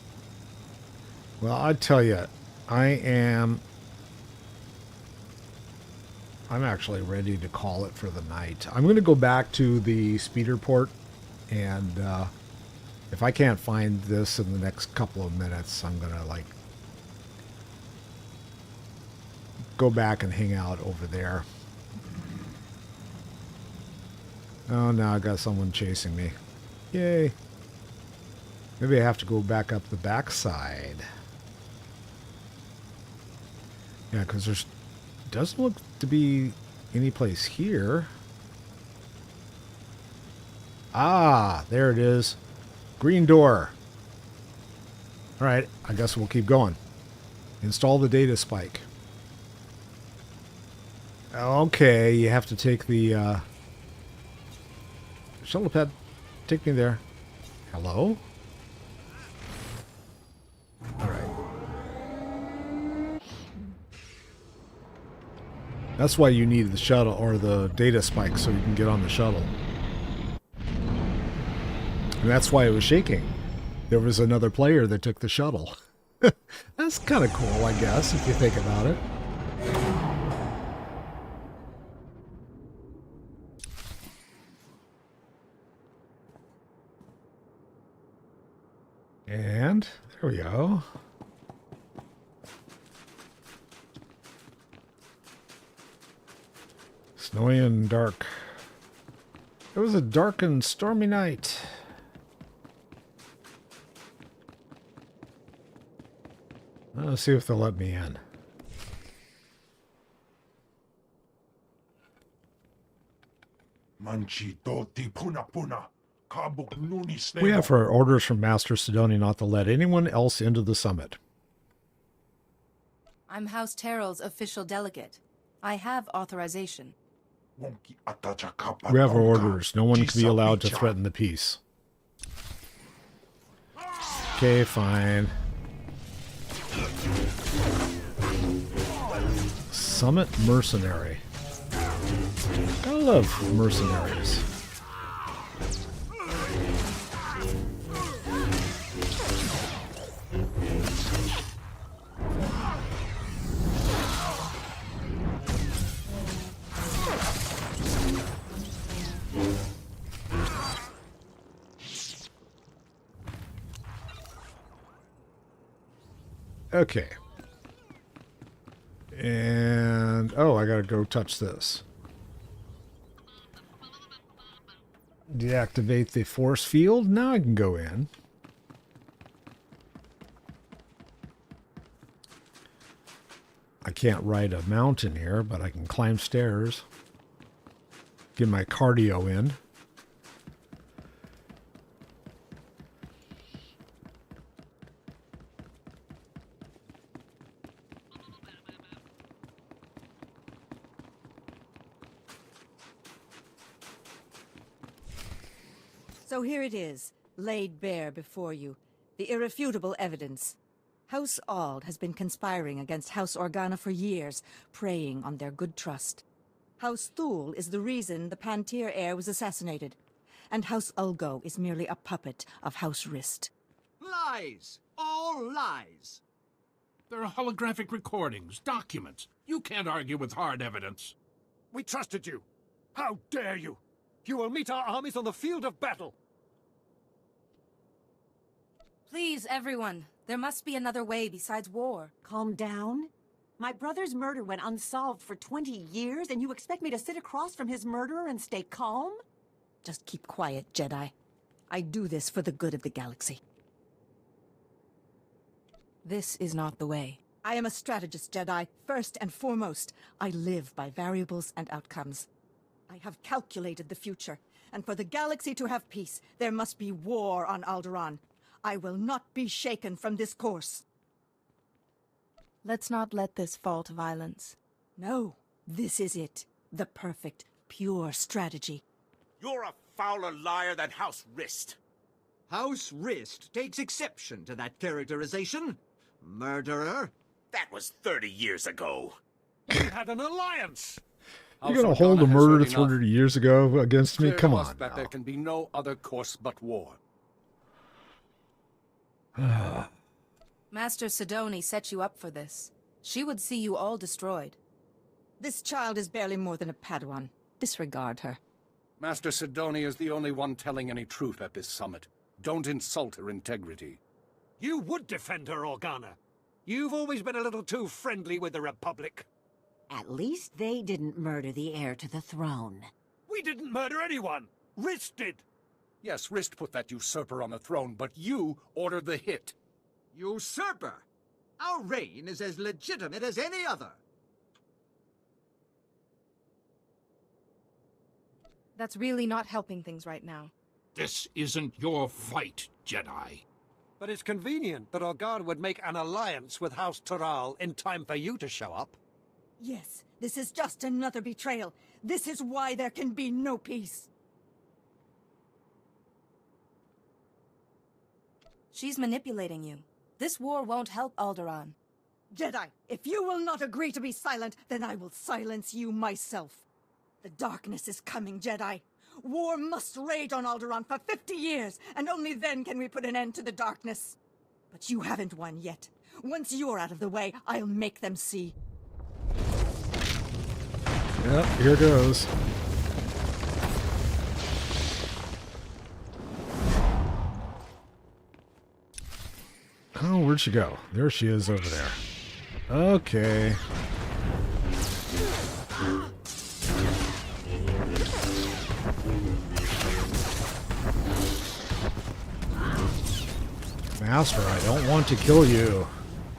Well, I tell you, I'm actually ready to call it for the night. I'm going to go back to the speeder port, and if I can't find this in the next couple of minutes, I'm going to like go back and hang out over there. Oh, now I got someone chasing me. Yay. Maybe I have to go back up the backside. Yeah, because there's doesn't look to be any place here. Ah, there it is. Green door. All right, I guess we'll keep going. Install the data spike. Okay, you have to take the shuttle pad. Take me there. Hello? All right. That's why you need the shuttle or the data spike so you can get on the shuttle. And that's why it was shaking. There was another player that took the shuttle. That's kind of cool, I guess, if you think about it. And there we go. Snowy and dark. It was a dark and stormy night. Let's see if they'll let me in. Manchitoti puna puna. Kabuk nuni We snemo. have our orders from Master Sidoni not to let anyone else into the summit. I'm House Terrell's official delegate. I have authorization. Wonki atacha kapa We have our tonka. orders. No one can be allowed to Kisapicha. threaten the peace. Okay, fine. Summit Mercenary. I love mercenaries. Okay. And, oh, I gotta go touch this. Deactivate the force field. Now I can go in. I can't ride a mountain here, but I can climb stairs. Get my cardio in. So here it is, laid bare before you. The irrefutable evidence. House Ald has been conspiring against House Organa for years, preying on their good trust. House Thule is the reason the Pantir heir was assassinated. And House Ulgo is merely a puppet of House Rist. Lies! All lies! There are holographic recordings, documents. You can't argue with hard evidence. We trusted you. How dare you? You will meet our armies on the field of battle. Please, everyone. There must be another way besides war. Calm down. My brother's murder went unsolved for 20 years, and you expect me to sit across from his murderer and stay calm? Just keep quiet, Jedi. I do this for the good of the galaxy. This is not the way. I am a strategist, Jedi. First and foremost, I live by variables and outcomes. I have calculated the future, and for the galaxy to have peace, there must be war on Alderaan. I will not be shaken from this course. Let's not let this fall to violence. No, this is it. The perfect, pure strategy. You're a fouler liar than House Rist. House Rist takes exception to that characterization. Murderer. That was 30 years ago. We had an alliance. You're gonna hold a murder that's 100 years ago against me? Come on. That there can be no other course but war. Master Sidoni set you up for this. She would see you all destroyed. This child is barely more than a Padawan. Disregard her. Master Sidoni is the only one telling any truth at this summit. Don't insult her integrity. You would defend her, Organa. You've always been a little too friendly with the Republic. At least they didn't murder the heir to the throne. We didn't murder anyone. Rist did. Yes, Rist put that usurper on the throne, but you ordered the hit. Usurper? Our reign is as legitimate as any other. That's really not helping things right now. This isn't your fight, Jedi. But it's convenient that Organa would make an alliance with House Toral in time for you to show up. Yes, this is just another betrayal. This is why there can be no peace. She's manipulating you. This war won't help Alderaan. Jedi, if you will not agree to be silent, then I will silence you myself. The darkness is coming, Jedi. War must rage on Alderaan for 50 years, and only then can we put an end to the darkness. But you haven't won yet. Once you're out of the way, I'll make them see. Yep, here goes. Oh, where'd she go? There she is over there. Okay. Master, I don't want to kill you.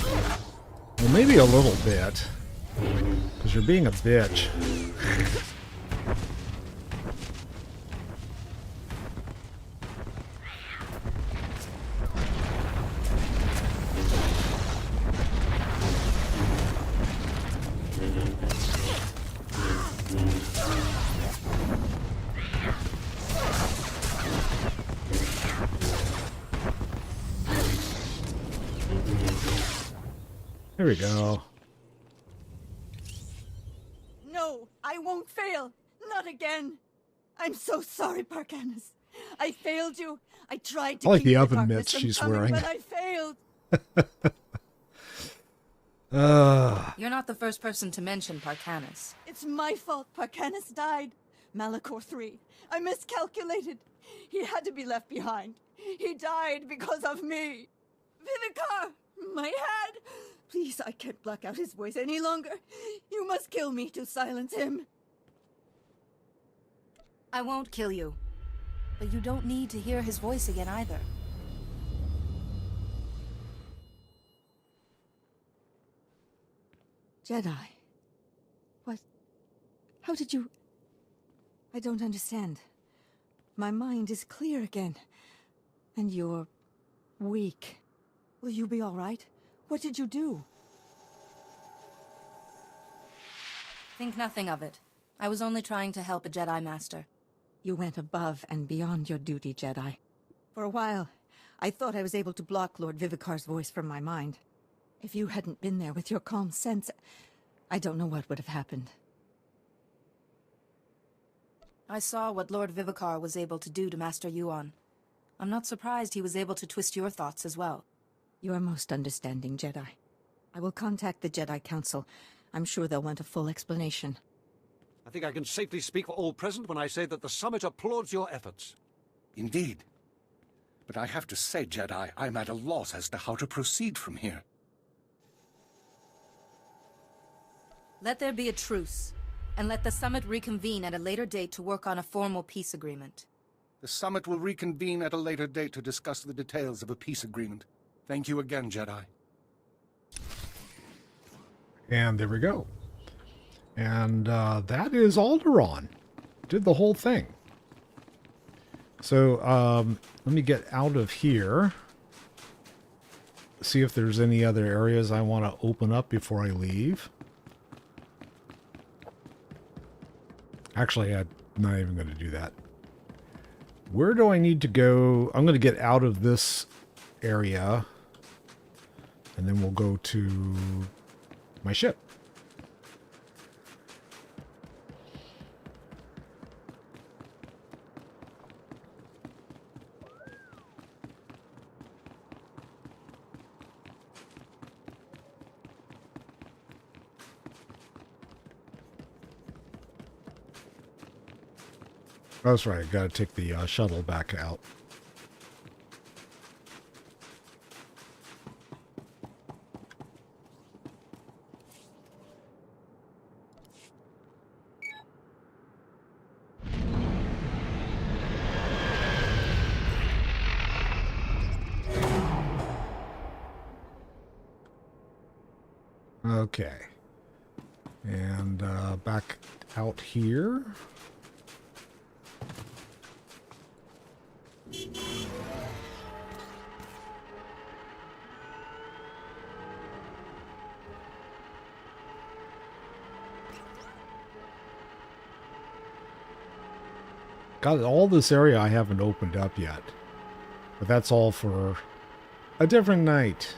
Well, maybe a little bit. Because you're being a bitch. There we go. No, I won't fail. Not again. I'm so sorry, Parkanis. I failed you. I tried to I like keep the the oven darkness mitts from she's coming, wearing. but I failed. You're not the first person to mention Parkanis. It's my fault Parkanis died. Malachor III. I miscalculated. He had to be left behind. He died because of me. Vivicar! My head! Please, I can't block out his voice any longer. You must kill me to silence him. I won't kill you. But you don't need to hear his voice again either. Jedi. What? How did you... I don't understand. My mind is clear again. And you're... weak. Will you be all right? What did you do? Think nothing of it. I was only trying to help a Jedi Master. You went above and beyond your duty, Jedi. For a while, I thought I was able to block Lord Vivicar's voice from my mind. If you hadn't been there with your calm sense, I don't know what would have happened. I saw what Lord Vivicar was able to do to Master Yuan. I'm not surprised he was able to twist your thoughts as well. You are most understanding, Jedi. I will contact the Jedi Council. I'm sure they'll want a full explanation. I think I can safely speak for all present when I say that the Summit applauds your efforts. Indeed. But I have to say, Jedi, I'm at a loss as to how to proceed from here. Let there be a truce, and let the Summit reconvene at a later date to work on a formal peace agreement. The Summit will reconvene at a later date to discuss the details of a peace agreement. Thank you again, Jedi. And there we go. And that is Alderaan. Did the whole thing. So let me get out of here. See if there's any other areas I want to open up before I leave. Actually, I'm not even going to do that. Where do I need to go? I'm going to get out of this area. And then we'll go to my ship. That's right, gotta take the shuttle back out. Okay. And back out here. Got all this area I haven't opened up yet. But that's all for a different night.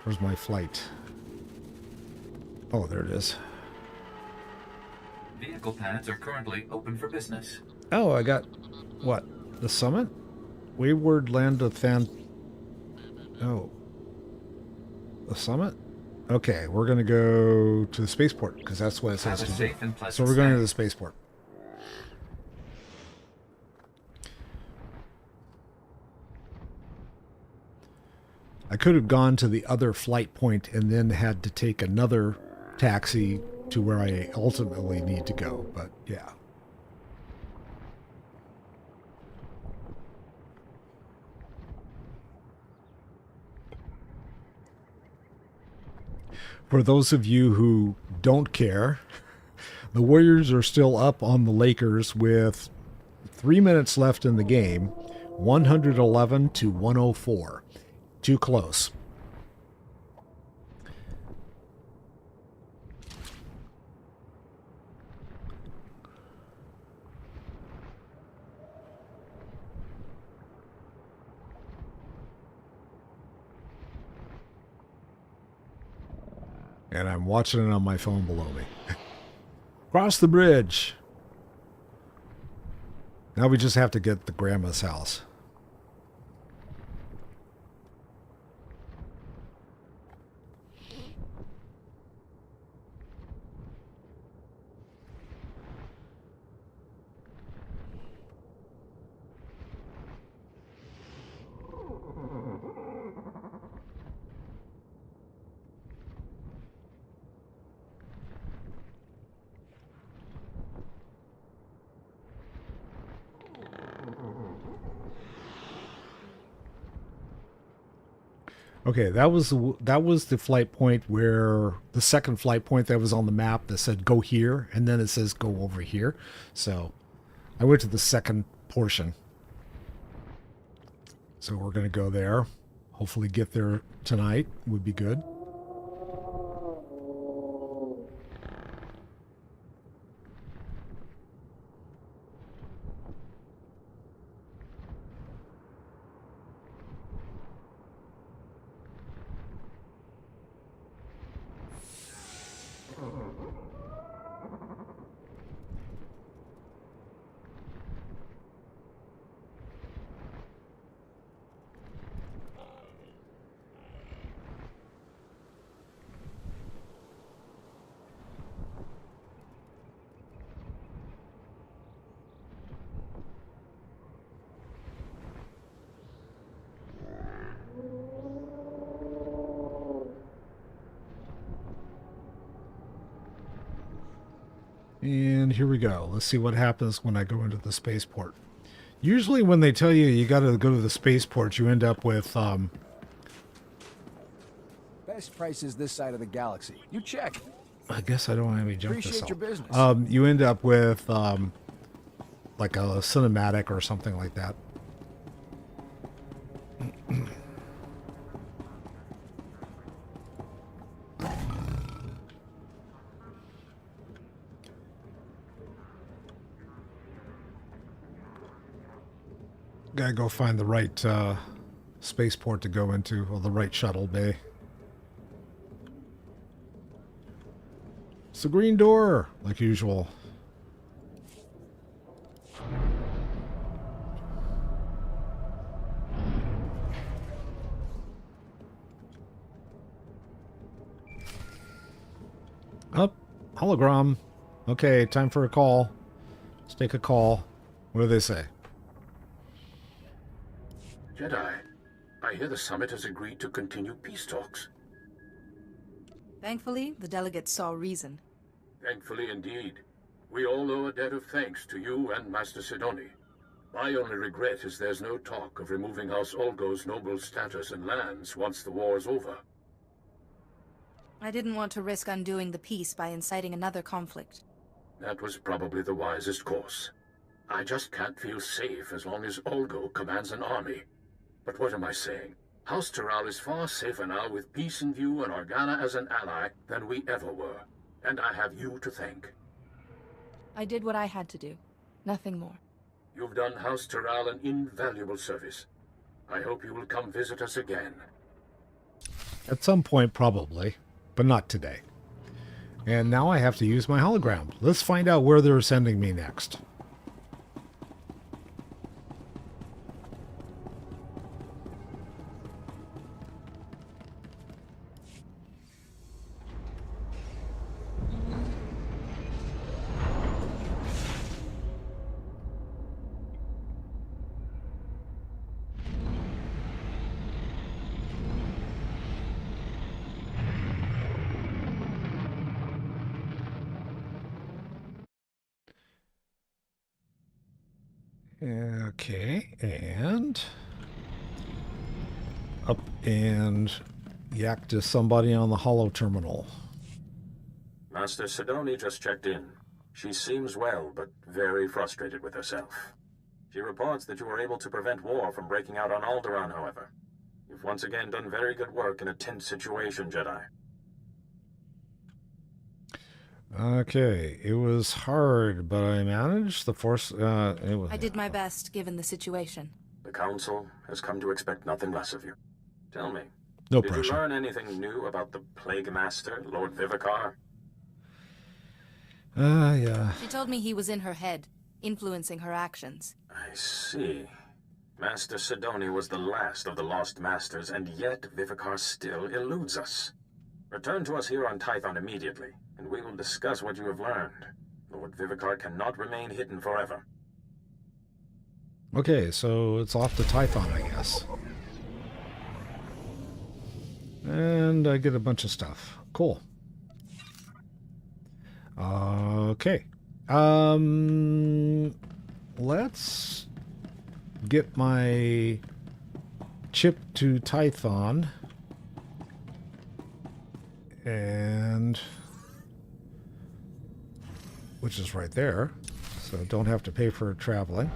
Where's my flight? Oh, there it is. Vehicle pads are currently open for business. Oh, I got... what? The Summit? Wayward Land of Oh. The Summit? Okay, we're going to go to the spaceport, because that's what it says to do. So we're going to the spaceport. I could have gone to the other flight point and then had to take another taxi to where I ultimately need to go, but yeah. For those of you who don't care, the Warriors are still up on the Lakers with 3 minutes left in the game, 111 to 104. Too close. And I'm watching it on my phone below me. Cross the bridge. Now we just have to get to Grandma's house. Okay, that was the flight point where the second flight point that was on the map that said go here, and then it says go over here. So I went to the second portion. So we're going to go there. Hopefully get there tonight would be good. And here we go. Let's see what happens when I go into the spaceport. Usually when they tell you you got to go to the spaceport, you end up with... Best prices this side of the galaxy. You check. I guess I don't have any jump this Appreciate your out. business. You end up with like a cinematic or something like that. Gotta go find the right spaceport to go into, or the right shuttle bay. It's the green door, like usual. Up, hologram. Okay, time for a call. Let's take a call. What do they say? Jedi, I hear the summit has agreed to continue peace talks. Thankfully, the delegates saw reason. Thankfully indeed. We all owe a debt of thanks to you and Master Sidoni. My only regret is there's no talk of removing House Olgo's noble status and lands once the war is over. I didn't want to risk undoing the peace by inciting another conflict. That was probably the wisest course. I just can't feel safe as long as Olgo commands an army. But what am I saying? House Toral is far safer now with peace in view and Organa as an ally than we ever were. And I have you to thank. I did what I had to do. Nothing more. You've done House Toral an invaluable service. I hope you will come visit us again. At some point, probably. But not today. And now I have to use my hologram. Let's find out where they're sending me next. Okay, and up and yak to somebody on the holo terminal. Master Sidoni just checked in. She seems well, but very frustrated with herself. She reports that you were able to prevent war from breaking out on Alderaan, however. You've once again done very good work in a tense situation, Jedi. Okay, it was hard, but I managed. The Force, I did my best, given the situation. The Council has come to expect nothing less of you. Tell me, No Did pressure. you learn anything new about the Plague Master, Lord Vivicar? Yeah. She told me he was in her head, influencing her actions. I see. Master Sidoni was the last of the Lost Masters, and yet Vivicar still eludes us. Return to us here on Tython immediately, and we will discuss what you have learned. Lord Vivicar cannot remain hidden forever. Okay, so it's off to Tython, I guess. And I get a bunch of stuff. Cool. Okay. Let's get my chip to Tython. And which is right there. So don't have to pay for traveling.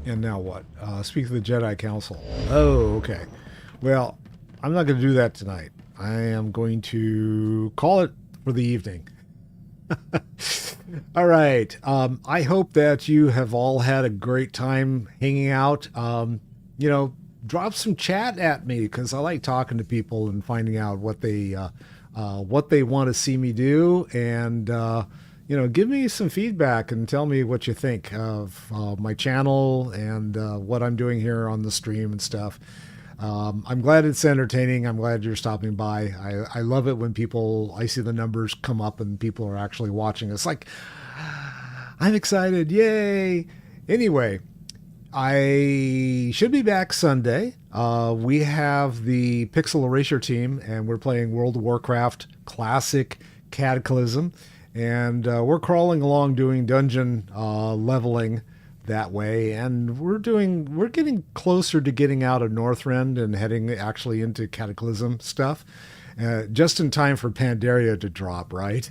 And now what? Speak to the Jedi Council. Oh, okay. Well, I'm not going to do that tonight. I am going to call it for the evening. All right. I hope that you have all had a great time hanging out. Drop some chat at me because I like talking to people and finding out what they want to see me do, and give me some feedback and tell me what you think of my channel and what I'm doing here on the stream and stuff. I'm glad it's entertaining. I'm glad you're stopping by. I love it when I see the numbers come up and people are actually watching. It's like, I'm excited. Yay. Anyway, I should be back Sunday. We have the Pixel Erasure team, and we're playing World of Warcraft Classic Cataclysm. And we're crawling along doing dungeon leveling that way, and we're getting closer to getting out of Northrend and heading actually into Cataclysm stuff, just in time for Pandaria to drop, right?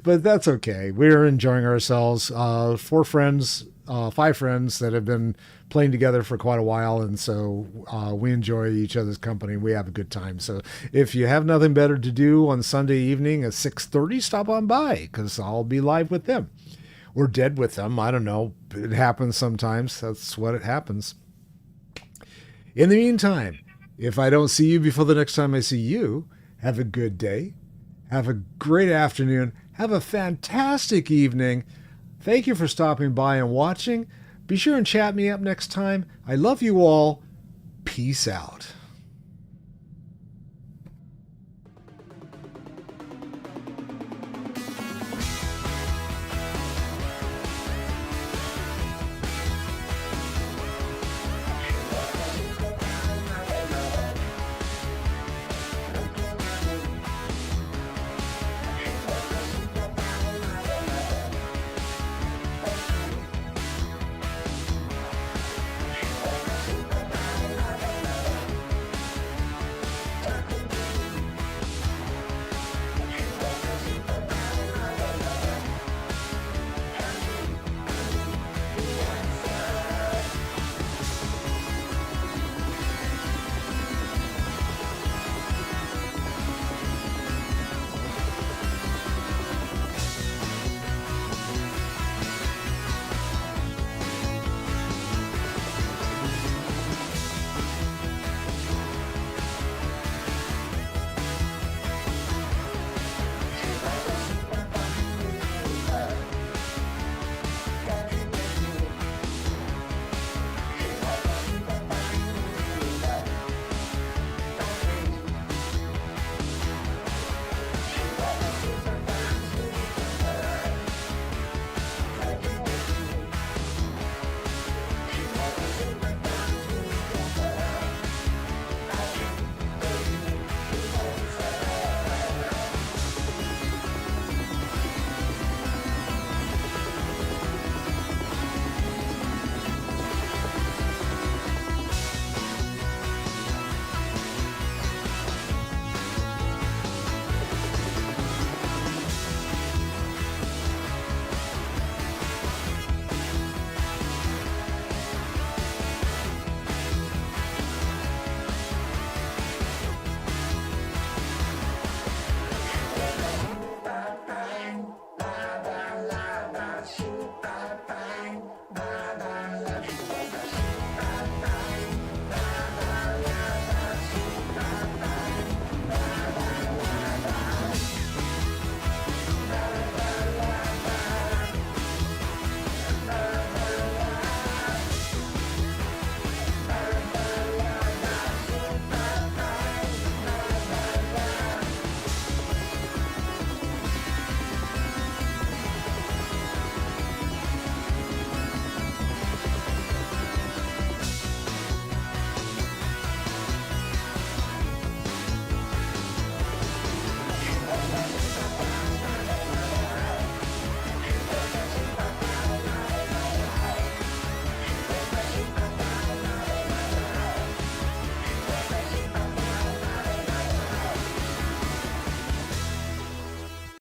But that's okay. We're enjoying ourselves. 5 friends that have been playing together for quite a while, and so we enjoy each other's company. We have a good time. So if you have nothing better to do on Sunday evening at 6:30, stop on by, because I'll be live with them. Or dead with them. I don't know. It happens sometimes. That's what it happens. In the meantime, if I don't see you before the next time I see you, have a good day. Have a great afternoon. Have a fantastic evening. Thank you for stopping by and watching. Be sure and chat me up next time. I love you all. Peace out.